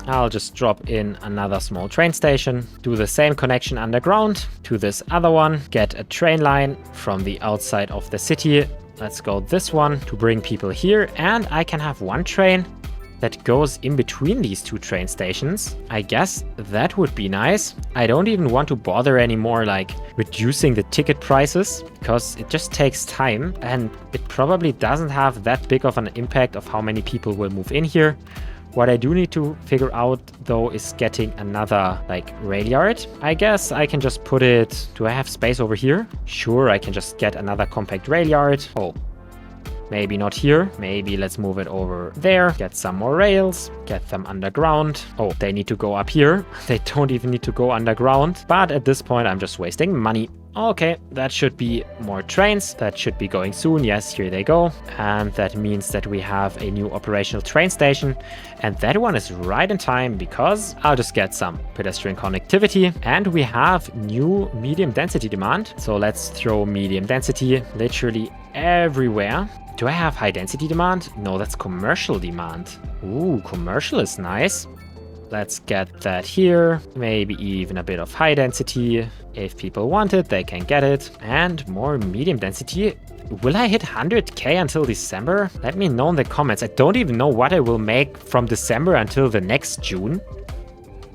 I'll just drop in another small train station, do the same connection underground to this other one, get a train line from the outside of the city. Let's go this one to bring people here, and I can have one train that goes in between these two train stations. I guess that would be nice. I don't even want to bother anymore like reducing the ticket prices because it just takes time and it probably doesn't have that big of an impact of how many people will move in here. What I do need to figure out though is getting another like rail yard. I guess I can just put it... Do I have space over here? Sure, I can just get another compact rail yard. Oh, maybe not here. Maybe let's move it over there. Get some more rails. Get them underground. Oh, they need to go up here. They don't even need to go underground. But at this point, I'm just wasting money. Okay, that should be more trains. That should be going soon. Yes, here they go. And that means that we have a new operational train station. And that one is right in time because I'll just get some pedestrian connectivity. And we have new medium density demand. So let's throw medium density literally everywhere. Do I have high density demand? No, that's commercial demand. Ooh, commercial is nice. Let's get that here. Maybe even a bit of high density. If people want it, they can get it. And more medium density. Will I hit 100k until December? Let me know in the comments. I don't even know what I will make from December until the next June.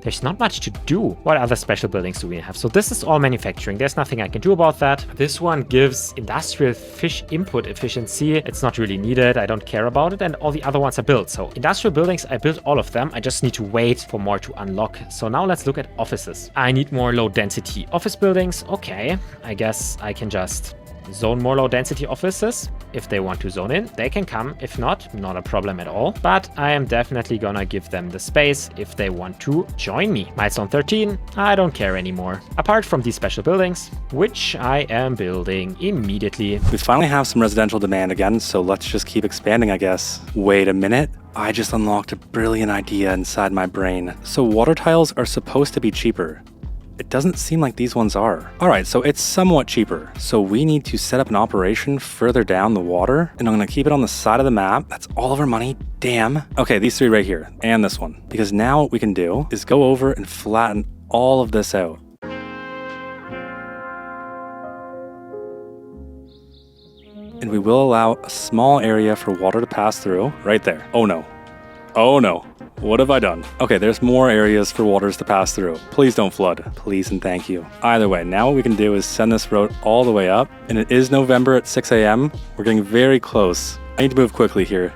There's not much to do. What other special buildings do we have? So this is all manufacturing. There's nothing I can do about that. This one gives industrial fish input efficiency. It's not really needed. I don't care about it. And all the other ones are built. So industrial buildings, I built all of them. I just need to wait for more to unlock. So now let's look at offices. I need more low density office buildings. Okay, I guess I can just zone more low density offices. If they want to zone in, they can come. If not, not a problem at all. But I am definitely gonna give them the space if they want to join me. Milestone 13, I don't care anymore. Apart from these special buildings, which I am building immediately. We finally have some residential demand again, so let's just keep expanding, I guess. Wait a minute. I just unlocked a brilliant idea inside my brain. So water tiles are supposed to be cheaper. It doesn't seem like these ones are. Alright, so it's somewhat cheaper. So we need to set up an operation further down the water, and I'm gonna keep it on the side of the map. That's all of our money, damn. Okay, these three right here, and this one. Because now what we can do is go over and flatten all of this out. And we will allow a small area for water to pass through, right there. Oh no. Oh no. What have I done? Okay, there's more areas for waters to pass through. Please don't flood. Please and thank you. Either way, now what we can do is send this road all the way up. And it is November at 6 a.m. We're getting very close. I need to move quickly here.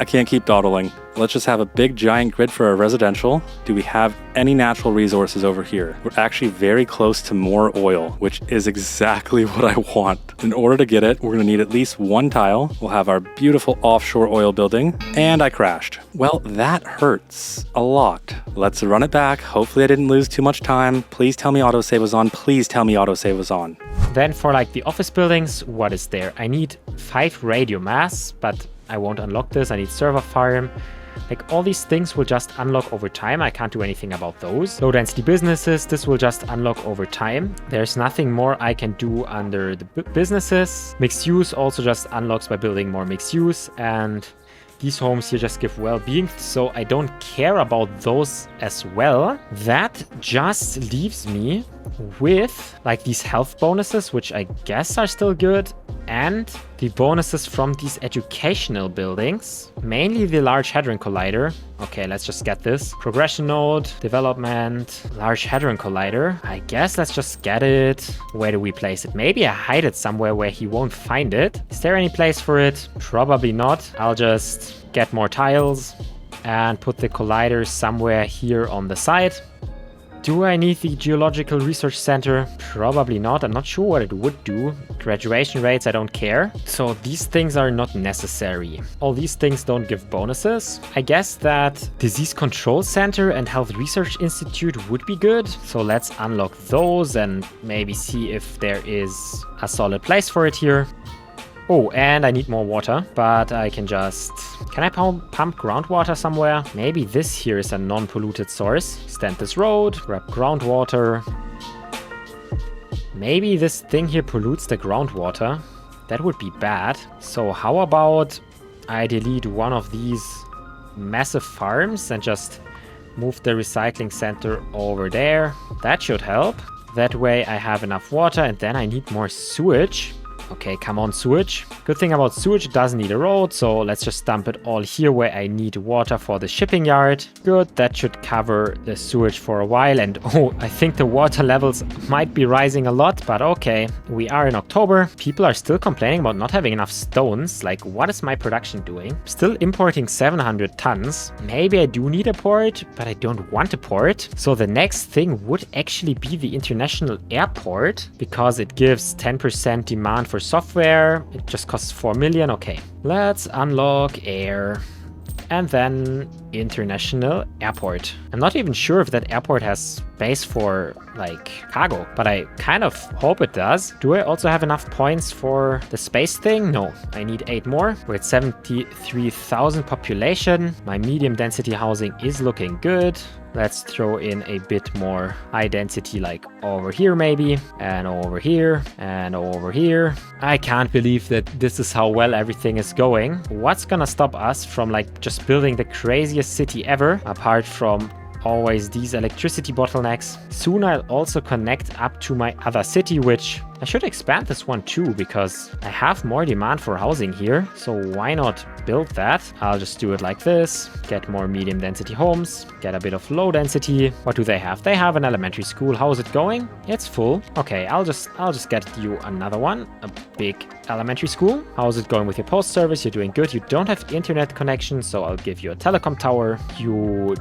I can't keep dawdling. Let's just have a big giant grid for our residential. Do we have any natural resources over here? We're actually very close to more oil, which is exactly what I want. In order to get it, we're gonna need at least one tile. We'll have our beautiful offshore oil building, and I crashed. Well, that hurts a lot. Let's run it back. Hopefully I didn't lose too much time. Please tell me autosave was on. Please tell me autosave was on. Then for like the office buildings, what is there? I need 5 radio mass, but I won't unlock this. I need server farm. Like all these things will just unlock over time. I can't do anything about those. Low density businesses, this will just unlock over time. There's nothing more I can do under the businesses. Mixed use also just unlocks by building more mixed use, and these homes here just give well-being, so I don't care about those as well. That just leaves me with like these health bonuses, which I guess are still good, and the bonuses from these educational buildings, mainly the Large Hadron Collider. Okay, let's just get this. Progression node, development, Large Hadron Collider. I guess let's just get it. Where do we place it? Maybe I hide it somewhere where he won't find it. Is there any place for it? Probably not. I'll just get more tiles and put the collider somewhere here on the side. Do I need the Geological Research Center? Probably not. I'm not sure what it would do. Graduation rates, I don't care. So these things are not necessary. All these things don't give bonuses. I guess that Disease Control Center and Health Research Institute would be good. So let's unlock those and maybe see if there is a solid place for it here. Oh, and I need more water, but I can just... Can I pump groundwater somewhere? Maybe this here is a non-polluted source. Extend this road, grab groundwater. Maybe this thing here pollutes the groundwater. That would be bad. So how about I delete one of these massive farms and just move the recycling center over there. That should help. That way I have enough water, and then I need more sewage. Okay, come on, sewage. Good thing about sewage, it doesn't need a road, so let's just dump it all here where I need water for the shipping yard. Good, that should cover the sewage for a while. And oh, I think the water levels might be rising a lot, but okay. We are in October. People are still complaining about not having enough stones. Like, what is my production doing? Still importing 700 tons. Maybe I do need a port, but I don't want a port. So the next thing would actually be the international airport, because it gives 10% demand for software. It just costs 4 million. Okay, let's unlock air and then international airport. I'm not even sure if that airport has space for like cargo, but I kind of hope it does. Do I also have enough points for the space thing? No, I need 8 more. We're at 73,000 population. My medium density housing is looking good. Let's throw in a bit more high density, like over here maybe, and over here, and over here. I can't believe that this is how well everything is going. What's gonna stop us from like just building the craziest city ever, apart from always these electricity bottlenecks? Soon I'll also connect up to my other city, which I should expand this one too, because I have more demand for housing here. So why not build that? I'll just do it like this, get more medium density homes, get a bit of low density. What do they have? They have an elementary school. How's it going? It's full. Okay, I'll just get you another one, a big elementary school. How's it going with your post service? You're doing good. You don't have internet connection, so I'll give you a telecom tower. You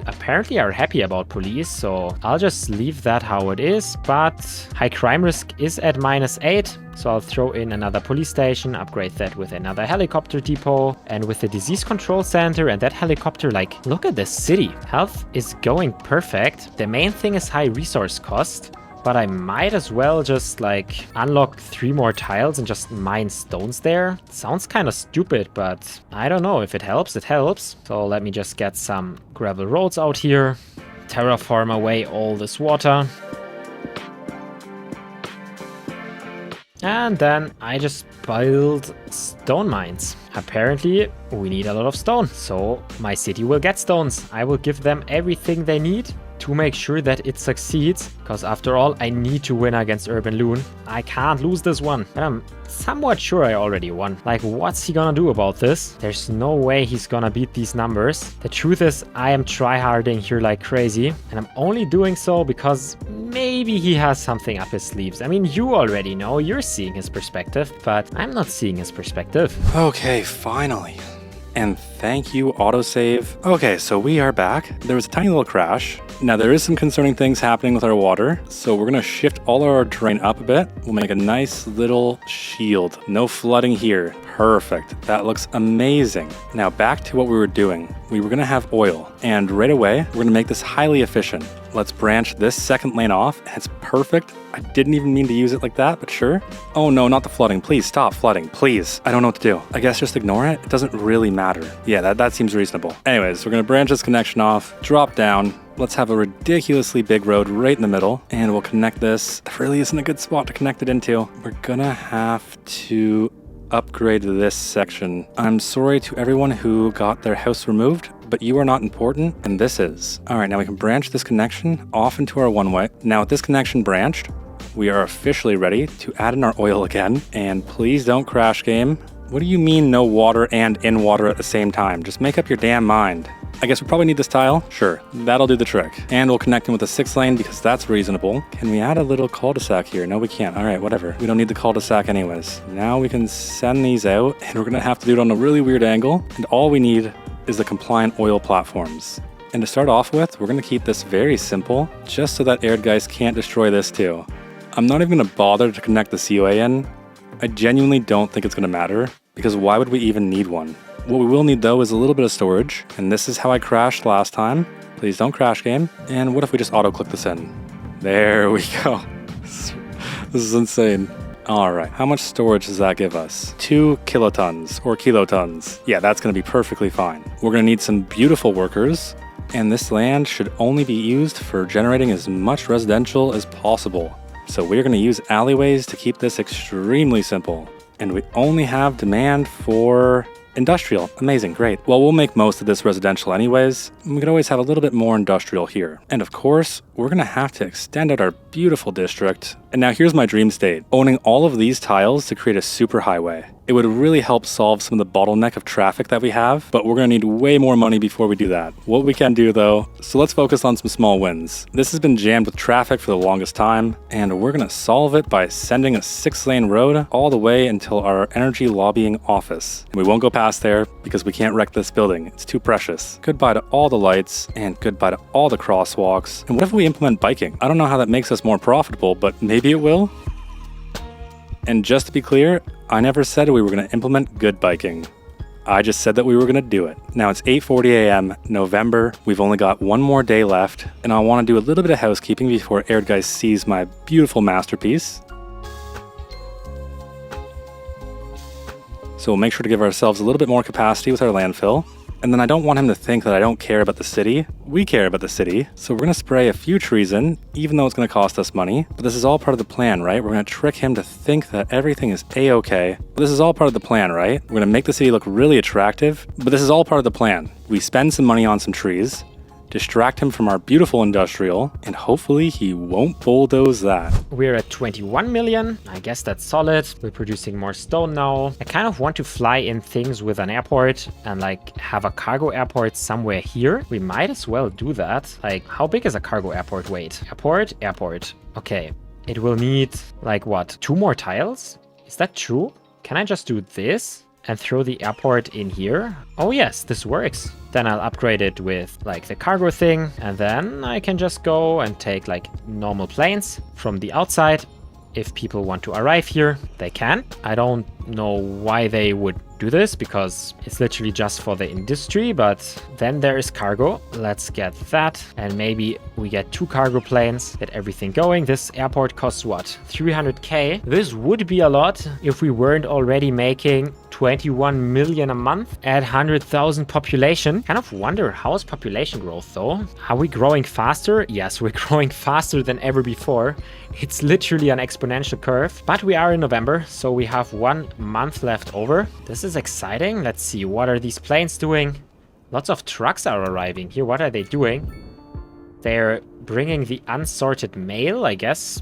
apparently are happy about police, so I'll just leave that how it is. But high crime risk is at -8, so I'll throw in another police station, upgrade that with another helicopter depot, and with the disease control center and that helicopter, like, look at this city. Health is going perfect. The main thing is high resource cost. But I might as well just like unlock 3 more tiles and just mine stones there. Sounds kind of stupid, but I don't know. If it helps, it helps. So let me just get some gravel roads out here. Terraform away all this water. And then I just build stone mines. Apparently, we need a lot of stone, so my city will get stones. I will give them everything they need to make sure that it succeeds, because after all, I need to win against Urban Loon. I can't lose this one. And I'm somewhat sure I already won. Like, what's he gonna do about this? There's no way he's gonna beat these numbers. The truth is, I am tryharding here like crazy, and I'm only doing so because maybe he has something up his sleeves. I mean, you already know, you're seeing his perspective, but I'm not seeing his perspective. Okay, finally. And thank you, autosave. Okay, so we are back. There was a tiny little crash. Now, there is some concerning things happening with our water, so we're gonna shift all our terrain up a bit. We'll make a nice little shield. No flooding here. Perfect. That looks amazing. Now, back to what we were doing. We were gonna have oil, and right away, we're gonna make this highly efficient. Let's branch this second lane off, and it's perfect. I didn't even mean to use it like that, but sure. Oh no, not the flooding. Please stop flooding, please. I don't know what to do. I guess just ignore it. It doesn't really matter. Yeah, that seems reasonable. Anyways, we're gonna branch this connection off, drop down. Let's have a ridiculously big road right in the middle, and we'll connect this. There really isn't a good spot to connect it into. We're gonna have to upgrade this section. I'm sorry to everyone who got their house removed, but you are not important, and this is. All right, now we can branch this connection off into our one-way. Now with this connection branched, we are officially ready to add in our oil again, and please don't crash game. What do you mean no water and in water at the same time? Just make up your damn mind. I guess we probably need this tile. Sure, that'll do the trick. And we'll connect in with a 6 lane because that's reasonable. Can we add a little cul-de-sac here? No, we can't. All right, whatever. We don't need the cul-de-sac anyways. Now we can send these out, and we're gonna have to do it on a really weird angle. And all we need is the compliant oil platforms. And to start off with, we're gonna keep this very simple, just so that Erdgeist can't destroy this too. I'm not even gonna bother to connect the COA in. I genuinely don't think it's gonna matter, because why would we even need one? What we will need though is a little bit of storage, and this is how I crashed last time. Please don't crash game. And what if we just auto-click this in? There we go. This is insane. All right, how much storage does that give us? 2 kilotons or kilotons. Yeah, that's gonna be perfectly fine. We're gonna need some beautiful workers, and this land should only be used for generating as much residential as possible. So we're gonna use alleyways to keep this extremely simple. And we only have demand for industrial. Amazing, great. Well, we'll make most of this residential anyways. We could always have a little bit more industrial here. And of course, we're gonna have to extend out our beautiful district. And now here's my dream state, owning all of these tiles to create a super highway. It would really help solve some of the bottleneck of traffic that we have, but we're gonna need way more money before we do that. What we can do though, so let's focus on some small wins. This has been jammed with traffic for the longest time, and we're gonna solve it by sending a 6-lane road all the way until our energy lobbying office. And we won't go past there because we can't wreck this building. It's too precious. Goodbye to all the lights and goodbye to all the crosswalks. And what if we implement biking? I don't know how that makes us more profitable, but maybe it will. And just to be clear, I never said we were going to implement good biking. I just said that we were going to do it. Now it's 8:40 a.m. November. We've only got one more day left, and I want to do a little bit of housekeeping before Erdgeist sees my beautiful masterpiece. So we'll make sure to give ourselves a little bit more capacity with our landfill. And then I don't want him to think that I don't care about the city. We care about the city. So we're gonna spray a few trees in, even though it's gonna cost us money. But this is all part of the plan, right? We're gonna trick him to think that everything is a-okay. But this is all part of the plan, right? We're gonna make the city look really attractive, but this is all part of the plan. We spend some money on some trees, distract him from our beautiful industrial, and hopefully he won't bulldoze that. We're at 21 million. I guess that's solid. We're producing more stone now. I kind of want to fly in things with an airport and like have a cargo airport somewhere here. We might as well do that. Like, how big is a cargo airport? Wait, airport. Okay, it will need like what? 2 more tiles? Is that true? Can I just do this and throw the airport in here? Oh yes, this works. Then I'll upgrade it with like the cargo thing. And then I can just go and take like normal planes from the outside. If people want to arrive here, they can. I don't know why they would do this because it's literally just for the industry, but then there is cargo. Let's get that. And maybe we get 2 cargo planes, get everything going. This airport costs what? 300k. This would be a lot if we weren't already making 21 million a month at 100,000 population. Kind of wonder, how is population growth though? Are we growing faster? Yes, we're growing faster than ever before. It's literally an exponential curve, but we are in November, so we have 1 month left over. This is exciting. Let's see, what are these planes doing? Lots of trucks are arriving here. What are they doing? They're bringing the unsorted mail, I guess.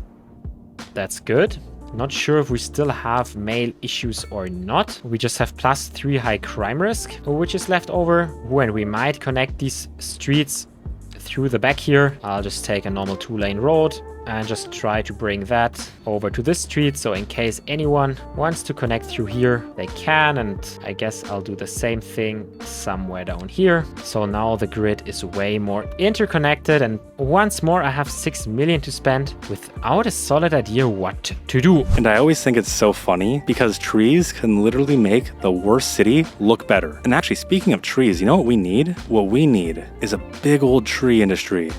That's good. Not sure if we still have mail issues or not. We just have +3 high crime risk, which is left over. When we might connect these streets through the back here. I'll just take a normal 2-lane road and just try to bring that over to this street. So in case anyone wants to connect through here, they can. And I guess I'll do the same thing somewhere down here. So now the grid is way more interconnected. And once more, I have 6 million to spend without a solid idea what to do. And I always think it's so funny because trees can literally make the worst city look better. And actually, speaking of trees, you know what we need? What we need is a big old tree industry.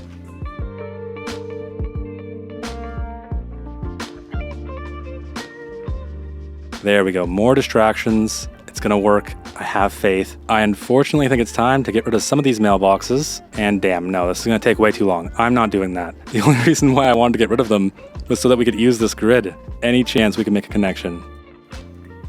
There we go, more distractions. It's gonna work, I have faith. I unfortunately think it's time to get rid of some of these mailboxes. And damn, no, this is gonna take way too long. I'm not doing that. The only reason why I wanted to get rid of them was so that we could use this grid. Any chance we can make a connection.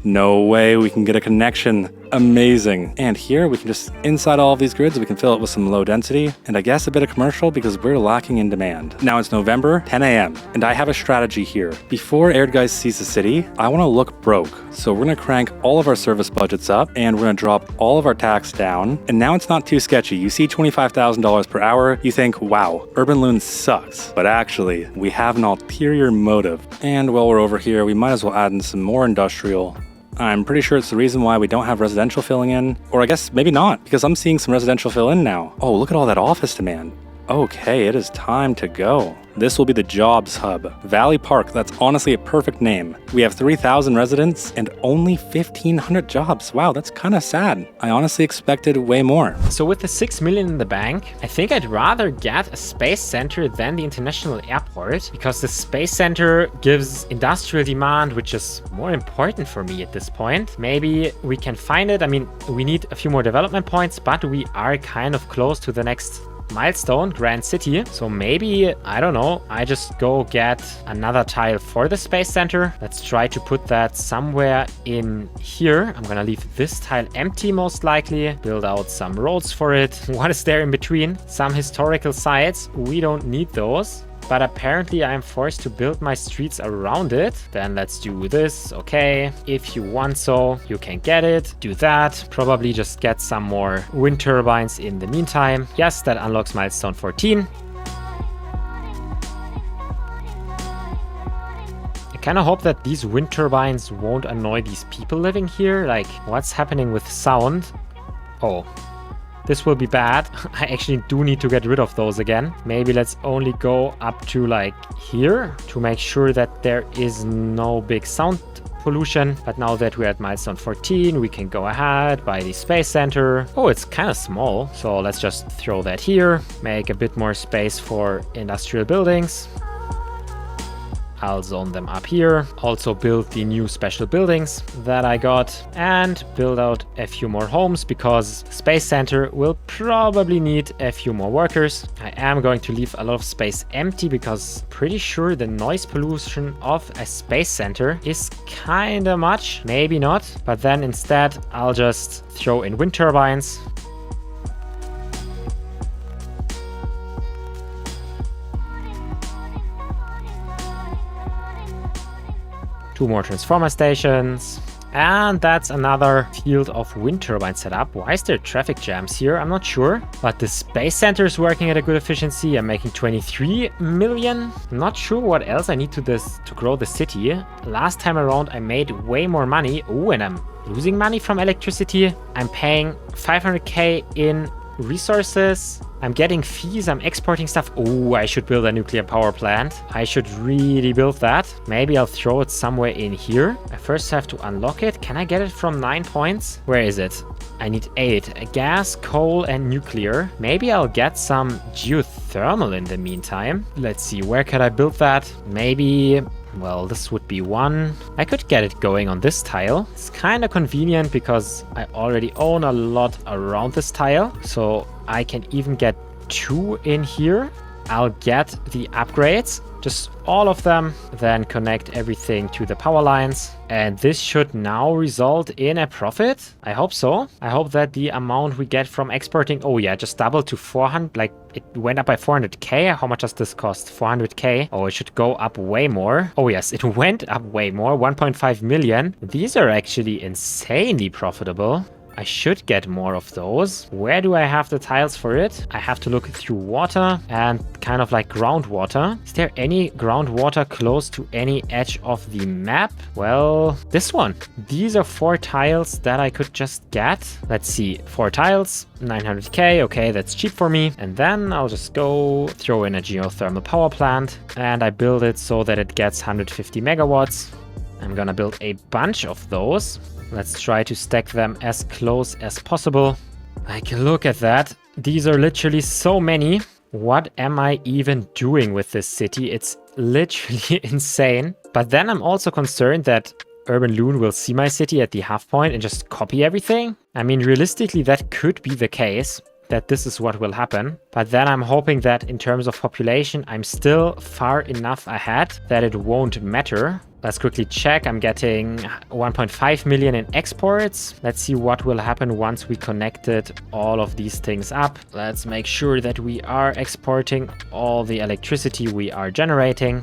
No way we can get a connection. Amazing. And here we can just, inside all of these grids, we can fill it with some low density and I guess a bit of commercial because we're lacking in demand. Now it's November, 10 a.m. and I have a strategy here. Before Erdgeist sees the city, I want to look broke. So we're going to crank all of our service budgets up and we're going to drop all of our tax down. And now it's not too sketchy. You see $25,000 per hour, you think, wow, Urban Loon sucks. But actually, we have an ulterior motive. And while we're over here, we might as well add in some more industrial. I'm pretty sure it's the reason why we don't have residential filling in. Or I guess maybe not, because I'm seeing some residential fill in now. Oh, look at all that office demand. Okay, it is time to go. This will be the jobs hub. Valley Park, that's honestly a perfect name. We have 3,000 residents and only 1,500 jobs. Wow, that's kind of sad. I honestly expected way more. So with the 6 million in the bank, I think I'd rather get a space center than the international airport, because the space center gives industrial demand, which is more important for me at this point. Maybe we can find it. I mean, we need a few more development points, but we are kind of close to the next milestone, Grand City. So maybe, I don't know, I just go get another tile for the space center. Let's try to put that somewhere in here. I'm gonna leave this tile empty most likely, build out some roads for it. What is there in between? Some historical sites. We don't need those. But apparently I'm forced to build my streets around it. Then let's do this. Okay, if you want so, you can get it. Do that. Probably just get some more wind turbines in the meantime. Yes, that unlocks milestone 14. I kind of hope that these wind turbines won't annoy these people living here. Like, what's happening with sound? Oh. This will be bad. I actually do need to get rid of those again. Maybe let's only go up to like here to make sure that there is no big sound pollution. But now that we're at milestone 14, we can go ahead, buy the space center. Oh, it's kind of small. So let's just throw that here, make a bit more space for industrial buildings. I'll zone them up here. Also build the new special buildings that I got and build out a few more homes because Space Center will probably need a few more workers. I am going to leave a lot of space empty because pretty sure the noise pollution of a Space Center is kind of much. Maybe not, but then instead I'll just throw in wind turbines. Two more transformer stations. And that's another field of wind turbine setup. Why is there traffic jams here? I'm not sure. But the space center is working at a good efficiency. I'm making 23 million. I'm not sure what else I need to grow the city. Last time around I made way more money. Oh, and I'm losing money from electricity. I'm paying 500k in resources. I'm getting fees, I'm exporting stuff. Oh, I should build a nuclear power plant. I should really build that. Maybe I'll throw it somewhere in here. I first have to unlock it. Can I get it from 9 points? Where is it? I need 8. Gas, coal, and nuclear. Maybe I'll get some geothermal in the meantime. Let's see, where could I build that? Maybe... well, this would be 1. I could get it going on this tile. It's kind of convenient because I already own a lot around this tile. So I can even get 2 in here. I'll get the upgrades, just all of them, then connect everything to the power lines. And this should now result in a profit. I hope so. I hope that the amount we get from exporting, oh yeah, just doubled to 400, like it went up by 400k. How much does this cost? 400k. Oh, it should go up way more. Oh yes, it went up way more, 1.5 million. These are actually insanely profitable. I should get more of those. Where do I have the tiles for it? I have to look through water and kind of like groundwater. Is there any groundwater close to any edge of the map? Well, this one. These are 4 tiles that I could just get. Let's see, 4 tiles, 900k. Okay, that's cheap for me. And then I'll just go throw in a geothermal power plant and I build it so that it gets 150 megawatts. I'm gonna build a bunch of those. Let's try to stack them as close as possible. Like, look at that. These are literally so many. What am I even doing with this city? It's literally insane. But then I'm also concerned that Urban Loon will see my city at the half point and just copy everything. I mean, realistically, that could be the case, that this is what will happen. But then I'm hoping that in terms of population, I'm still far enough ahead that it won't matter. Let's quickly check. I'm getting 1.5 million in exports. Let's see what will happen once we connected all of these things up. Let's make sure that we are exporting all the electricity we are generating.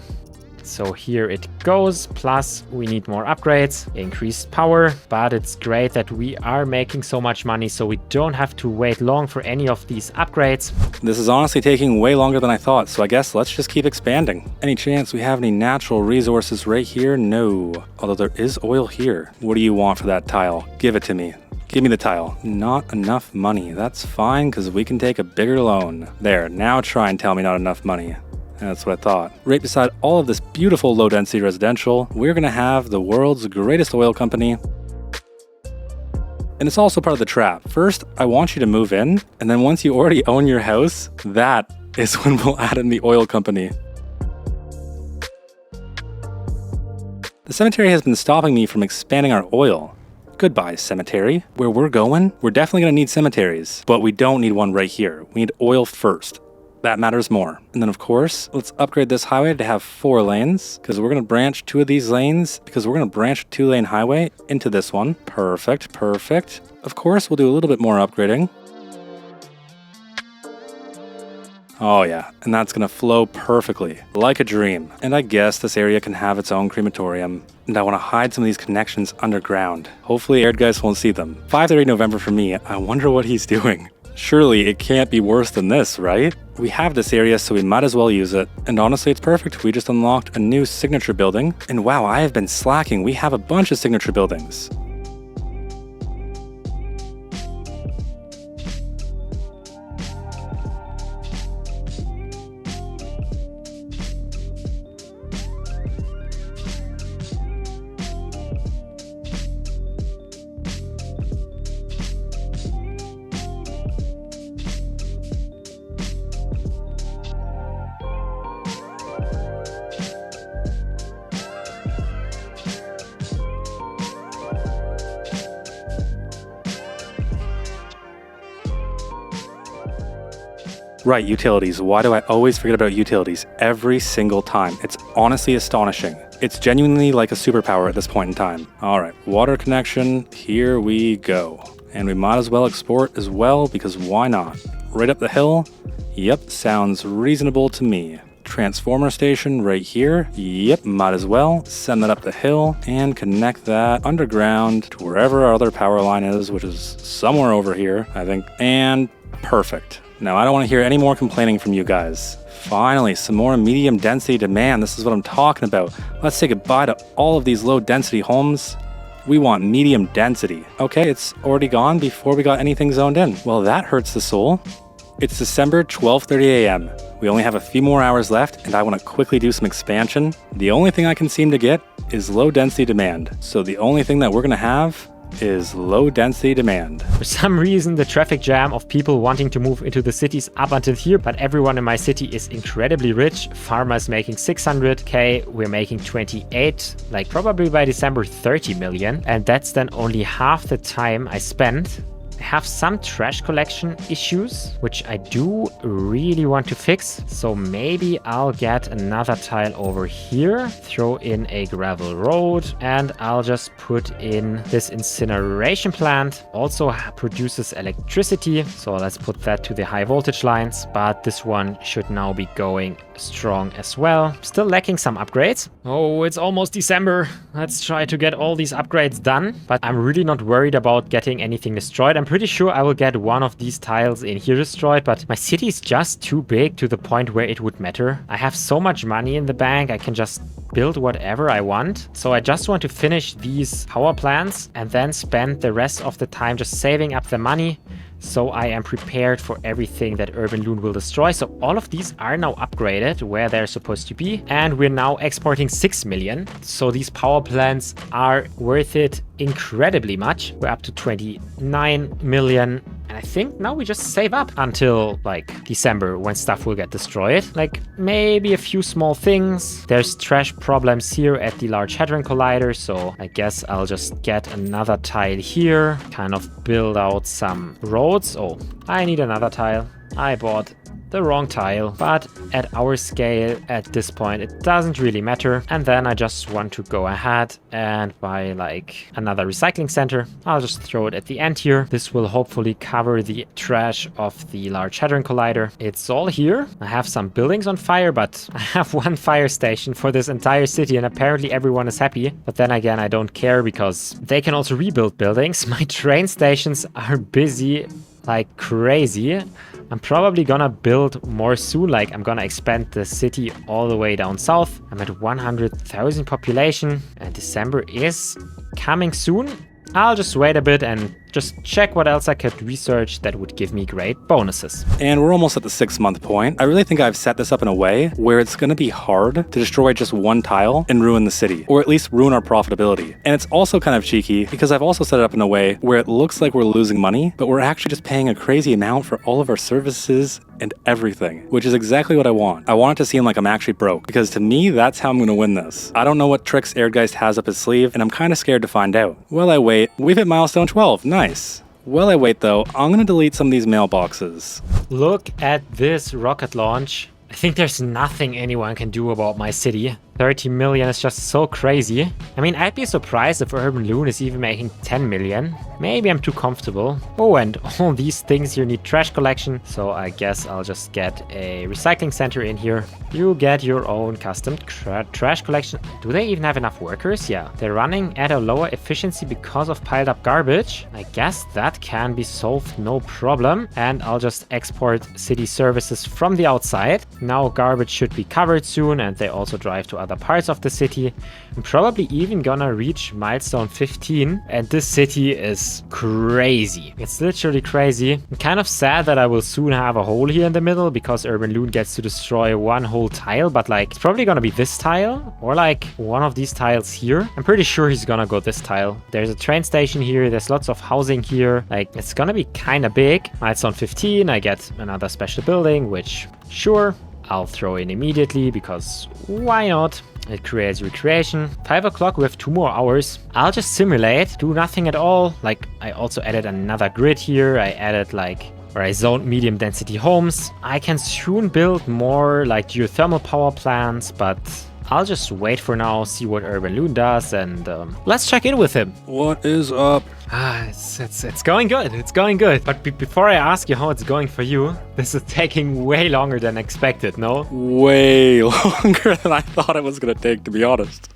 So here it goes, plus we need more upgrades, increased power, but it's great that we are making so much money so we don't have to wait long for any of these upgrades. This is honestly taking way longer than I thought, so I guess let's just keep expanding. Any chance we have any natural resources right here? No. Although there is oil here. What do you want for that tile? Give it to me. Give me the tile. Not enough money. That's fine, because we can take a bigger loan. There, now try and tell me not enough money. That's what I thought. Right beside all of this beautiful low-density residential, we're going to have the world's greatest oil company. And it's also part of the trap. First, I want you to move in, and then once you already own your house, that is when we'll add in the oil company. The cemetery has been stopping me from expanding our oil. Goodbye, cemetery. Where we're going, we're definitely going to need cemeteries, but we don't need one right here. We need oil first. That matters more. And then of course, let's upgrade this highway to have 4 lanes, because we're going to branch 2 of these lanes, because we're going to branch a 2-lane highway into this one. Perfect, perfect. Of course, we'll do a little bit more upgrading. Oh yeah, and that's going to flow perfectly, like a dream. And I guess this area can have its own crematorium. And I want to hide some of these connections underground. Hopefully Erdgeist won't see them. 5:30 November for me, I wonder what he's doing. Surely it can't be worse than this, right? We have this area, so we might as well use it. And honestly, it's perfect. We just unlocked a new signature building. And wow, I have been slacking. We have a bunch of signature buildings. Right, utilities. Why do I always forget about utilities every single time? It's honestly astonishing. It's genuinely like a superpower at this point in time. All right, water connection, here we go. And we might as well export as well, because why not? Right up the hill? Yep, sounds reasonable to me. Transformer station right here. Yep, might as well. Send that up the hill and connect that underground to wherever our other power line is, which is somewhere over here, I think. And perfect. Now, I don't want to hear any more complaining from you guys. Finally, some more medium density demand. This is what I'm talking about. Let's say goodbye to all of these low density homes. We want medium density. Okay, it's already gone before we got anything zoned in. Well, that hurts the soul. It's December, 12:30 a.m. We only have a few more hours left, and I want to quickly do some expansion. The only thing I can seem to get is low density demand. So the only thing that we're going to have is low density demand. For some reason, the traffic jam of people wanting to move into the cities up until here, but everyone in my city is incredibly rich. Farmers making 600k, we're making 28, like probably by December 30 million. And that's then only half the time I spent. I have some trash collection issues, which I do really want to fix. So maybe I'll get another tile over here, throw in a gravel road, and I'll just put in this incineration plant. Also produces electricity. So let's put that to the high voltage lines, but this one should now be going strong as well. Still lacking some upgrades. Oh, it's almost December. Let's try to get all these upgrades done, but I'm really not worried about getting anything destroyed. I'm pretty sure I will get one of these tiles in here destroyed, but my city is just too big to the point where it would matter. I have so much money in the bank, I can just build whatever I want. So I just want to finish these power plants and then spend the rest of the time just saving up the money, so I am prepared for everything that Urban Loon will destroy. So all of these are now upgraded where they're supposed to be. And we're now exporting 6 million. So these power plants are worth it incredibly much. We're up to 29 million. And I think now we just save up until like December when stuff will get destroyed. Like maybe a few small things. There's trash problems here at the Large Hadron Collider. So I guess I'll just get another tile here. Kind of build out some roads. Oh, I need another tile. I bought the wrong tile, but at our scale at this point it doesn't really matter. And then I just want to go ahead and buy like another recycling center. I'll just throw it at the end here. This will hopefully cover the trash of the Large Hadron Collider. It's all here. I have some buildings on fire, but I have one fire station for this entire city and apparently everyone is happy. But then again, I don't care because they can also rebuild buildings. My train stations are busy like crazy. I'm probably gonna build more soon, like I'm gonna expand the city all the way down south. I'm at 100,000 population and December is coming soon. I'll just wait a bit and just check what else I could research that would give me great bonuses. And we're almost at the 6-month point. I really think I've set this up in a way where it's going to be hard to destroy just one tile and ruin the city, or at least ruin our profitability. And it's also kind of cheeky because I've also set it up in a way where it looks like we're losing money, but we're actually just paying a crazy amount for all of our services and everything, which is exactly what I want. I want it to seem like I'm actually broke, because to me, that's how I'm going to win this. I don't know what tricks Erdgeist has up his sleeve, and I'm kind of scared to find out. Well, I wait. We've hit milestone 12. Nice. Well, I wait though. I'm going to delete some of these mailboxes. Look at this rocket launch. I think there's nothing anyone can do about my city. 30 million is just so crazy. I mean, I'd be surprised if Urban Loon is even making 10 million. Maybe I'm too comfortable. Oh, and all these things here need trash collection. So I guess I'll just get a recycling center in here. You get your own custom trash collection. Do they even have enough workers? Yeah, they're running at a lower efficiency because of piled up garbage. I guess that can be solved, no problem. And I'll just export city services from the outside. Now garbage should be covered soon, and they also drive to other parts of the city. I'm probably even gonna reach milestone 15, and this city is crazy. It's literally crazy. I'm kind of sad that I will soon have a hole here in the middle because Urban Loon gets to destroy one whole tile, but like it's probably gonna be this tile or like one of these tiles here. I'm pretty sure he's gonna go this tile. There's a train station here, there's lots of housing here. Like it's gonna be kind of big. Milestone 15, I get another special building, which sure, I'll throw in immediately because why not? It creates recreation. 5 o'clock, we have 2 more hours. I'll just simulate, do nothing at all. Like I also added another grid here. I added like, or I zoned medium density homes. I can soon build more like geothermal power plants, but I'll just wait for now, see what Urban Loon does, and let's check in with him. What is up? It's going good. It's going good. But before I ask you how it's going for you, this is taking way longer than expected, no? Way longer than I thought it was going to take, to be honest.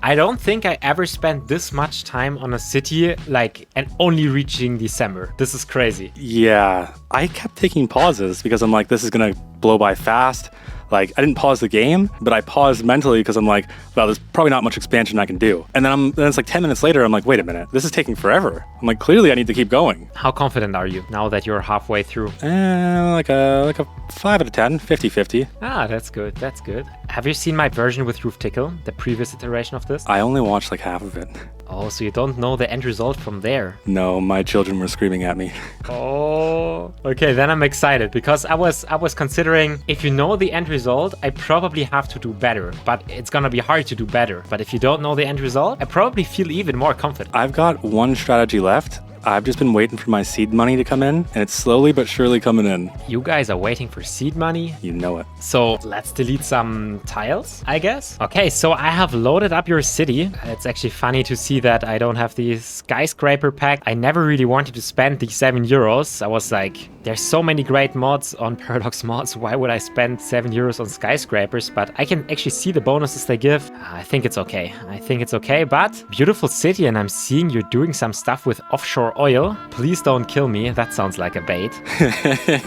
I don't think I ever spent this much time on a city, like, and only reaching December. This is crazy. Yeah, I kept taking pauses because I'm like, this is going to blow by fast. Like, I didn't pause the game, but I paused mentally because I'm like, well, there's probably not much expansion I can do. And then it's like 10 minutes later, I'm like, wait a minute, this is taking forever. I'm like, clearly I need to keep going. How confident are you now that you're halfway through? Like a 5 out of 10, 50-50. Ah, that's good. That's good. Have you seen my version with Roof Tickle, the previous iteration of this? I only watched like half of it. Oh, so you don't know the end result from there? No, my children were screaming at me. Oh, okay, then I'm excited because I was considering if you know the end result, I probably have to do better, but it's gonna be hard to do better. But if you don't know the end result, I probably feel even more confident. I've got one strategy left. I've just been waiting for my seed money to come in, and it's slowly but surely coming in. You guys are waiting for seed money? You know it. So let's delete some tiles, I guess. Okay, so I have loaded up your city. It's actually funny to see that I don't have the skyscraper pack. I never really wanted to spend the €7. I was like, there's so many great mods on Paradox Mods. Why would I spend €7 on skyscrapers? But I can actually see the bonuses they give. I think it's okay. I think it's okay, but beautiful city, and I'm seeing you're doing some stuff with offshore oil. Please don't kill me. That sounds like a bait.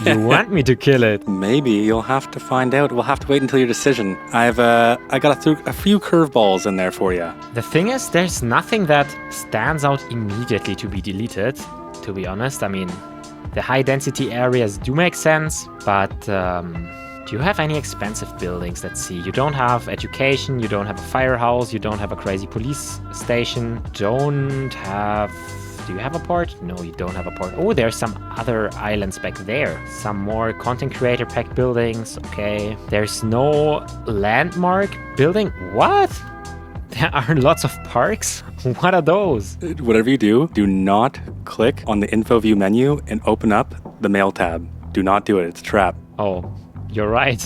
You want me to kill it? Maybe. You'll have to find out. We'll have to wait until your decision. I got a few curveballs in there for you. The thing is, there's nothing that stands out immediately to be deleted, to be honest. I mean, the high density areas do make sense, but do you have any expensive buildings? Let's see. You don't have education, you don't have a firehouse, you don't have a crazy police station, do you have a port? No, you don't have a port. Oh, there's some other islands back there. Some more content creator pack buildings. Okay. There's no landmark building. What? There are lots of parks? What are those? Whatever you do not click on the info view menu and open up the mail tab. Do not do it. It's a trap. Oh, you're right.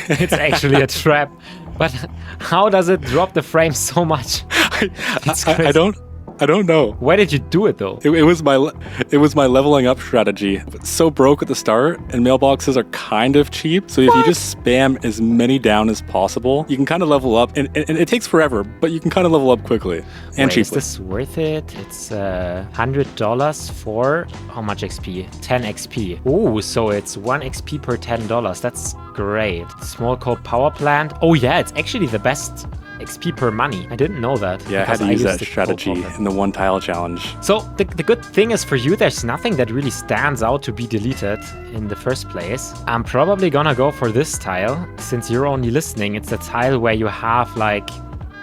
It's actually a trap. But how does it drop the frame so much? I don't know. Why did you do it though? It was my leveling up strategy. It's so broke at the start, and mailboxes are kind of cheap. So if you just spam as many down as possible, you can kind of level up. And it takes forever, but you can kind of level up quickly and cheaply. Is this worth it? It's $100 for how much XP? 10 XP. Oh, so it's 1 XP per $10. That's great. Small coal power plant. Oh yeah, it's actually the best XP per money. I didn't know that. Yeah, I had to use that strategy in the one tile challenge. So the good thing is for you, there's nothing that really stands out to be deleted in the first place. I'm probably gonna go for this tile. Since you're only listening, it's the tile where you have like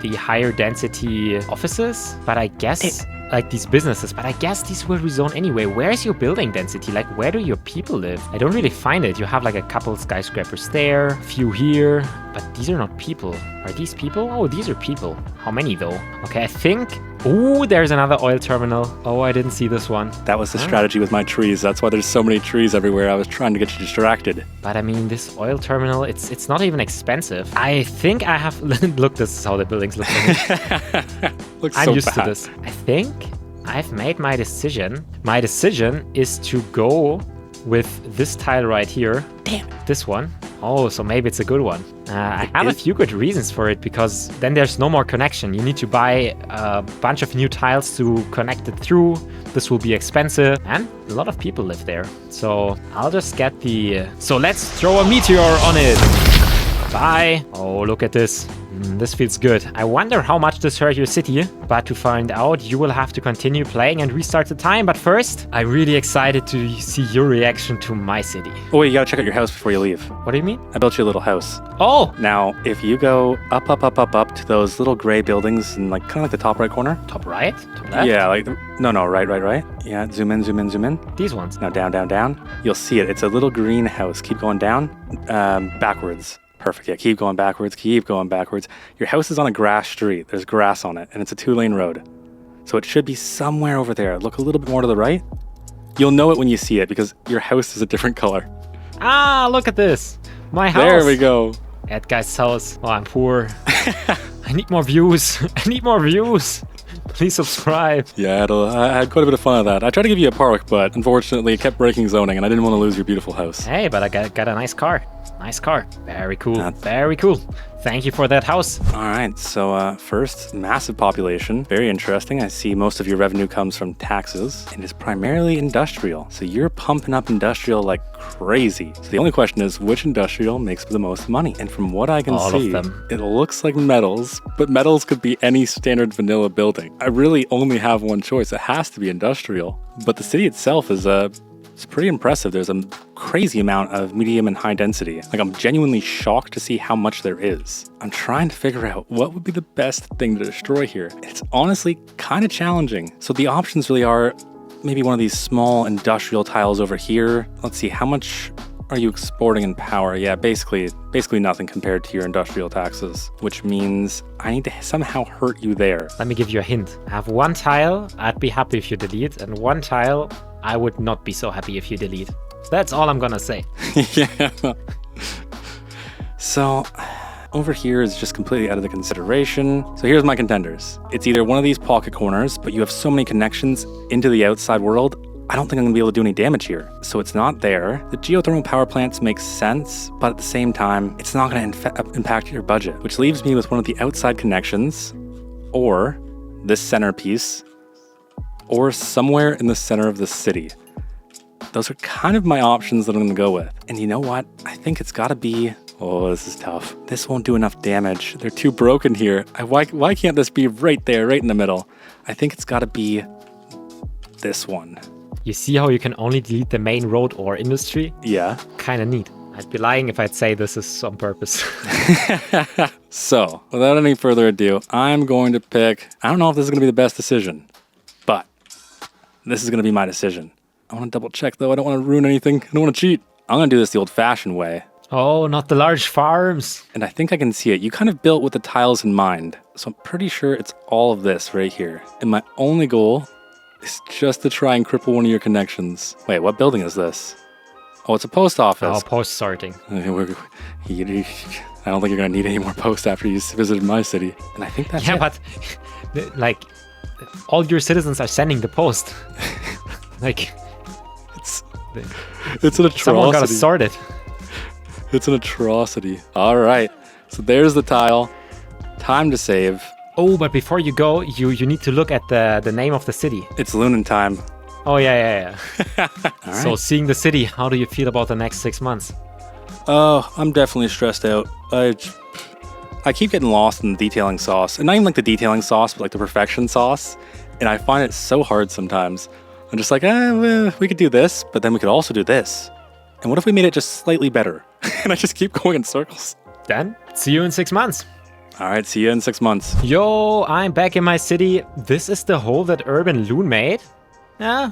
the higher density offices, but I guess like these businesses, but I guess these will rezone anyway. Where's your building density? Like, where do your people live? I don't really find it. You have like a couple skyscrapers there, a few here, but these are not people. Are these people? Oh, these are people. How many though? Okay, I think... Oh, there's another oil terminal. Oh, I didn't see this one. That was the strategy with my trees. That's why there's so many trees everywhere. I was trying to get you distracted. But I mean, this oil terminal, it's not even expensive. I think I have... Look, this is how the buildings look like. I'm used to this. I think I've made my decision. My decision is to go with this tile right here. Damn, this one. Oh, so maybe it's a good one. I have a few good reasons for it, because then there's no more connection. You need to buy a bunch of new tiles to connect it through. This will be expensive, and a lot of people live there. So I'll just get the... So let's throw a meteor on it. Bye. Oh, look at this. This feels good. I wonder how much this hurt your city, but to find out, you will have to continue playing and restart the time. But first, I'm really excited to see your reaction to my city. Oh, wait, you gotta check out your house before you leave. What do you mean? I built you a little house. Oh! Now, if you go up to those little gray buildings in like kind of like the top right corner. Top right? Top left? Yeah, like, no, right. Yeah, zoom in. These ones. Now down. You'll see it. It's a little green house. Keep going down, backwards. Perfect. Yeah, keep going backwards. Your house is on a grass street. There's grass on it, and it's a 2-lane road. So it should be somewhere over there. Look a little bit more to the right. You'll know it when you see it, because your house is a different color. Ah, look at this. My house. There we go. That guy's house. Oh, I'm poor. I need more views. Please subscribe. Yeah, I had quite a bit of fun with that. I tried to give you a park, but unfortunately it kept breaking zoning, and I didn't want to lose your beautiful house. Hey, but I got a nice car. Very cool. Very cool. Thank you for that house. All right, so first, massive population. Very interesting. I see most of your revenue comes from taxes and it's primarily industrial. So you're pumping up industrial like crazy. So the only question is, which industrial makes the most money? And from what I can see, it looks like metals, but metals could be any standard vanilla building. I really only have one choice. It has to be industrial. But the city itself is it's pretty impressive. There's a crazy amount of medium and high density. Like, I'm genuinely shocked to see how much there is. I'm trying to figure out what would be the best thing to destroy here. It's honestly kind of challenging. So the options really are maybe one of these small industrial tiles over here. Let's see, how much are you exporting in power? Yeah, basically nothing compared to your industrial taxes, which means I need to somehow hurt you there. Let me give you a hint. I have one tile I'd be happy if you delete, and one tile I would not be so happy if you delete. That's all I'm gonna say. Yeah. So over here is just completely out of the consideration. So here's my contenders. It's either one of these pocket corners, but you have so many connections into the outside world, I don't think I'm gonna be able to do any damage here. So it's not there. The geothermal power plants make sense, but at the same time, it's not gonna impact your budget, which leaves me with one of the outside connections, or this centerpiece, or somewhere in the center of the city. Those are kind of my options that I'm gonna go with. And you know what? I think it's gotta be, oh, this is tough. This won't do enough damage. They're too broken here. Why can't this be right there, right in the middle? I think it's gotta be this one. You see how you can only delete the main road or industry? Yeah. Kinda neat. I'd be lying if I'd say this is on purpose. So, without any further ado, I'm going to pick, I don't know if this is gonna be the best decision, but this is gonna be my decision. I wanna double check though, I don't wanna ruin anything, I don't wanna cheat. I'm gonna do this the old fashioned way. Oh, not the large farms. And I think I can see it. You kind of built with the tiles in mind. So I'm pretty sure it's all of this right here. And my only goal is just to try and cripple one of your connections. Wait, what building is this? Oh, it's a post office. Oh, post sorting. I don't think you're gonna need any more posts after you visited my city. And I think that's yeah, it. But like, all your citizens are sending the post. Like, it's an atrocity. Someone gotta sort it. It's an atrocity. All right, so there's the tile. Time to save. Oh, but before you go, you need to look at the name of the city. It's Loonin time. Oh, yeah. All right. So, seeing the city, how do you feel about the next 6 months? Oh, I'm definitely stressed out. I keep getting lost in the detailing sauce. And not even like the detailing sauce, but like the perfection sauce. And I find it so hard sometimes. I'm just like, well, we could do this, but then we could also do this. And what if we made it just slightly better? And I just keep going in circles. Then, see you in 6 months. All right, see you in 6 months. Yo, I'm back in my city. This is the hole that Urban Loon made. Yeah,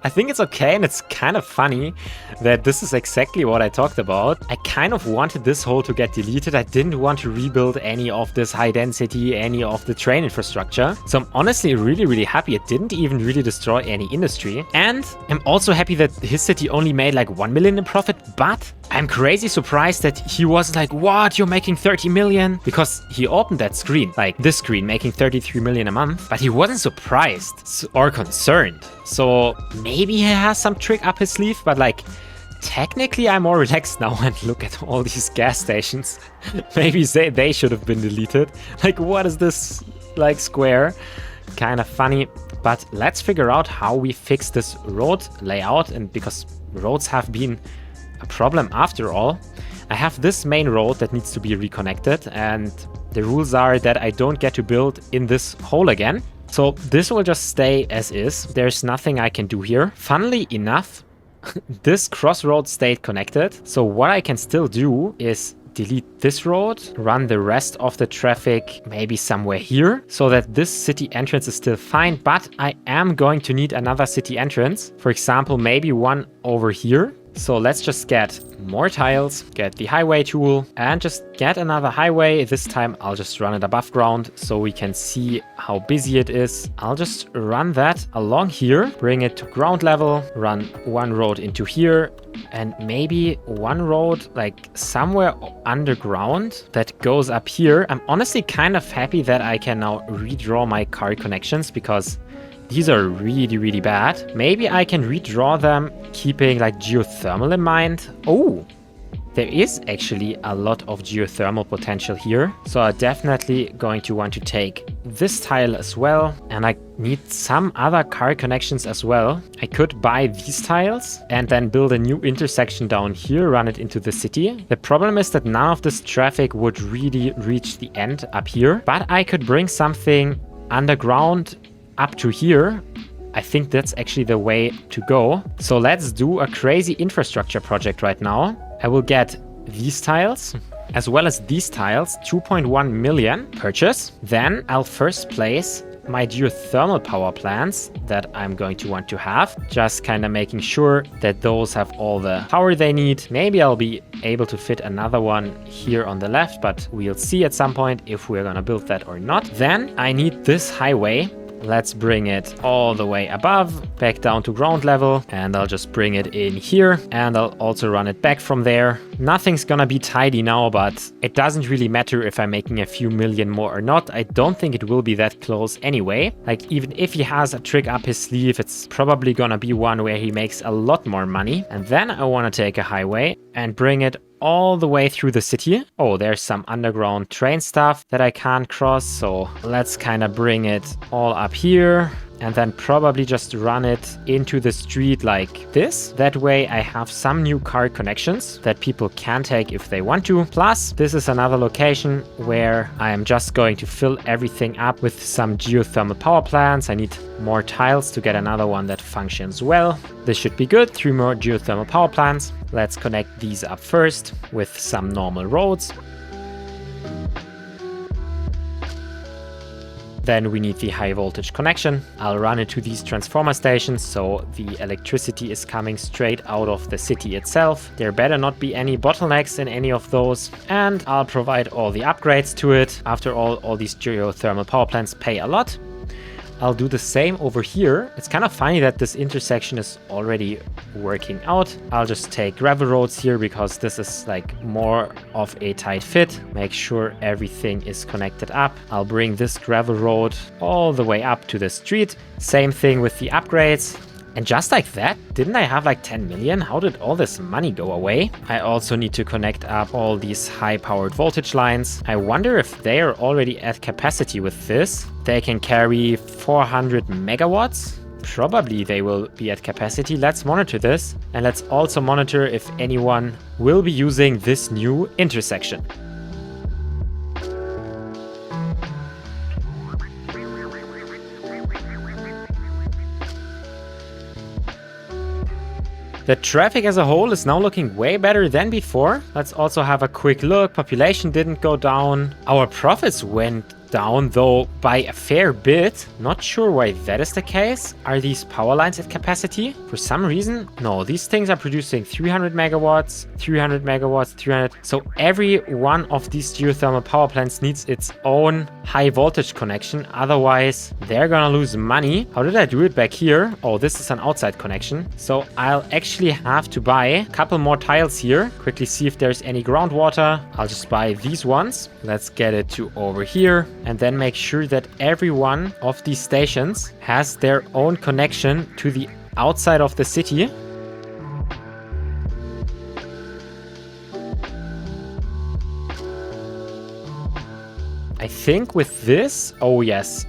I think it's okay, and it's kind of funny that this is exactly what I talked about. I kind of wanted this hole to get deleted. I didn't want to rebuild any of this high density, any of the train infrastructure. So I'm honestly really happy it didn't even really destroy any industry. And I'm also happy that his city only made like 1 million in profit, but I'm crazy surprised that he was like, what, you're making 30 million? Because he opened that screen, like this screen, making 33 million a month, but he wasn't surprised or concerned. So maybe he has some trick up his sleeve, but like, technically I'm more relaxed now and look at all these gas stations. Maybe they should have been deleted. Like, what is this, like, square? Kind of funny, but let's figure out how we fix this road layout, and because roads have been a problem after all. I have this main road that needs to be reconnected, and the rules are that I don't get to build in this hole again. So this will just stay as is. There's nothing I can do here. Funnily enough, this crossroad stayed connected. So what I can still do is delete this road, run the rest of the traffic maybe somewhere here, so that this city entrance is still fine, but I am going to need another city entrance. For example, maybe one over here. So let's just get more tiles, get the highway tool, and just get another highway. This time I'll just run it above ground so we can see how busy it is. I'll just run that along here, bring it to ground level, run one road into here, and maybe one road like somewhere underground that goes up here. I'm honestly kind of happy that I can now redraw my car connections, because these are really bad. Maybe I can redraw them keeping like geothermal in mind. Oh, there is actually a lot of geothermal potential here. So I'm definitely going to want to take this tile as well. And I need some other car connections as well. I could buy these tiles and then build a new intersection down here, run it into the city. The problem is that none of this traffic would really reach the end up here, but I could bring something underground up to here. I think that's actually the way to go. So let's do a crazy infrastructure project right now. I will get these tiles as well as these tiles, 2.1 million purchase. Then I'll first place my geothermal power plants that I'm going to want to have. Just kind of making sure that those have all the power they need. Maybe I'll be able to fit another one here on the left, but we'll see at some point if we're gonna build that or not. Then I need this highway. Let's bring it all the way above, back down to ground level, and I'll just bring it in here, and I'll also run it back from there. Nothing's gonna be tidy now, but it doesn't really matter if I'm making a few million more or not. I don't think it will be that close anyway. Like, even if he has a trick up his sleeve, it's probably gonna be one where he makes a lot more money. And then I wanna take a highway and bring it all the way through the city. Oh, there's some underground train stuff that I can't cross, so let's kind of bring it all up here and then probably just run it into the street like this. That way I have some new car connections that people can take if they want to. Plus, this is another location where I am just going to fill everything up with some geothermal power plants. I need more tiles to get another one that functions well. This should be good. 3 more geothermal power plants. Let's connect these up first with some normal roads. Then we need the high voltage connection. I'll run it to these transformer stations, so the electricity is coming straight out of the city itself. There better not be any bottlenecks in any of those. And I'll provide all the upgrades to it. After all these geothermal power plants pay a lot. I'll do the same over here. It's kind of funny that this intersection is already working out. I'll just take gravel roads here because this is like more of a tight fit. Make sure everything is connected up. I'll bring this gravel road all the way up to the street. Same thing with the upgrades. And just like that, didn't I have like 10 million? How did all this money go away? I also need to connect up all these high-powered voltage lines. I wonder if they are already at capacity with this. They can carry 400 megawatts. Probably they will be at capacity. Let's monitor this. And let's also monitor if anyone will be using this new intersection. The traffic as a whole is now looking way better than before. Let's also have a quick look. Population didn't go down. Our profits went down, though, by a fair bit. Not sure why that is the case. Are these power lines at capacity? For some reason, no, these things are producing 300 megawatts, 300 megawatts, 300. So every one of these geothermal power plants needs its own high voltage connection. Otherwise, they're gonna lose money. How did I do it back here? Oh, this is an outside connection. So I'll actually have to buy a couple more tiles here. Quickly see if there's any groundwater. I'll just buy these ones. Let's get it to over here. And then make sure that every one of these stations has their own connection to the outside of the city. I think with this, oh yes,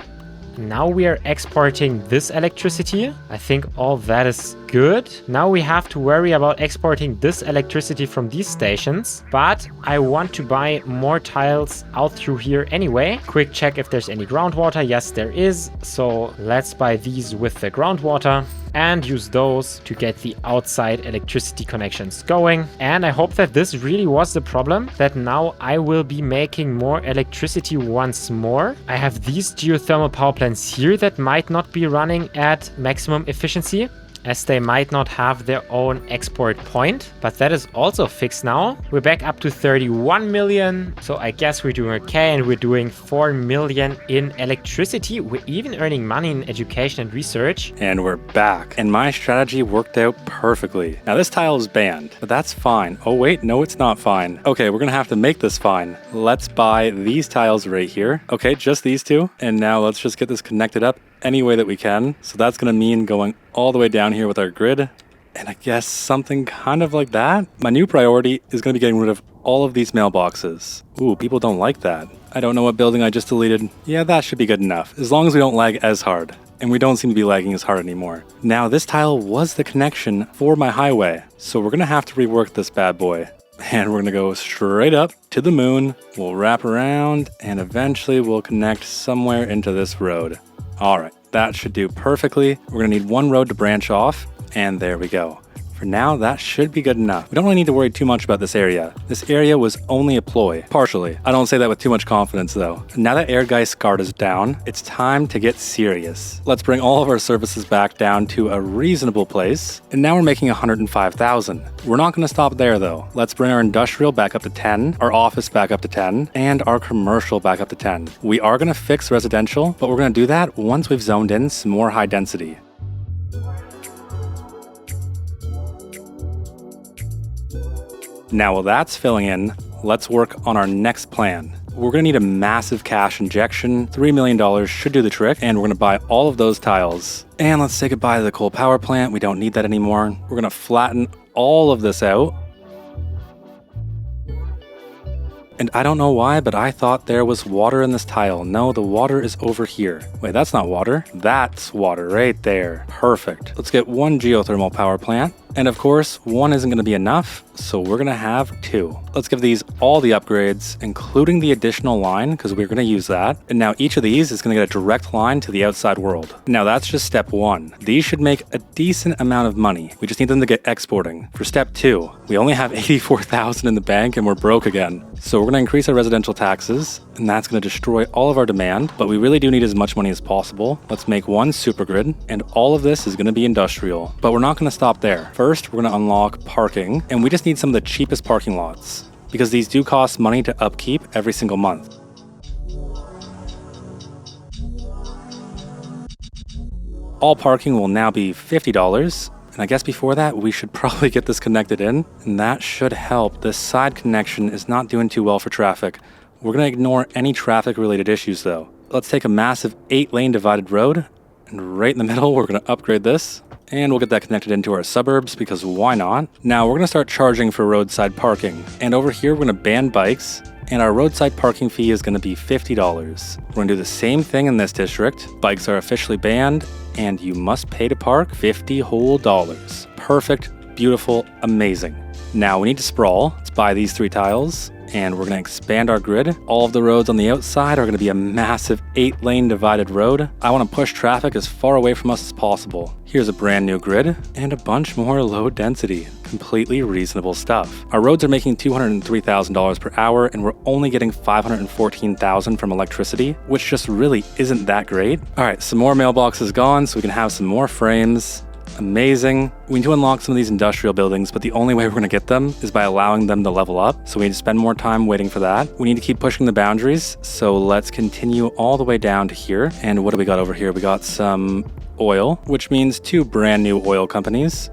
now we are exporting this electricity. I think all that is good. Now we have to worry about exporting this electricity from these stations, but I want to buy more tiles out through here anyway. Quick check if there's any groundwater. Yes, there is. So let's buy these with the groundwater and use those to get the outside electricity connections going. And I hope that this really was the problem, that now I will be making more electricity once more. I have these geothermal power plants here that might not be running at maximum efficiency, as they might not have their own export point, but that is also fixed now. We're back up to 31 million, so I guess we're doing okay, and we're doing 4 million in electricity. We're even earning money in education and research. And we're back, and my strategy worked out perfectly. Now this tile is banned, but that's fine. Oh wait, no, it's not fine. Okay, we're gonna have to make this fine. Let's buy these tiles right here. Okay, just these two, and now let's just get this connected up any way that we can. So that's going to mean going all the way down here with our grid And I guess something kind of like that. My new priority is going to be getting rid of all of these mailboxes. Ooh, people don't like that. I don't know what building I just deleted. Yeah, that should be good enough, as long as we don't lag as hard. And we don't seem to be lagging as hard anymore. Now, this tile was the connection for my highway, so we're going to have to rework this bad boy. And we're going to go straight up to the moon. We'll wrap around, and eventually we'll connect somewhere into this road. All right, that should do perfectly. We're going to need one road to branch off, and there we go. For now, that should be good enough. We don't really need to worry too much about this area. This area was only a ploy, partially. I don't say that with too much confidence though. Now that Erdgeist's guard is down, it's time to get serious. Let's bring all of our services back down to a reasonable place. And now we're making 105,000. We're not gonna stop there though. Let's bring our industrial back up to 10, our office back up to 10, and our commercial back up to 10. We are gonna fix residential, but we're gonna do that once we've zoned in some more high density. Now while that's filling in, let's work on our next plan. We're going to need a massive cash injection. $3 million should do the trick, and we're going to buy all of those tiles. And let's say goodbye to the coal power plant. We don't need that anymore. We're going to flatten all of this out. And I don't know why, but I thought there was water in this tile. No, the water is over here. Wait, that's not water. That's water right there. Perfect. Let's get one geothermal power plant. And of course, one isn't going to be enough, so we're going to have two. Let's give these all the upgrades, including the additional line, because we're going to use that. And now each of these is going to get a direct line to the outside world. Now that's just step one. These should make a decent amount of money. We just need them to get exporting. For step two, we only have 84,000 in the bank and we're broke again. So we're going to increase our residential taxes, and that's going to destroy all of our demand, but we really do need as much money as possible. Let's make one supergrid, and all of this is going to be industrial. But we're not going to stop there. First, we're going to unlock parking, and we just need some of the cheapest parking lots, because these do cost money to upkeep every single month. All parking will now be $50. And I guess before that, we should probably get this connected in, and that should help. This side connection is not doing too well for traffic. We're going to ignore any traffic-related issues, though. Let's take a massive 8-lane divided road, and right in the middle, we're going to upgrade this, and we'll get that connected into our suburbs, because why not? Now, we're going to start charging for roadside parking, and over here, we're going to ban bikes, and our roadside parking fee is going to be $50. We're going to do the same thing in this district. Bikes are officially banned, and you must pay to park $50 whole. Perfect, beautiful, amazing. Now we need to sprawl. Let's buy these 3 tiles, and we're going to expand our grid. All of the roads on the outside are going to be a massive 8-lane divided road. I want to push traffic as far away from us as possible. Here's a brand new grid and a bunch more low density. Completely reasonable stuff. Our roads are making $203,000 per hour, and we're only getting $514,000 from electricity, which just really isn't that great. All right, some more mailboxes gone, so we can have some more frames. Amazing. We need to unlock some of these industrial buildings, but the only way we're going to get them is by allowing them to level up. So we need to spend more time waiting for that. We need to keep pushing the boundaries. So let's continue all the way down to here. And what do we got over here? We got some oil, which means 2 brand new oil companies.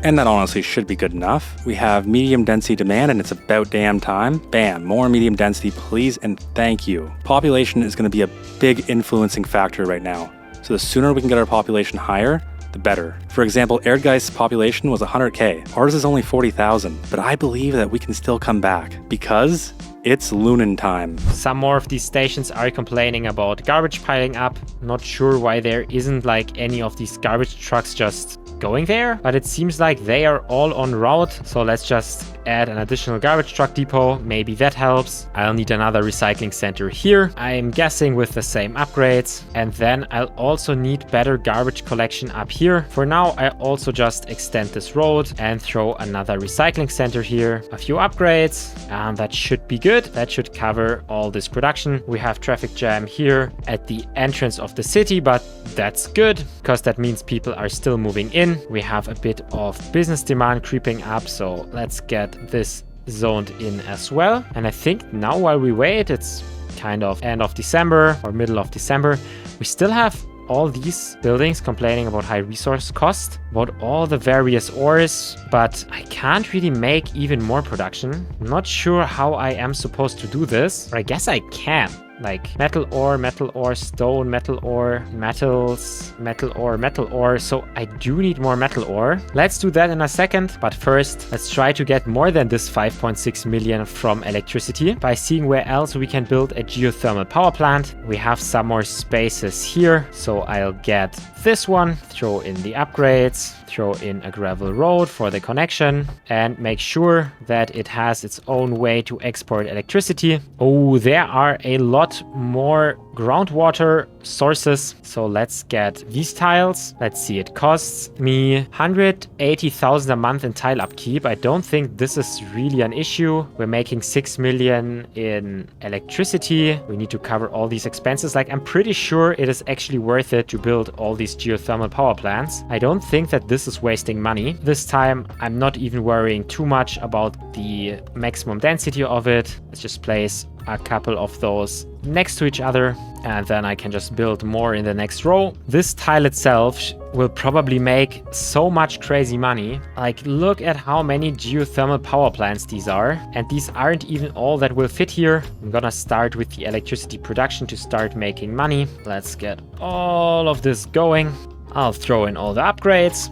And that honestly should be good enough. We have medium density demand, and it's about damn time. Bam, more medium density, please and thank you. Population is going to be a big influencing factor right now. So the sooner we can get our population higher, the better. For example, Erdgeist's population was 100K. Ours is only 40,000. But I believe that we can still come back because it's Loonin time. Some more of these stations are complaining about garbage piling up. Not sure why there isn't like any of these garbage trucks just going there, but it seems like they are all en route. So let's just add an additional garbage truck depot. Maybe that helps. I'll need another recycling center here, I'm guessing, with the same upgrades. And then I'll also need better garbage collection up here. For now, I also just extend this road and throw another recycling center here. A few upgrades, and that should be good. That should cover all this production. We have traffic jam here at the entrance of the city, but that's good because that means people are still moving in. We have a bit of business demand creeping up, so let's get this zoned in as well. And I think now while we wait, it's kind of end of December or middle of December, we still have all these buildings complaining about high resource cost, about all the various ores, but I can't really make even more production. I'm not sure how I am supposed to do this, or I guess I can. Like metal ore, stone, metal ore, metals, metal ore. So I do need more metal ore. Let's do that in a second. But first, let's try to get more than this 5.6 million from electricity by seeing where else we can build a geothermal power plant. We have some more spaces here. So I'll get this one, throw in the upgrades, throw in a gravel road for the connection, and make sure that it has its own way to export electricity. Oh, there are a lot more groundwater sources. So let's get these tiles. Let's see, it costs me 180,000 a month in tile upkeep. I don't think this is really an issue. We're making 6 million in electricity. We need to cover all these expenses. Like, I'm pretty sure it is actually worth it to build all these geothermal power plants. I don't think that this is wasting money. This time, I'm not even worrying too much about the maximum density of it. Let's just place a couple of those next to each other, and then I can just build more in the next row. This tile itself will probably make so much crazy money. Like, look at how many geothermal power plants these are, and these aren't even all that will fit here. I'm gonna start with the electricity production to start making money. Let's get all of this going. I'll throw in all the upgrades.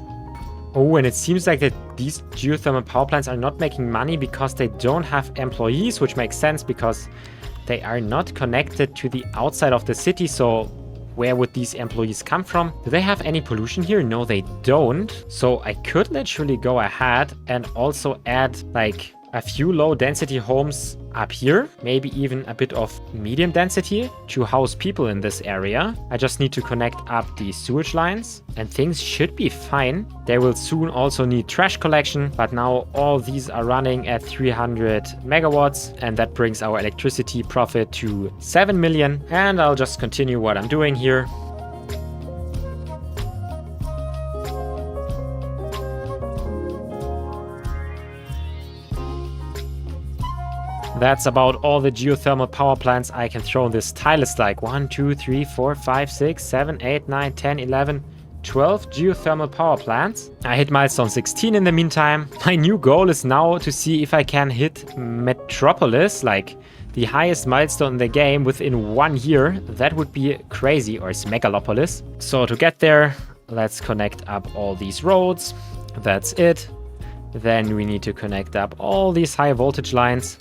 Oh, and it seems like that these geothermal power plants are not making money because they don't have employees, which makes sense because they are not connected to the outside of the city. So where would these employees come from? Do they have any pollution here? No, they don't. So I could literally go ahead and also add like a few low density homes up here, maybe even a bit of medium density to house people in this area. I just need to connect up the sewage lines and things should be fine. They will soon also need trash collection, but now all these are running at 300 megawatts and that brings our electricity profit to 7 million. And I'll just continue what I'm doing here. That's about all the geothermal power plants I can throw in this tile. It's like 1, 2, 3, 4, 5, 6, 7, 8, 9, 10, 11, 12 geothermal power plants. I hit milestone 16 in the meantime. My new goal is now to see if I can hit Metropolis, like the highest milestone in the game, within 1 year. That would be crazy, or it's Megalopolis. So to get there, let's connect up all these roads. That's it. Then we need to connect up all these high voltage lines.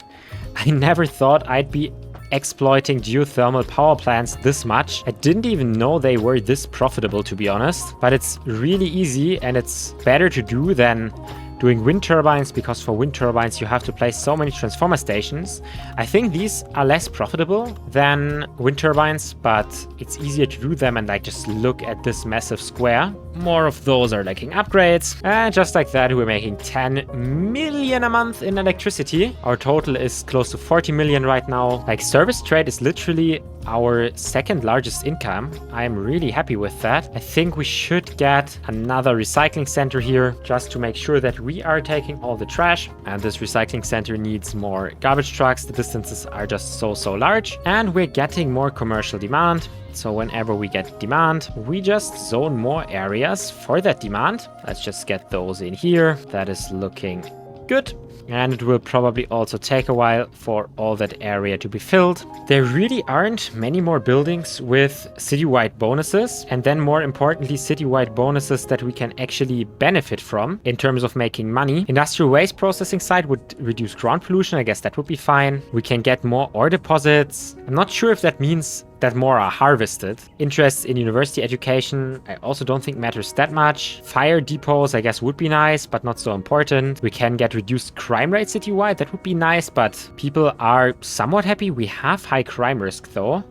I never thought I'd be exploiting geothermal power plants this much. I didn't even know they were this profitable, to be honest. But it's really easy and it's better to do than doing wind turbines, because for wind turbines you have to place so many transformer stations. I think these are less profitable than wind turbines, but it's easier to do them. And like, just look at this massive square. More of those are lacking upgrades. And just like that, we're making 10 million a month in electricity. Our total is close to 40 million right now. Like, service trade is literally our second largest income. I'm really happy with that. I think we should get another recycling center here just to make sure that we are taking all the trash. And this recycling center needs more garbage trucks. The distances are just so large. And we're getting more commercial demand. So whenever we get demand, we just zone more areas for that demand. Let's just get those in here. That is looking good. And it will probably also take a while for all that area to be filled. There really aren't many more buildings with citywide bonuses. And then more importantly, citywide bonuses that we can actually benefit from in terms of making money. Industrial waste processing site would reduce ground pollution. I guess that would be fine. We can get more ore deposits. I'm not sure if that means that more are harvested. Interest in university education, I also don't think matters that much. Fire depots, I guess, would be nice, but not so important. We can get reduced crime rate citywide. That would be nice, but people are somewhat happy. We have high crime risk though.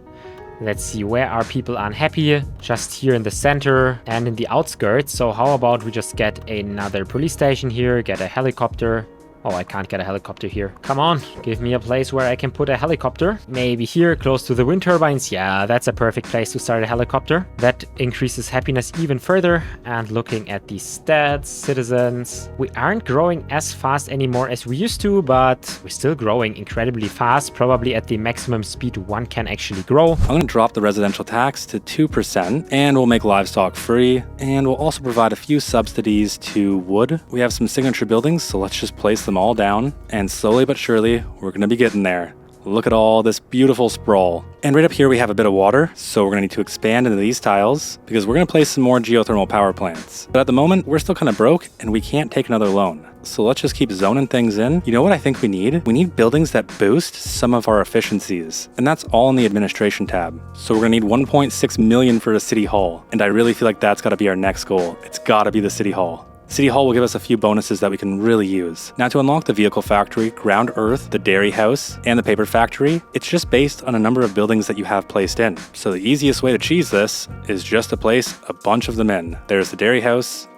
Let's see, where are people unhappy? Just here in the center and in the outskirts. So how about we just get another police station here, get a helicopter. Oh, I can't get a helicopter here. Come on, give me a place where I can put a helicopter. Maybe here, close to the wind turbines. Yeah, that's a perfect place to start a helicopter. That increases happiness even further. And looking at the stats, citizens, we aren't growing as fast anymore as we used to, but we're still growing incredibly fast, probably at the maximum speed one can actually grow. I'm going to drop the residential tax to 2%, and we'll make livestock free, and we'll also provide a few subsidies to wood. We have some signature buildings, so let's just place them all down, and slowly but surely, we're going to be getting there. Look at all this beautiful sprawl. And right up here we have a bit of water, so we're going to need to expand into these tiles because we're going to place some more geothermal power plants. But at the moment, we're still kind of broke and we can't take another loan. So let's just keep zoning things in. You know what I think we need? We need buildings that boost some of our efficiencies. And that's all in the administration tab. So we're going to need 1.6 million for a city hall. And I really feel like that's got to be our next goal. It's got to be the city hall. City Hall will give us a few bonuses that we can really use. Now to unlock the vehicle factory, ground earth, the dairy house, and the paper factory, it's just based on a number of buildings that you have placed in. So the easiest way to cheese this is just to place a bunch of them in. There's the dairy house.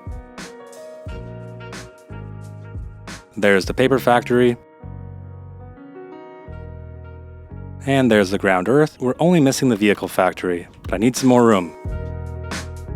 There's the paper factory. And there's the ground earth. We're only missing the vehicle factory, but I need some more room.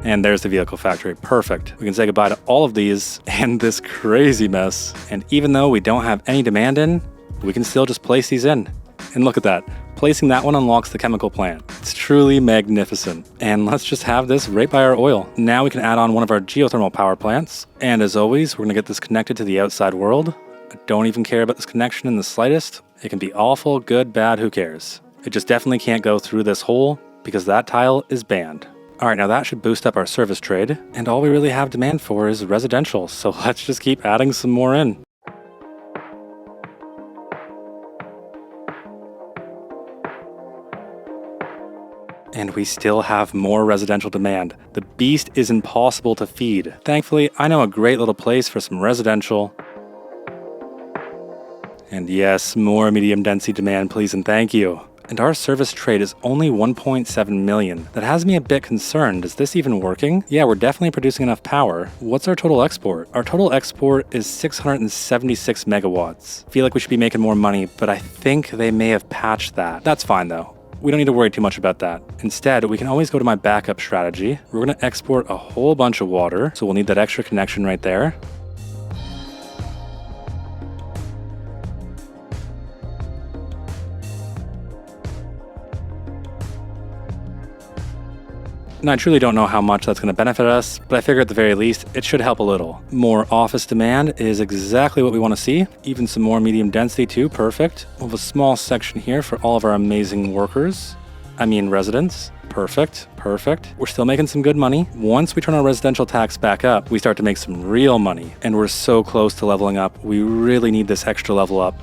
And there's the vehicle factory. Perfect. We can say goodbye to all of these and this crazy mess. And even though we don't have any demand in, we can still just place these in. And look at that. Placing that one unlocks the chemical plant. It's truly magnificent. And let's just have this right by our oil. Now we can add on one of our geothermal power plants. And as always, we're going to get this connected to the outside world. I don't even care about this connection in the slightest. It can be awful, good, bad, who cares? It just definitely can't go through this hole because that tile is banned. Alright, now that should boost up our service trade, and all we really have demand for is residential, so let's just keep adding some more in. And we still have more residential demand. The beast is impossible to feed. Thankfully, I know a great little place for some residential. And yes, more medium density demand, please and thank you. And our service trade is only 1.7 million. That has me a bit concerned. Is this even working? Yeah, we're definitely producing enough power. What's our total export? Our total export is 676 megawatts. I feel like we should be making more money, but I think they may have patched that. That's fine though. We don't need to worry too much about that. Instead, we can always go to my backup strategy. We're going to export a whole bunch of water, so we'll need that extra connection right there. And I truly don't know how much that's going to benefit us, but I figure at the very least, it should help a little. More office demand is exactly what we want to see. Even some more medium density too, perfect. We'll have a small section here for all of our amazing workers. Residents. Perfect, perfect. We're still making some good money. Once we turn our residential tax back up, we start to make some real money. And we're so close to leveling up. We really need this extra level up.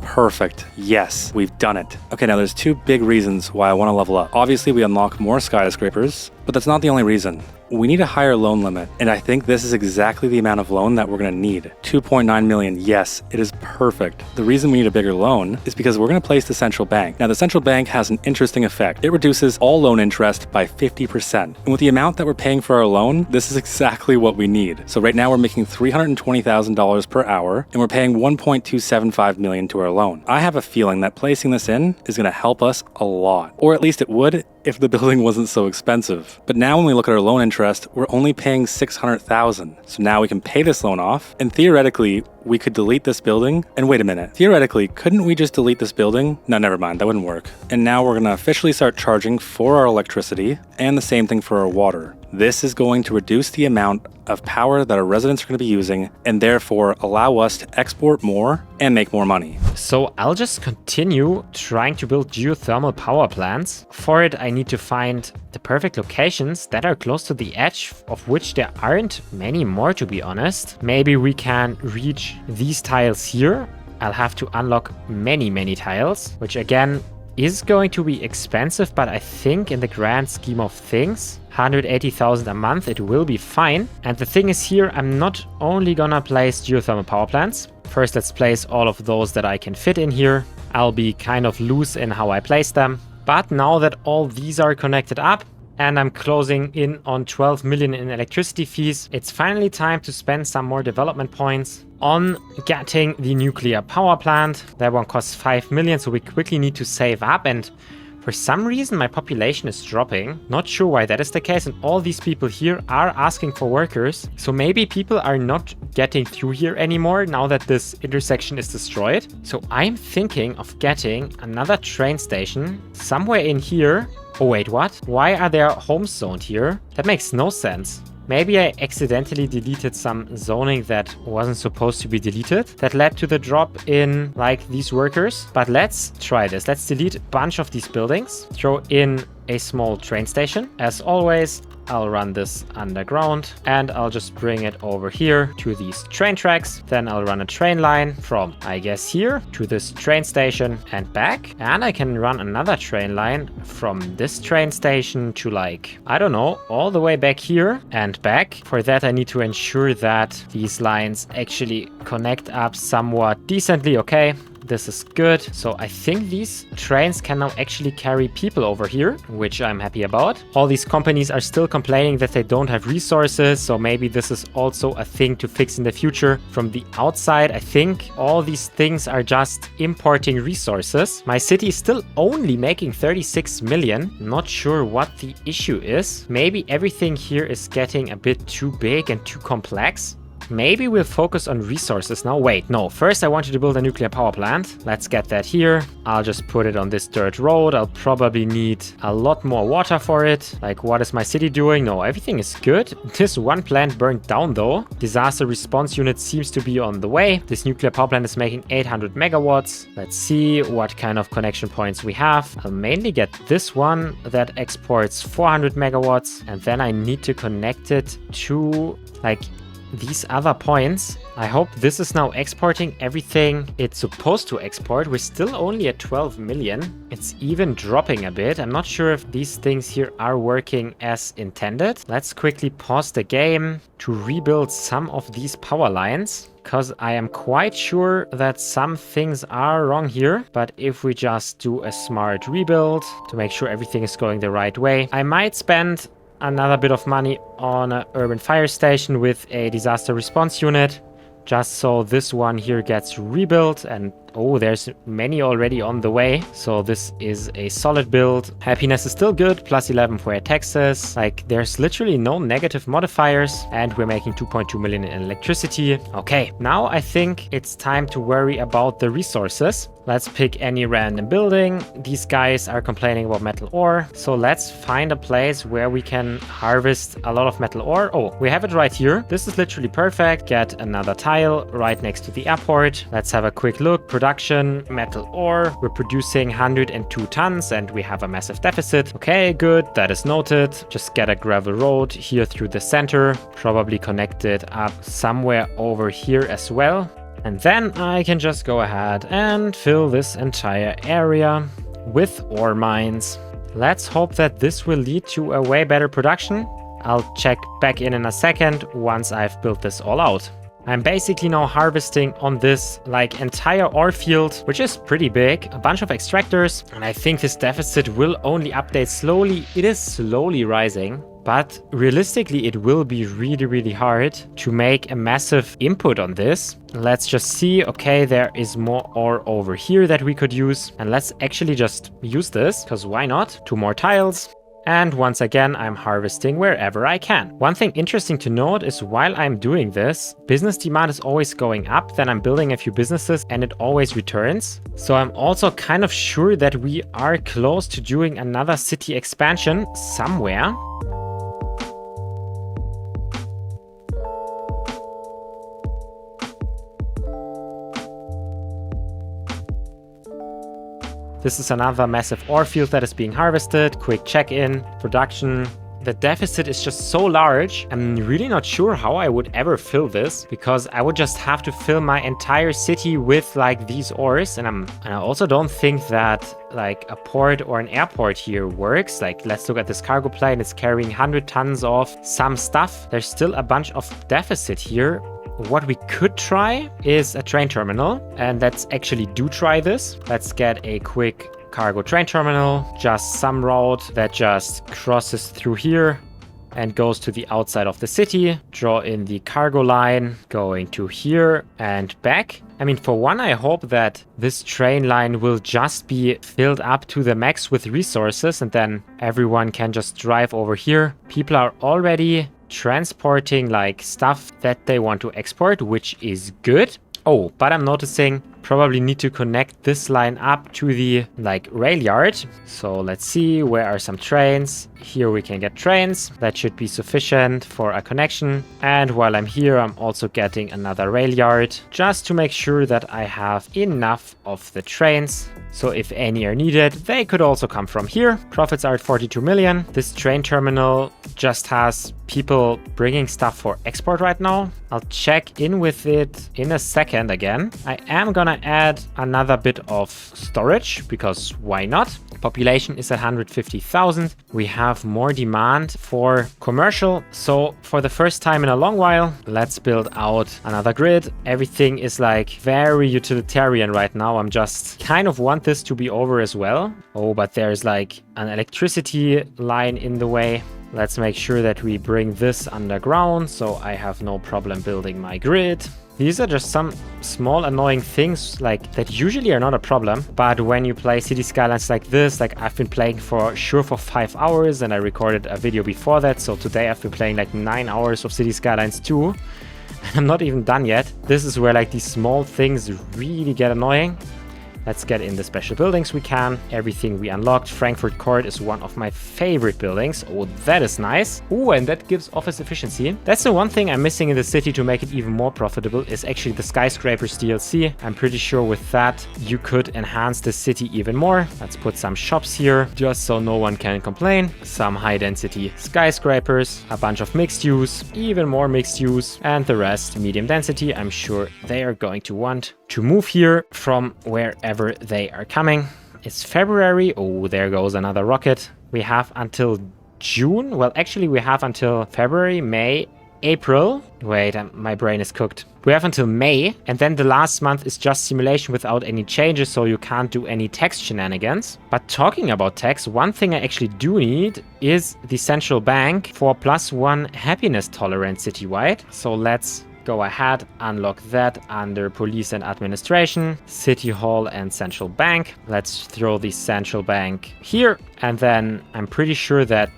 Perfect. Yes, we've done it. Okay, now there's two big reasons why I want to level up. Obviously, we unlock more skyscrapers, but that's not the only reason. We need a higher loan limit, and I think this is exactly the amount of loan that we're going to need. 2.9 million, yes, it is perfect. The reason we need a bigger loan is because we're going to place the central bank. Now, the central bank has an interesting effect. It reduces all loan interest by 50%. And with the amount that we're paying for our loan, this is exactly what we need. So right now we're making $320,000 per hour, and we're paying 1.275 million to our loan. I have a feeling that placing this in is going to help us a lot, or at least it would if the building wasn't so expensive. But now when we look at our loan interest, we're only paying $600,000. So now we can pay this loan off, and theoretically, we could delete this building. And wait a minute, theoretically, couldn't we just delete this building? No, never mind, that wouldn't work. And now we're gonna officially start charging for our electricity, and the same thing for our water. This is going to reduce the amount of power that our residents are going to be using, and therefore allow us to export more and make more money. So I'll just continue trying to build geothermal power plants. For it, I need to find the perfect locations that are close to the edge, of which there aren't many more, to be honest. Maybe we can reach these tiles here. I'll have to unlock many tiles, which again is going to be expensive, but I think in the grand scheme of things, 180,000 a month, it will be fine. And the thing is here, I'm not only gonna place geothermal power plants. First, let's place all of those that I can fit in here. I'll be kind of loose in how I place them. But now that all these are connected up, and I'm closing in on 12 million in electricity fees. It's finally time to spend some more development points on getting the nuclear power plant. That one costs 5 million, so we quickly need to save up, and for some reason my population is dropping. Not sure why that is the case, and all these people here are asking for workers. So maybe people are not getting through here anymore now that this intersection is destroyed. So I'm thinking of getting another train station somewhere in here. Oh wait, what? Why are there homes zoned here? That makes no sense. Maybe I accidentally deleted some zoning that wasn't supposed to be deleted. That led to the drop in like these workers. But let's try this. Let's delete a bunch of these buildings. Throw in a small train station. As always, I'll run this underground and I'll just bring it over here to these train tracks. Then I'll run a train line from, I guess, here to this train station and back. And I can run another train line from this train station to like, I don't know, all the way back here and back. For that, I need to ensure that these lines actually connect up somewhat decently. Okay. This is good. So I think these trains can now actually carry people over here, which I'm happy about. All these companies are still complaining that they don't have resources. So maybe this is also a thing to fix in the future. From the outside, I think all these things are just importing resources. My city is still only making 36 million. Not sure what the issue is. Maybe everything here is getting a bit too big and too complex. Maybe we'll focus on resources now. Wait, no. First, I wanted to build a nuclear power plant. Let's get that here. I'll just put it on this dirt road. I'll probably need a lot more water for it. Like, what is my city doing? No, everything is good. This one plant burned down, though. Disaster response unit seems to be on the way. This nuclear power plant is making 800 megawatts. Let's see what kind of connection points we have. I'll mainly get this one that exports 400 megawatts. And then I need to connect it to, like, these other points. I hope this is now exporting everything it's supposed to export. We're still only at 12 million. It's even dropping a bit. I'm not sure if these things here are working as intended. Let's quickly pause the game to rebuild some of these power lines, because I am quite sure that some things are wrong here. But if we just do a smart rebuild to make sure everything is going the right way, I might spend another bit of money on an urban fire station with a disaster response unit, just so this one here gets rebuilt. And oh, there's many already on the way. So this is a solid build. Happiness is still good, plus 11 for air taxes. Like, there's literally no negative modifiers, and we're making 2.2 million in electricity. Okay, now I think it's time to worry about the resources. Let's pick any random building. These guys are complaining about metal ore. So let's find a place where we can harvest a lot of metal ore. Oh, we have it right here. This is literally perfect. Get another tile right next to the airport. Let's have a quick look. Production, metal ore. We're producing 102 tons and we have a massive deficit. Okay, good. That is noted. Just get a gravel road here through the center. Probably connect it up somewhere over here as well. And then I can just go ahead and fill this entire area with ore mines. Let's hope that this will lead to a way better production. I'll check back in a second once I've built this all out. I'm basically now harvesting on this like entire ore field, which is pretty big, a bunch of extractors. And I think this deficit will only update slowly. It is slowly rising. But realistically, it will be really, really hard to make a massive input on this. Let's just see. Okay, there is more ore over here that we could use. And let's actually just use this, because why not? 2 more tiles. And once again, I'm harvesting wherever I can. One thing interesting to note is while I'm doing this, business demand is always going up. Then I'm building a few businesses and it always returns. So I'm also kind of sure that we are close to doing another city expansion somewhere. This is another massive ore field that is being harvested. Quick check-in, production. The deficit is just so large. I'm really not sure how I would ever fill this, because I would just have to fill my entire city with like these ores. And I also don't think that like a port or an airport here works. Like, let's look at this cargo plane. It's carrying 100 tons of some stuff. There's still a bunch of deficit here. What we could try is a train terminal, and let's actually do try this. Let's get a quick cargo train terminal, just some road that just crosses through here and goes to the outside of the city. Draw in the cargo line going to here and back. I mean, for one, I hope that this train line will just be filled up to the max with resources and then everyone can just drive over here. People are already transporting like stuff that they want to export, which is good. Oh, but I'm noticing probably need to connect this line up to the like rail yard. So let's see, where are some trains? Here we can get trains. That should be sufficient for a connection. And while I'm here, I'm also getting another rail yard just to make sure that I have enough of the trains. So if any are needed, they could also come from here. Profits are at 42 million. This train terminal just has people bringing stuff for export right now. I'll check in with it in a second again. I am gonna add another bit of storage because why not? Population is at 150,000. We have more demand for commercial. So for the first time in a long while, let's build out another grid. Everything is like very utilitarian right now. I'm just kind of want this to be over as well. Oh, but there's like an electricity line in the way. Let's make sure that we bring this underground so I have no problem building my grid. These are just some small annoying things like that usually are not a problem. But when you play City Skylines like this, like I've been playing for 5 hours and I recorded a video before that. So today I've been playing like 9 hours of City Skylines 2. I'm not even done yet. This is where like these small things really get annoying. Let's get in the special buildings we can. Everything we unlocked. Frankfurt Court is one of my favorite buildings. Oh, that is nice. Oh, and that gives office efficiency. That's the one thing I'm missing in the city to make it even more profitable is actually the skyscrapers DLC. I'm pretty sure with that you could enhance the city even more. Let's put some shops here just so no one can complain. Some high density skyscrapers, a bunch of mixed use, even more mixed use, and the rest medium density. I'm sure they are going to want to move here from wherever they are coming. It's February. Oh, there goes another rocket. We have until June. Well, actually, we have until February, May, April. Wait, my brain is cooked. We have until May, and then the last month is just simulation without any changes, so you can't do any tax shenanigans. But talking about tax, one thing I actually do need is the central bank for +1 happiness tolerance citywide. So let's go ahead, unlock that under police and administration, city hall and central bank. Let's throw the central bank here. And then I'm pretty sure that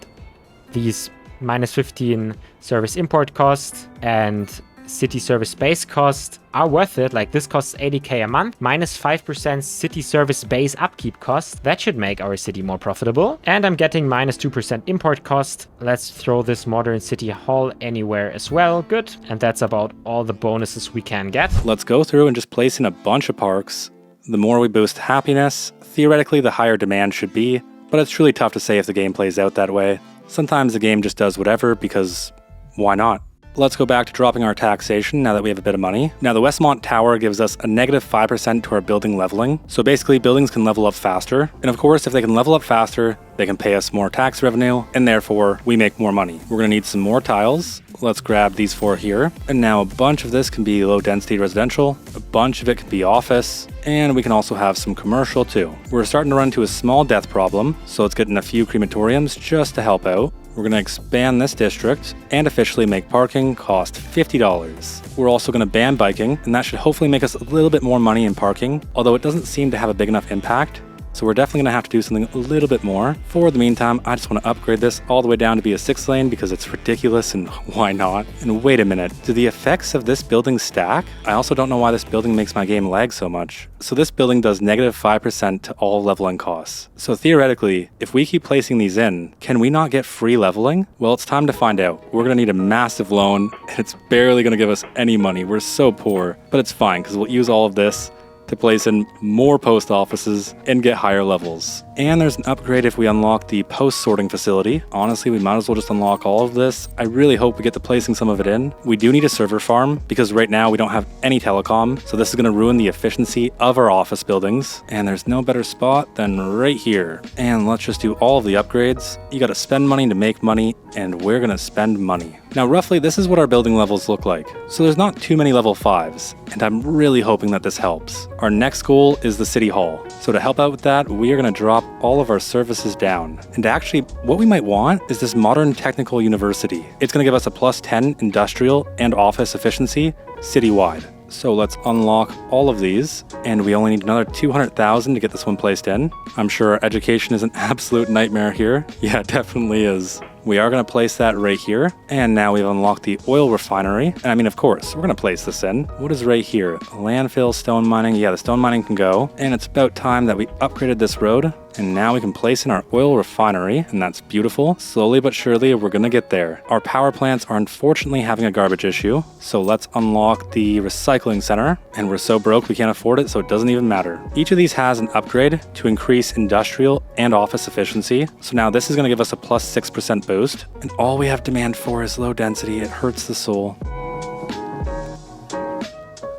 these -15 service import cost and city service base cost are worth it. Like this costs 80k a month, -5% city service base upkeep cost. That should make our city more profitable. And I'm getting -2% import cost. Let's throw this modern city hall anywhere as well. Good. And that's about all the bonuses we can get. Let's go through and just place in a bunch of parks. The more we boost happiness, theoretically the higher demand should be, but it's truly tough to say if the game plays out that way. Sometimes the game just does whatever because why not? Let's go back to dropping our taxation now that we have a bit of money. Now the Westmont Tower gives us a -5% to our building leveling. So basically buildings can level up faster. And of course, if they can level up faster, they can pay us more tax revenue and therefore we make more money. We're gonna need some more tiles. Let's grab these 4 here. And now a bunch of this can be low density residential. A bunch of it can be office. And we can also have some commercial too. We're starting to run into a small death problem. So let's get in a few crematoriums just to help out. We're going to expand this district and officially make parking cost $50. We're also going to ban biking, and that should hopefully make us a little bit more money in parking, although it doesn't seem to have a big enough impact. So we're definitely going to have to do something a little bit more. For the meantime, I just want to upgrade this all the way down to be a 6 lane because it's ridiculous and why not? And wait a minute, do the effects of this building stack? I also don't know why this building makes my game lag so much. So this building does -5% to all leveling costs. So theoretically, if we keep placing these in, can we not get free leveling? Well, it's time to find out. We're going to need a massive loan and it's barely going to give us any money. We're so poor, but it's fine because we'll use all of this to place in more post offices and get higher levels. And there's an upgrade if we unlock the post-sorting facility. Honestly, we might as well just unlock all of this. I really hope we get to placing some of it in. We do need a server farm because right now we don't have any telecom, so this is going to ruin the efficiency of our office buildings. And there's no better spot than right here. And let's just do all of the upgrades. You got to spend money to make money, and we're going to spend money. Now, roughly, this is what our building levels look like. So there's not too many level 5s, and I'm really hoping that this helps. Our next goal is the city hall. So to help out with that, we are going to drop all of our services down. And actually, what we might want is this modern technical university. It's going to give us a +10 industrial and office efficiency citywide. So let's unlock all of these, and we only need another 200,000 to get this one placed in. I'm sure our education is an absolute nightmare here. Yeah, it definitely is. We are going to place that right here, and now we've unlocked the oil refinery. And I mean, of course, we're going to place this in. What is right here? Landfill, stone mining. Yeah, the stone mining can go. And it's about time that we upgraded this road, and now we can place in our oil refinery, and that's beautiful. Slowly but surely, we're going to get there. Our power plants are unfortunately having a garbage issue, so let's unlock the recycling center, and we're so broke we can't afford it, so it doesn't even matter. Each of these has an upgrade to increase industrial and office efficiency, so now this is going to give us a +6% boost, and all we have demand for is low density. It hurts the soul.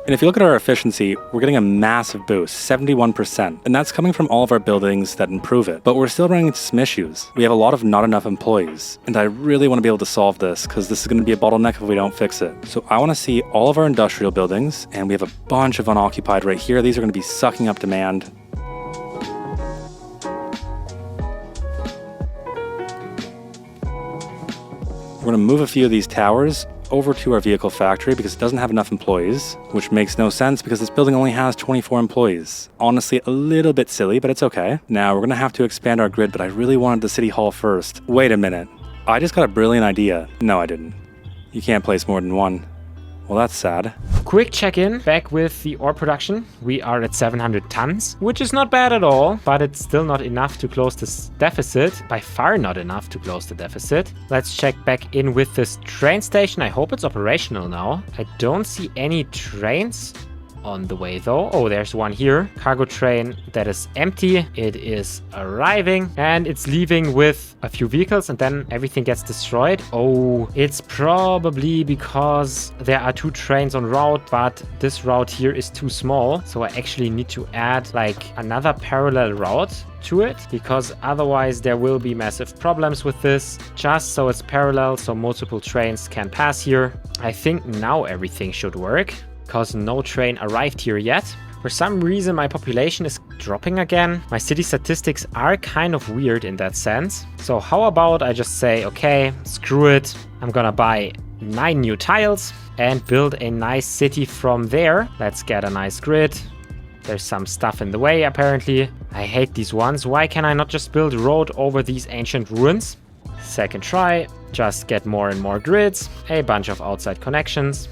And if you look at our efficiency, we're getting a massive boost, 71%. And that's coming from all of our buildings that improve it. But we're still running into some issues. We have a lot of not enough employees. And I really want to be able to solve this because this is going to be a bottleneck if we don't fix it. So I want to see all of our industrial buildings, and we have a bunch of unoccupied right here. These are going to be sucking up demand. We're going to move a few of these towers over to our vehicle factory because it doesn't have enough employees, which makes no sense because this building only has 24 employees. Honestly, a little bit silly, but it's okay. Now, we're going to have to expand our grid, but I really wanted the city hall first. Wait a minute. I just got a brilliant idea. No, I didn't. You can't place more than one. Well, that's sad. Quick check-in, back with the ore production. We are at 700 tons, which is not bad at all, but it's still not enough to close this deficit. By far not enough to close the deficit. Let's check back in with this train station. I hope it's operational now. I don't see any trains on the way though. Oh, there's one here. Cargo train that is empty. It is arriving and it's leaving with a few vehicles and then everything gets destroyed. Oh, it's probably because there are 2 trains on route, but this route here is too small. So I actually need to add like another parallel route to it because otherwise there will be massive problems with this. Just so it's parallel so multiple trains can pass here. I think now everything should work, because no train arrived here yet. For some reason my population is dropping again. My city statistics are kind of weird in that sense. So how about I just say, okay, screw it. I'm gonna buy 9 new tiles and build a nice city from there. Let's get a nice grid. There's some stuff in the way apparently. I hate these ones. Why can I not just build a road over these ancient ruins? Second try, just get more and more grids, a bunch of outside connections.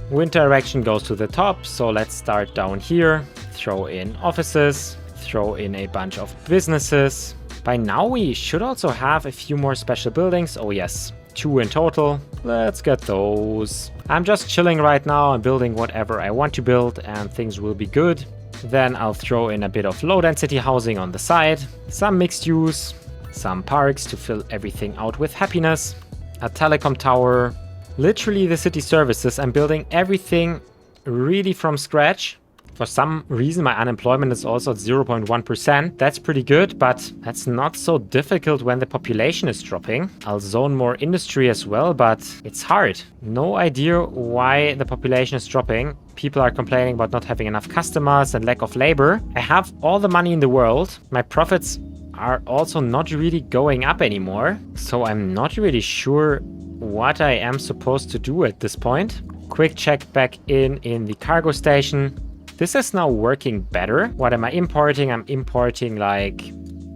Wind direction goes to the top, so let's start down here. Throw in offices, throw in a bunch of businesses. By now we should also have a few more special buildings. Oh yes, 2 in total. Let's get those. I'm just chilling right now. I'm building whatever I want to build and things will be good. Then I'll throw in a bit of low density housing on the side, some mixed use, some parks to fill everything out with happiness, a telecom tower, literally the city services. I'm building everything really from scratch. For some reason, my unemployment is also at 0.1%. That's pretty good, but that's not so difficult when the population is dropping. I'll zone more industry as well, but it's hard. No idea why the population is dropping. People are complaining about not having enough customers and lack of labor. I have all the money in the world. My profits are also not really going up anymore. So I'm not really sure what I am supposed to do at this point. Quick check back in the cargo station. This is now working better. What am I importing? I'm importing like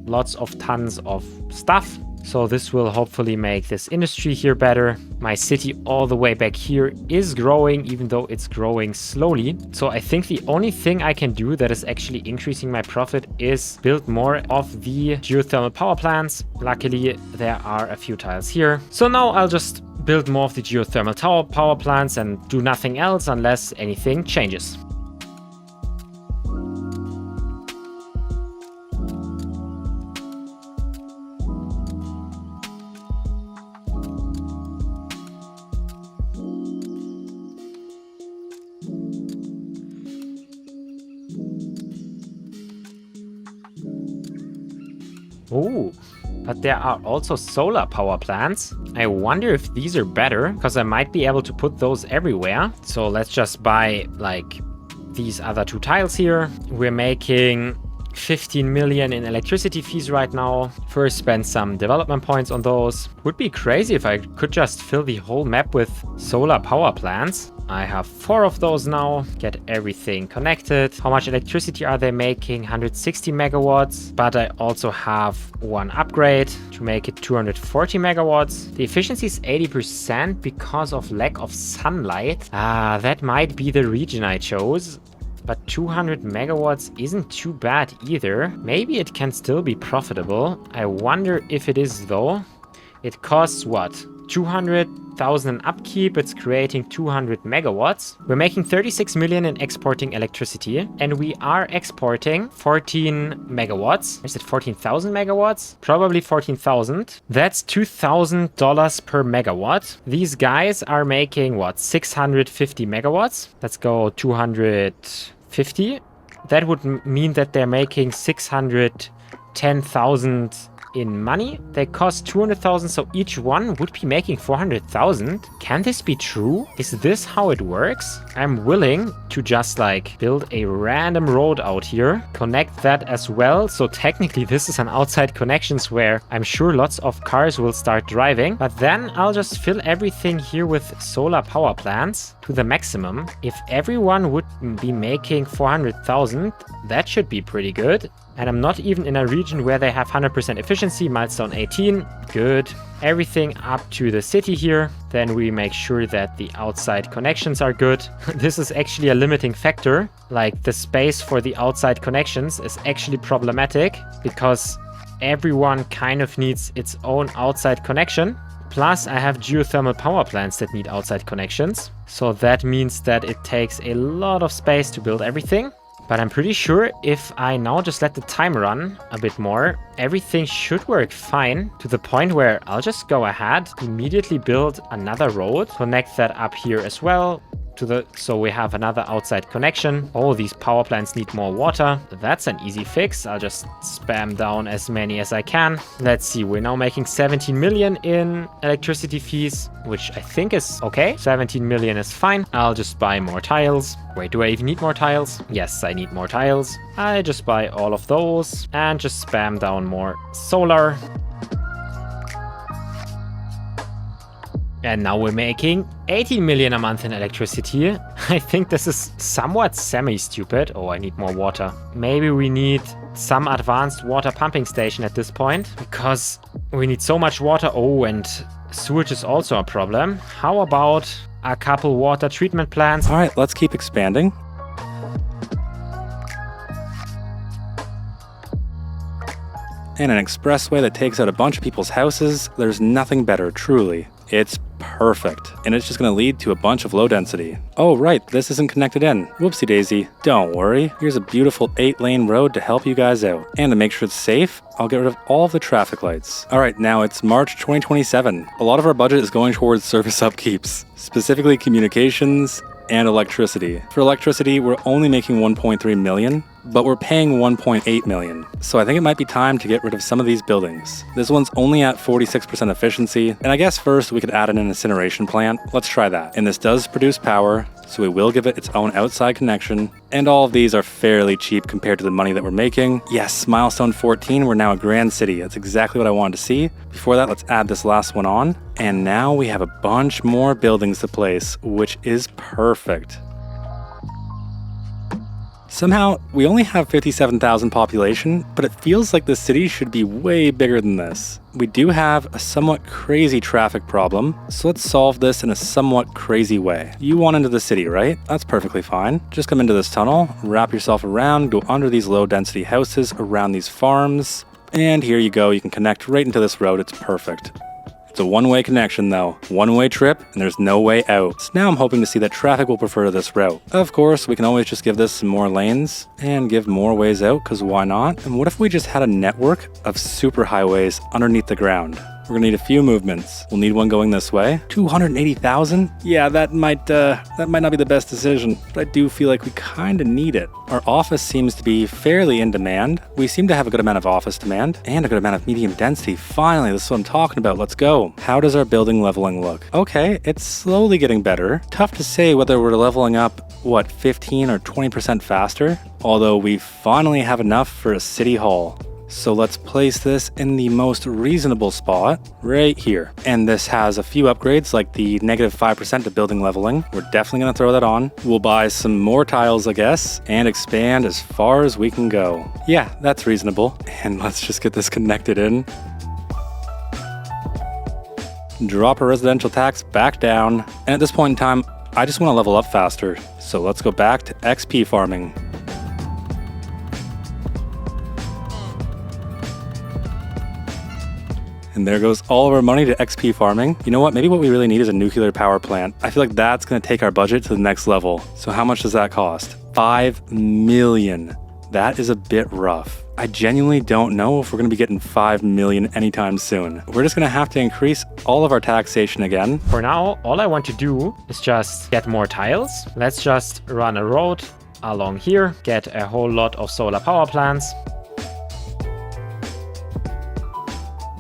lots of tons of stuff. So this will hopefully make this industry here better. My city all the way back here is growing, even though it's growing slowly. So I think the only thing I can do that is actually increasing my profit is build more of the geothermal power plants. Luckily, there are a few tiles here. So now I'll just build more of the geothermal power plants and do nothing else unless anything changes. Ooh, but there are also solar power plants. I wonder if these are better, because I might be able to put those everywhere. So let's just buy like these other 2 tiles here. We're making 15 million in electricity fees right now. First spend some development points on those. Would be crazy if I could just fill the whole map with solar power plants. I have 4 of those now. Get everything connected. How much electricity are they making? 160 megawatts. But I also have 1 upgrade to make it 240 megawatts. The efficiency is 80% because of lack of sunlight. That might be the region I chose. But 200 megawatts isn't too bad either. Maybe it can still be profitable. I wonder if it is though. It costs what? 200,000 in upkeep. It's creating 200 megawatts. We're making 36 million in exporting electricity. And we are exporting 14 megawatts. Is it 14,000 megawatts? Probably 14,000. That's $2,000 per megawatt. These guys are making what? 650 megawatts. Let's go 250. That would mean that they're making 610,000 in money. They cost 200,000, so each one would be making 400,000. Can this be true? Is this how it works? I'm willing to just like build a random road out here, connect that as well. So technically this is an outside connections where I'm sure lots of cars will start driving, but then I'll just fill everything here with solar power plants to the maximum. If everyone would be making 400,000, that should be pretty good. And I'm not even in a region where they have 100% efficiency. Milestone 18, good. Everything up to the city here. Then we make sure that the outside connections are good. This is actually a limiting factor. Like the space for the outside connections is actually problematic because everyone kind of needs its own outside connection. Plus, I have geothermal power plants that need outside connections. So that means that it takes a lot of space to build everything. But I'm pretty sure if I now just let the time run a bit more, everything should work fine to the point where I'll just go ahead, immediately build another road, connect that up here as well. So we have another outside connection. Oh, these power plants need more water. That's an easy fix. I'll just spam down as many as I can. Let's see, we're now making 17 million in electricity fees, which I think is okay. 17 million is fine. I'll just buy more tiles. Wait, do I even need more tiles? Yes, I need more tiles. I just buy all of those and just spam down more solar. And now we're making 18 million a month in electricity. I think this is somewhat semi-stupid. Oh, I need more water. Maybe we need some advanced water pumping station at this point because we need so much water. Oh, and sewage is also a problem. How about a couple water treatment plants? All right, let's keep expanding. And an expressway that takes out a bunch of people's houses. There's nothing better, truly. It's perfect. And it's just going to lead to a bunch of low density. Oh, right, this isn't connected in. Whoopsie daisy. Don't worry. Here's a beautiful 8-lane road to help you guys out. And to make sure it's safe, I'll get rid of all of the traffic lights. All right, now it's March 2027. A lot of our budget is going towards service upkeeps, specifically communications and electricity. For electricity, we're only making 1.3 million, but we're paying 1.8 million. So I think it might be time to get rid of some of these buildings. This one's only at 46% efficiency, and I guess first we could add in an incineration plant. Let's try that. And this does produce power, so we will give it its own outside connection. And all of these are fairly cheap compared to the money that we're making. Yes, milestone 14, we're now a grand city. That's exactly what I wanted to see. Before that, let's add this last one on. And now we have a bunch more buildings to place, which is perfect. Somehow, we only have 57,000 population, but it feels like the city should be way bigger than this. We do have a somewhat crazy traffic problem, so let's solve this in a somewhat crazy way. You want into the city, right? That's perfectly fine. Just come into this tunnel, wrap yourself around, go under these low density houses, around these farms, and here you go, you can connect right into this road, it's perfect. It's a one-way connection though, one-way trip, and there's no way out. So now I'm hoping to see that traffic will prefer this route. Of course, we can always just give this some more lanes and give more ways out, because why not? And what if we just had a network of superhighways underneath the ground? We're gonna need a few movements. We'll need one going this way. 280,000? Yeah, that might not be the best decision, but I do feel like we kinda need it. Our office seems to be fairly in demand. We seem to have a good amount of office demand and a good amount of medium density. Finally, this is what I'm talking about. Let's go. How does our building leveling look? Okay, it's slowly getting better. Tough to say whether we're leveling up, 15 or 20% faster? Although we finally have enough for a city hall. So let's place this in the most reasonable spot, right here. And this has a few upgrades like the -5% to building leveling. We're definitely gonna throw that on. We'll buy some more tiles, I guess, and expand as far as we can go. Yeah, that's reasonable. And let's just get this connected in. Drop our residential tax back down. And at this point in time, I just wanna level up faster. So let's go back to XP farming. And there goes all of our money to XP farming. You know what? Maybe what we really need is a nuclear power plant. I feel like that's going to take our budget to the next level. So how much does that cost? 5 million. That is a bit rough. I genuinely don't know if we're going to be getting 5 million anytime soon. We're just going to have to increase all of our taxation again. For now, all I want to do is just get more tiles. Let's just run a road along here, get a whole lot of solar power plants.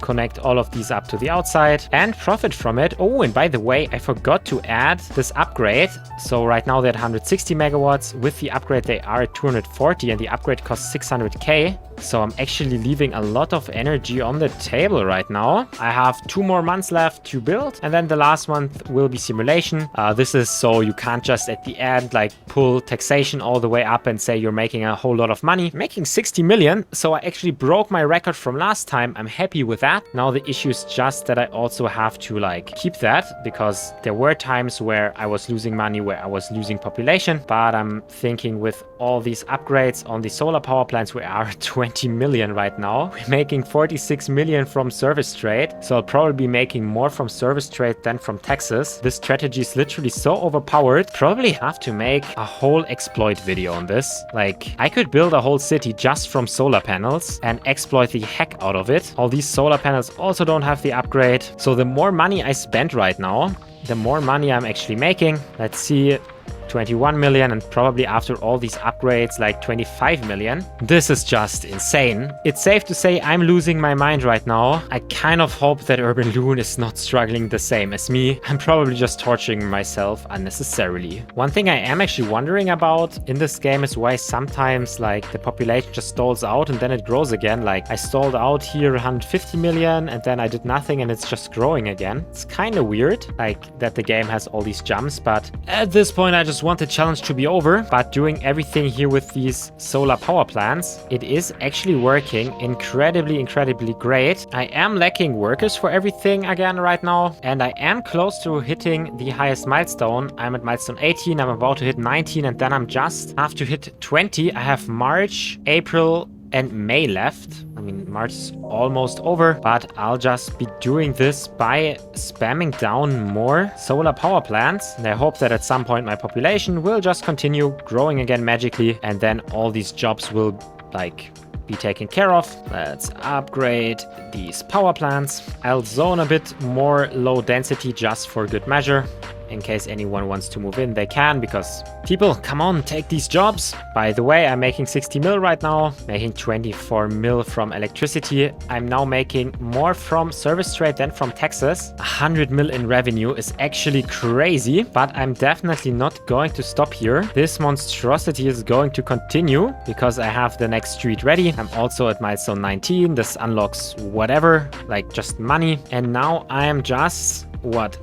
Connect all of these up to the outside and profit from it. Oh, and by the way, I forgot to add this upgrade. So right now they're at 160 megawatts. With the upgrade, they are at 240 and the upgrade costs 600K. So I'm actually leaving a lot of energy on the table right now. I have 2 more months left to build, and then the last month will be simulation. This is so you can't just at the end like pull taxation all the way up and say you're making a whole lot of money. I'm making 60 million, so I actually broke my record from last time. I'm happy with that. Now the issue is just that I also have to like keep that, because there were times where I was losing money, where I was losing population. But I'm thinking with all these upgrades on the solar power plants, we are at 20 million right now. We're making 46 million from service trade. So I'll probably be making more from service trade than from taxes. This strategy is literally so overpowered. Probably have to make a whole exploit video on this. Like I could build a whole city just from solar panels and exploit the heck out of it. All these solar panels also don't have the upgrade. So the more money I spend right now, the more money I'm actually making. Let's see. 21 million, and probably after all these upgrades like 25 million. This is just insane. It's safe to say I'm losing my mind right now. I kind of hope that Urban Loon is not struggling the same as me. I'm probably just torturing myself unnecessarily. One thing I am actually wondering about in this game is why sometimes like the population just stalls out and then it grows again. Like I stalled out here 150 million and then I did nothing and it's just growing again. It's kind of weird like that the game has all these jumps, but at this point I just want the challenge to be over. But doing everything here with these solar power plants, it is actually working incredibly great. I am lacking workers for everything again right now, and I am close to hitting the highest milestone. I'm at milestone 18, I'm about to hit 19, and then I'm just have to hit 20. I have March, April and May left. I mean, March is almost over, but I'll just be doing this by spamming down more solar power plants. And I hope that at some point my population will just continue growing again magically, and then all these jobs will like be taken care of. Let's upgrade these power plants. I'll zone a bit more low density just for good measure. In case anyone wants to move in, they can, because people, come on, take these jobs. By the way, I'm making 60 mil right now, making 24 mil from electricity. I'm now making more from service trade than from taxes. 100 mil in revenue is actually crazy, but I'm definitely not going to stop here. This monstrosity is going to continue because I have the next street ready. I'm also at milestone 19. This unlocks whatever, like just money. And now I am just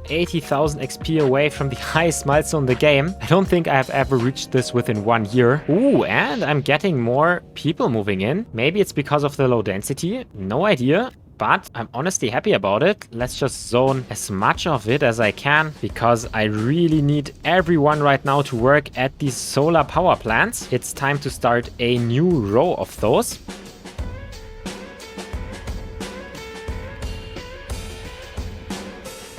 80,000 XP away from the highest milestone in the game. I don't think I have ever reached this within 1 year. Ooh, and I'm getting more people moving in. Maybe it's because of the low density. No idea. But I'm honestly happy about it. Let's just zone as much of it as I can, because I really need everyone right now to work at these solar power plants. It's time to start a new row of those.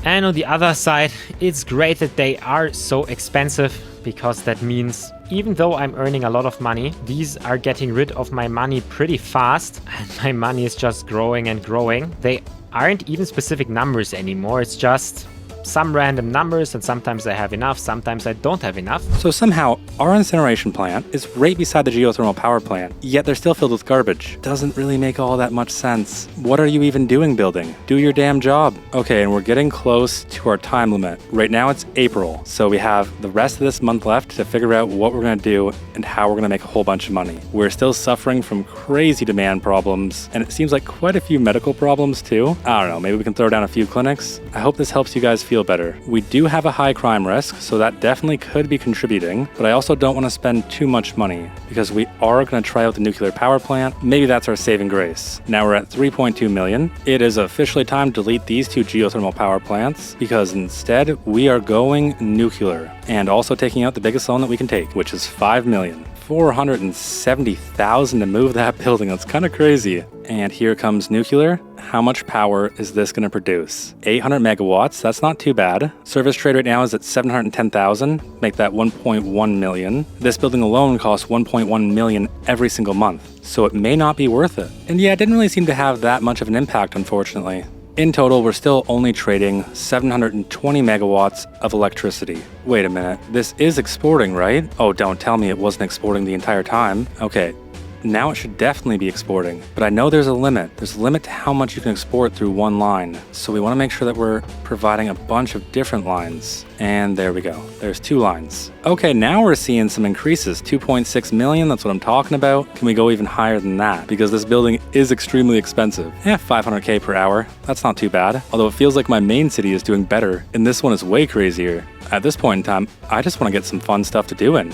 And on the other side, it's great that they are so expensive, because that means even though I'm earning a lot of money, these are getting rid of my money pretty fast, and my money is just growing and growing. They aren't even specific numbers anymore, it's just some random numbers, and sometimes I have enough, sometimes I don't have enough. So somehow, our incineration plant is right beside the geothermal power plant, yet they're still filled with garbage. Doesn't really make all that much sense. What are you even doing, building? Do your damn job. Okay, and we're getting close to our time limit. Right now it's April, so we have the rest of this month left to figure out what we're gonna do and how we're gonna make a whole bunch of money. We're still suffering from crazy demand problems, and it seems like quite a few medical problems too. I don't know, maybe we can throw down a few clinics. I hope this helps you guys feel better. We do have a high crime risk, so that definitely could be contributing, but I also don't want to spend too much money because we are going to try out the nuclear power plant. Maybe that's our saving grace. Now we're at 3.2 million. It is officially time to delete these two geothermal power plants because instead we are going nuclear and also taking out the biggest loan that we can take, which is 5 million. 470,000 to move that building. That's kind of crazy. And here comes nuclear. How much power is this going to produce? 800 megawatts. That's not too bad. Service trade right now is at 710,000. Make that 1.1 million. This building alone costs 1.1 million every single month. So it may not be worth it. And yeah, it didn't really seem to have that much of an impact, unfortunately. In total, we're still only trading 720 megawatts of electricity. Wait a minute, this is exporting, right? Oh, don't tell me it wasn't exporting the entire time. Okay, now it should definitely be exporting, but I know there's a limit. There's a limit to how much you can export through one line. So we want to make sure that we're providing a bunch of different lines. And there we go. There's 2 lines. Okay, now we're seeing some increases. 2.6 million, that's what I'm talking about. Can we go even higher than that? Because this building is extremely expensive. 500k per hour. That's not too bad. Although it feels like my main city is doing better, and this one is way crazier. At this point in time, I just want to get some fun stuff to do in.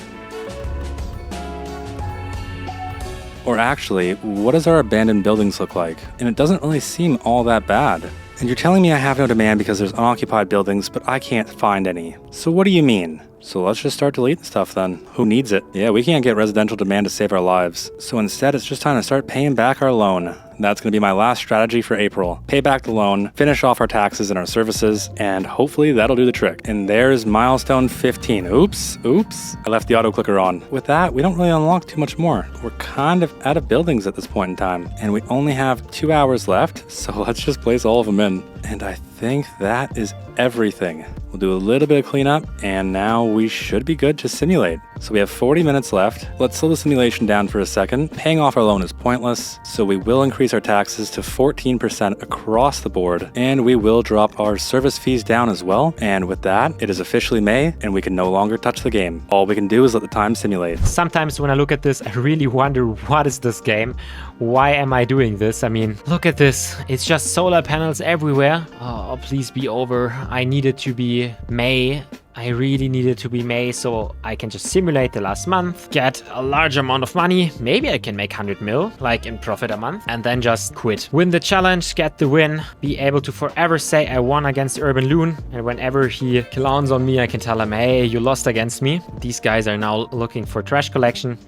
Or actually, what does our abandoned buildings look like? And it doesn't really seem all that bad. And you're telling me I have no demand because there's unoccupied buildings, but I can't find any. So what do you mean? So let's just start deleting stuff then. Who needs it? Yeah, we can't get residential demand to save our lives. So instead, it's just time to start paying back our loan. That's going to be my last strategy for April. Pay back the loan, finish off our taxes and our services, and hopefully that'll do the trick. And there's milestone 15. Oops. I left the auto clicker on. With that, we don't really unlock too much more. We're kind of out of buildings at this point in time, and we only have 2 hours left, so let's just place all of them in. And I think that is everything. We'll do a little bit of cleanup, and now we should be good to simulate. So we have 40 minutes left. Let's slow the simulation down for a second. Paying off our loan is pointless, so we will increase our taxes to 14% across the board, and we will drop our service fees down as well. And with that, it is officially May, and we can no longer touch the game. All we can do is let the time simulate. Sometimes when I look at this, I really wonder, what is this game? Why am I doing this? I mean, look at this. It's just solar panels everywhere. Oh, please be over. I need it to be May. I really need it to be May so I can just simulate the last month, get a large amount of money. Maybe I can make 100 mil, like in profit a month, and then just quit. Win the challenge, get the win, be able to forever say I won against Urban Loon. And whenever he clowns on me, I can tell him, hey, you lost against me. These guys are now looking for trash collection.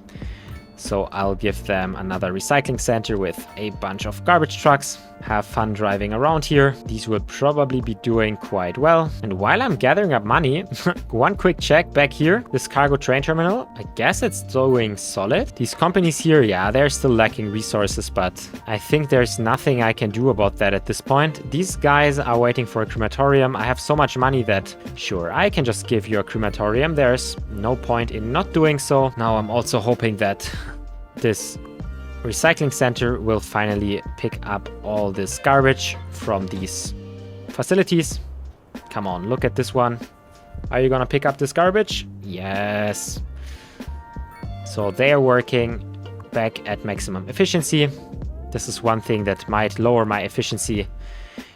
So I'll give them another recycling center with a bunch of garbage trucks. Have fun driving around here. These will probably be doing quite well. And while I'm gathering up money, one quick check back here. This cargo train terminal, I guess it's doing solid. These companies here, yeah, they're still lacking resources, but I think there's nothing I can do about that at this point. These guys are waiting for a crematorium. I have so much money that, sure, I can just give you a crematorium. There's no point in not doing so. Now I'm also hoping that this recycling center will finally pick up all this garbage from these facilities. Come on, look at this one. Are you gonna pick up this garbage? Yes. So they are working back at maximum efficiency. This is one thing that might lower my efficiency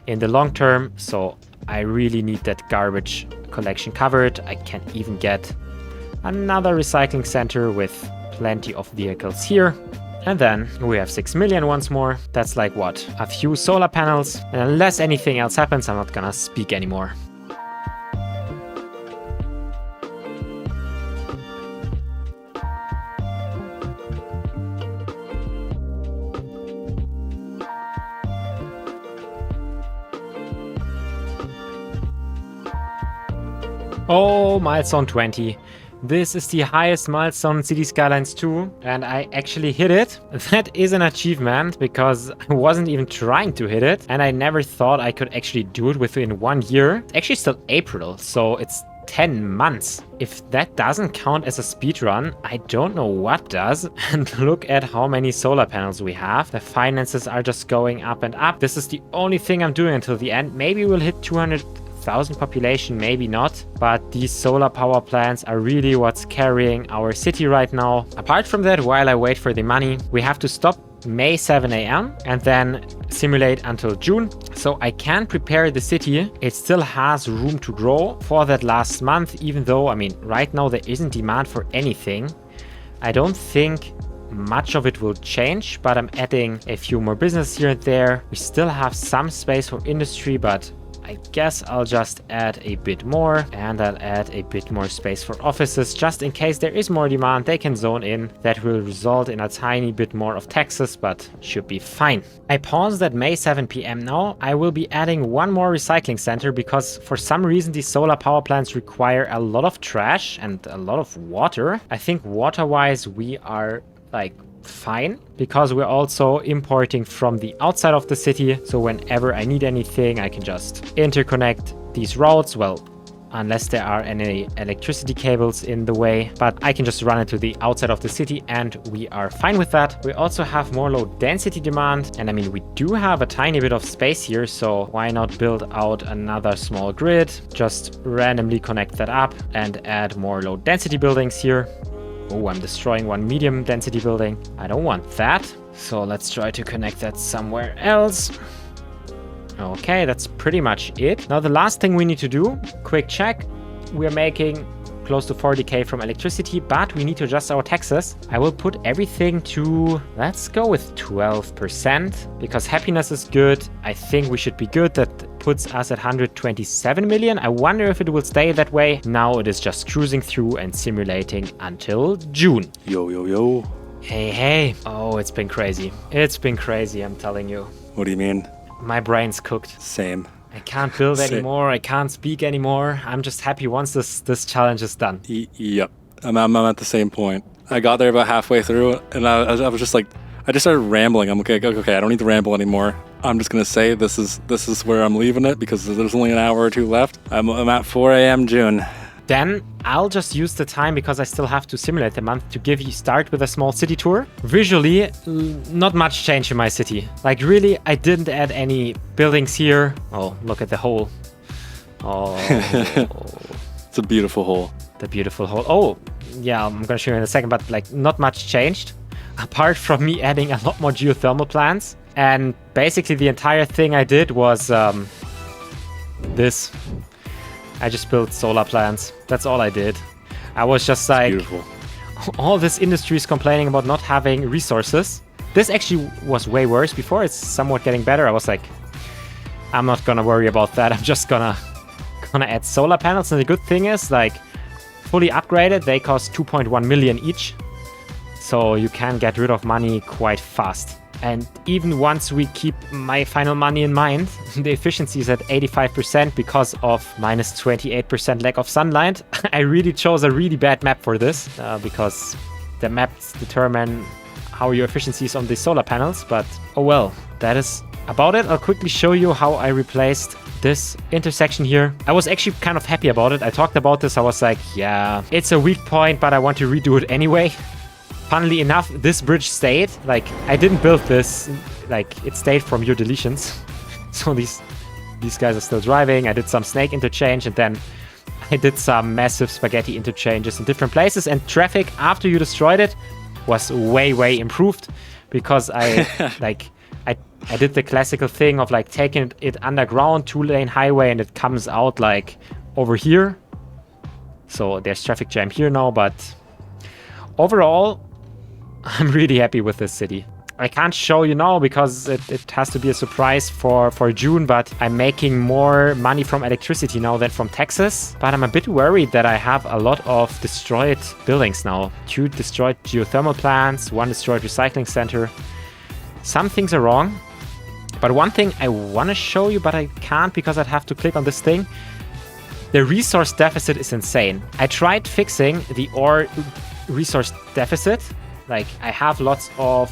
in the long term. So I really need that garbage collection covered. I can even get another recycling center with plenty of vehicles here. And then we have 6 million once more. That's like what? A few solar panels. And unless anything else happens, I'm not gonna speak anymore. Oh, milestone 20. This is the highest milestone in City Skylines 2, and I actually hit it. That is an achievement because I wasn't even trying to hit it, and I never thought I could actually do it within 1 year. It's actually still April, so it's 10 months. If that doesn't count as a speedrun, I don't know what does. And look at how many solar panels we have. The finances are just going up and up. This is the only thing I'm doing until the end. Maybe we'll hit 200,000 population, maybe not, but these solar power plants are really what's carrying our city right now. Apart from that, while I wait for the money, we have to stop May 7 a.m. and then simulate until June, so I can prepare the city. It still has room to grow for that last month, even though, I mean, right now there isn't demand for anything. I don't think much of it will change, but I'm adding a few more business here and there. We still have some space for industry, but I guess I'll just add a bit more, and I'll add a bit more space for offices just in case there is more demand. They can zone in. That will result in a tiny bit more of taxes, but should be fine. I paused at May 7 p.m. now. I will be adding one more recycling center because for some reason these solar power plants require a lot of trash and a lot of water. I think water-wise we are like fine because we're also importing from the outside of the city, so whenever I need anything I can just interconnect these roads, well, unless there are any electricity cables in the way, but I can just run it to the outside of the city and we are fine with that. We also have more low density demand, and I mean we do have a tiny bit of space here, so why not build out another small grid, just randomly connect that up and add more low density buildings here. Oh, I'm destroying one medium density building. I don't want that. So let's try to connect that somewhere else. Okay, that's pretty much it. Now the last thing we need to do, quick check. We're making close to 40k from electricity, but we need to adjust our taxes. I will put everything to, let's go with 12% because happiness is good. I think we should be good. That puts us at 127 million. I wonder if it will stay that way. Now it is just cruising through and simulating until June. Yo, yo, yo. Hey, hey. Oh, it's been crazy. It's been crazy, I'm telling you. What do you mean? My brain's cooked. Same. I can't build anymore. I can't speak anymore. I'm just happy once this challenge is done. Yep. I'm at the same point. I got there about halfway through, and I was just like, I just started rambling. I'm okay. I don't need to ramble anymore. I'm just gonna say this is where I'm leaving it because there's only an hour or two left. I'm at 4 a.m. June. Then I'll just use the time because I still have to simulate the month to give you start with a small city tour. Visually, not much change in my city. Like really, I didn't add any buildings here. Oh, look at the hole. Oh. It's a beautiful hole. The beautiful hole. Oh, yeah, I'm gonna show you in a second, but like not much changed. Apart from me adding a lot more geothermal plants. And basically the entire thing I did was this. I just built solar plants. That's all I did. I was just like, beautiful. All this industry is complaining about not having resources. This actually was way worse before. It's somewhat getting better. I was like, I'm not gonna worry about that. I'm just gonna add solar panels. And the good thing is, like, fully upgraded, they cost 2.1 million each. So you can get rid of money quite fast. And even once we keep my final money in mind, the efficiency is at 85% because of minus 28% lack of sunlight. I really chose a really bad map for this because the maps determine how your efficiency is on the solar panels. But oh well, that is about it. I'll quickly show you how I replaced this intersection here. I was actually kind of happy about it. I talked about this. I was like, yeah, it's a weak point, but I want to redo it anyway. Funnily enough, this bridge stayed. Like, I didn't build this. Like, it stayed from your deletions. So these guys are still driving. I did some snake interchange, and then I did some massive spaghetti interchanges in different places. And traffic, after you destroyed it, was way, way improved. Because I did the classical thing of, like, taking it underground, 2-lane highway, and it comes out, like, over here. So there's traffic jam here now, but overall, I'm really happy with this city. I can't show you now because it has to be a surprise for June, but I'm making more money from electricity now than from taxes. But I'm a bit worried that I have a lot of destroyed buildings now. 2 destroyed geothermal plants, 1 destroyed recycling center. Some things are wrong. But one thing I want to show you, but I can't because I'd have to click on this thing. The resource deficit is insane. I tried fixing the ore resource deficit. Like, I have lots of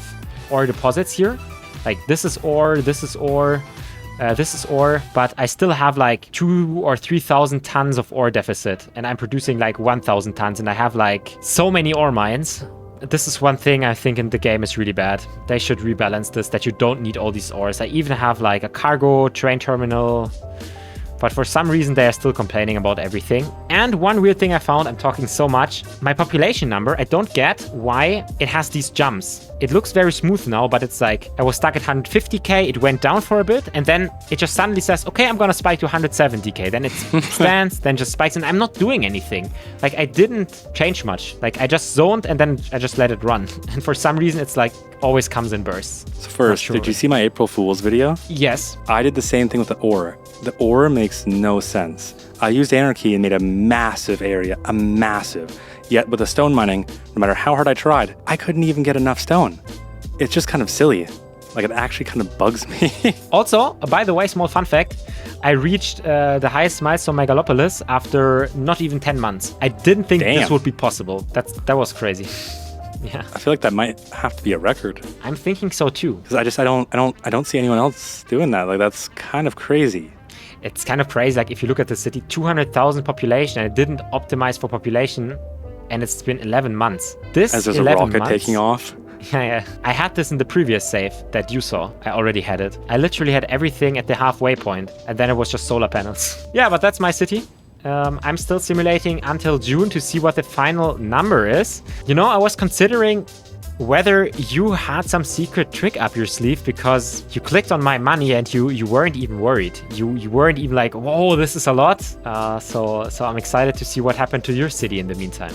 ore deposits here. Like, this is ore, this is ore, this is ore, but I still have like 2,000 or 3,000 tons of ore deficit, and I'm producing like 1,000 tons, and I have like so many ore mines. This is one thing I think in the game is really bad. They should rebalance this, that you don't need all these ores. I even have like a cargo train terminal, but for some reason they are still complaining about everything. And one weird thing I found, I'm talking so much, my population number, I don't get why it has these jumps. It looks very smooth now, but it's like, I was stuck at 150k, it went down for a bit, and then it just suddenly says, okay, I'm gonna spike to 170k. Then it stands, then just spikes, and I'm not doing anything. Like, I didn't change much. Like, I just zoned, and then I just let it run. And for some reason, it's like, always comes in bursts. So first, did you see my April Fool's video? Yes. I did the same thing with the ore. The ore makes no sense. I used anarchy and made a massive area, Yet with the stone mining, no matter how hard I tried, I couldn't even get enough stone. It's just kind of silly. Like, it actually kind of bugs me. Also, by the way, small fun fact, I reached the highest milestone Megalopolis after not even 10 months. I didn't think this would be possible. That was crazy. Yeah. I feel like that might have to be a record. I'm thinking so too. Because I don't see anyone else doing that. Like, that's kind of crazy. It's kind of crazy. Like, if you look at the city, 200,000 population, and it didn't optimize for population, and it's been 11 months. This as there's a rocket taking off. Yeah. I had this in the previous save that you saw. I already had it. I literally had everything at the halfway point, and then it was just solar panels. Yeah, but that's my city. I'm still simulating until June to see what the final number is. You know, I was considering whether you had some secret trick up your sleeve, because you clicked on my money and you weren't even worried. You weren't even like, whoa, this is a lot. So I'm excited to see what happened to your city in the meantime.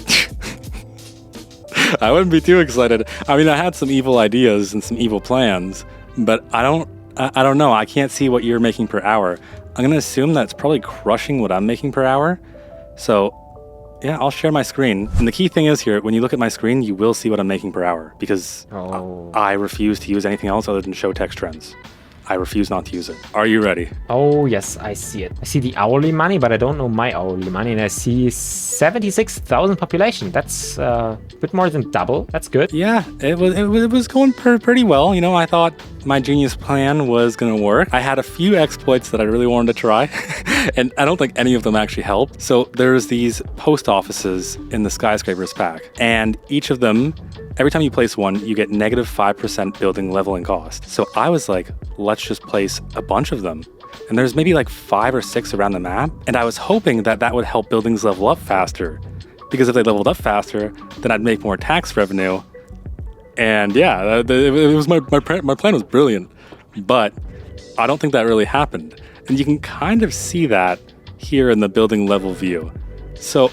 I wouldn't be too excited. I mean, I had some evil ideas and some evil plans, but I don't know. I can't see what you're making per hour. I'm going to assume that's probably crushing what I'm making per hour. So yeah, I'll share my screen. And the key thing is here, when you look at my screen, you will see what I'm making per hour, because I refuse to use anything else other than show text trends. I refuse not to use it. Are you ready? Oh, yes, I see it. I see the hourly money, but I don't know my hourly money. And I see 76,000 population. That's a bit more than double. That's good. Yeah, it was going pretty well. You know, I thought my genius plan was going to work. I had a few exploits that I really wanted to try, and I don't think any of them actually helped. So there's these post offices in the Skyscrapers pack, and each of them, every time you place one, you get negative 5% building leveling cost. So I was like, let's just place a bunch of them. And there's maybe like 5 or 6 around the map. And I was hoping that that would help buildings level up faster. Because if they leveled up faster, then I'd make more tax revenue. And yeah, it was my plan was brilliant. But I don't think that really happened. And you can kind of see that here in the building level view. So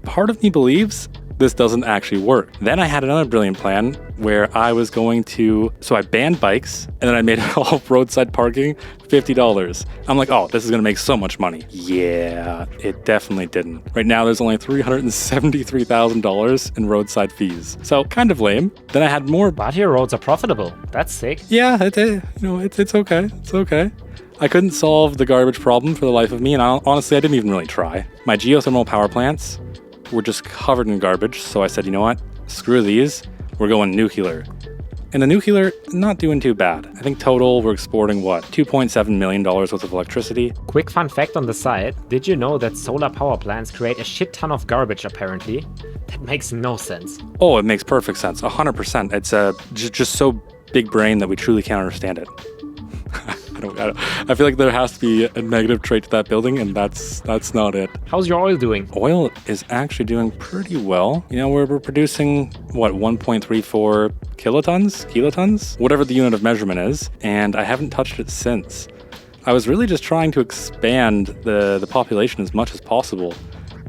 part of me believes this doesn't actually work. Then I had another brilliant plan where I was going to, so I banned bikes, and then I made all roadside parking $50. I'm like, oh, this is gonna make so much money. Yeah, it definitely didn't. Right now, there's only $373,000 in roadside fees. So kind of lame. Then I had more. But your roads are profitable. That's sick. Yeah, it's okay. It's okay. I couldn't solve the garbage problem for the life of me, and honestly, I didn't even really try. My geothermal power plants were just covered in garbage, so I said, you know what? Screw these. We're going nuclear. And the nuclear, not doing too bad. I think total we're exporting, what, $2.7 million worth of electricity? Quick fun fact on the side. Did you know that solar power plants create a shit ton of garbage, apparently? That makes no sense. Oh, it makes perfect sense. 100%. It's just so big brain that we truly can't understand it. I feel like there has to be a negative trait to that building, and that's not it. How's your oil doing? Oil is actually doing pretty well. You know, we're producing, what, 1.34 kilotons? Whatever the unit of measurement is, and I haven't touched it since. I was really just trying to expand the population as much as possible.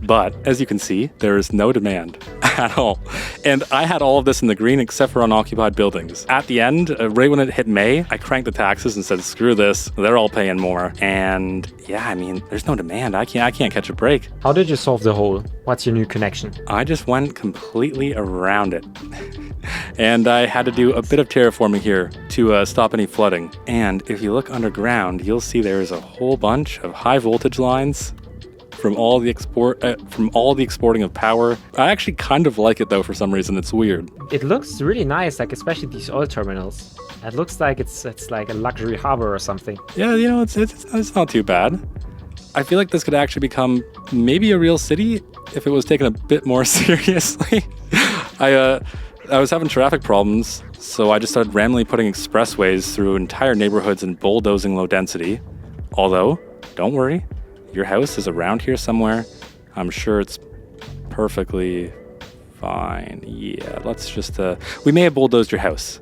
But as you can see, there is no demand at all. And I had all of this in the green except for unoccupied buildings. At the end, right when it hit May, I cranked the taxes and said, screw this, they're all paying more. And yeah, I mean, there's no demand. I can't catch a break. How did you solve the hole? What's your new connection? I just went completely around it. And I had to do a bit of terraforming here to stop any flooding. And if you look underground, you'll see there's a whole bunch of high voltage lines from all the exporting of power. I actually kind of like it though for some reason. It's weird. It looks really nice, like especially these oil terminals. It looks like it's like a luxury harbor or something. Yeah, you know, it's not too bad. I feel like this could actually become maybe a real city if it was taken a bit more seriously. I was having traffic problems, so I just started randomly putting expressways through entire neighborhoods and bulldozing low density. Although, don't worry, your house is around here somewhere. I'm sure it's perfectly fine. Yeah, let's just, we may have bulldozed your house.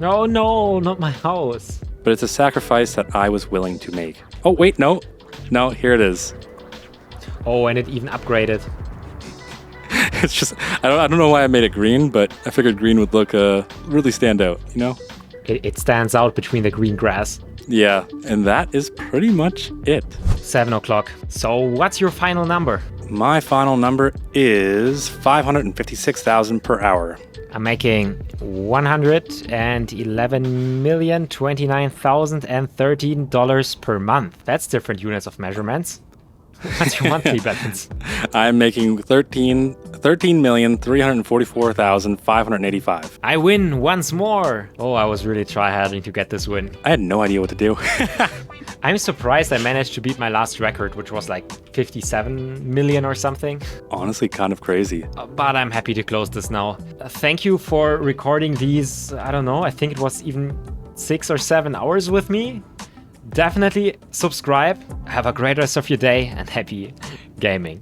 No, not my house. But it's a sacrifice that I was willing to make. Oh, wait, no, here it is. Oh, and it even upgraded. It's just, I don't know why I made it green, but I figured green would look, really stand out, you know? It stands out between the green grass. Yeah, and that is pretty much it. 7 o'clock. So what's your final number? My final number is 556,000 per hour. I'm making $111,029,013 per month. That's different units of measurements. What's your monthly balance? I'm making $13,344,585. I win once more. Oh, I was really tryharding to get this win. I had no idea what to do. I'm surprised I managed to beat my last record, which was like 57 million or something. Honestly, kind of crazy. But I'm happy to close this now. Thank you for recording these, I don't know, I think it was even 6 or 7 hours with me. Definitely subscribe. Have a great rest of your day and happy gaming.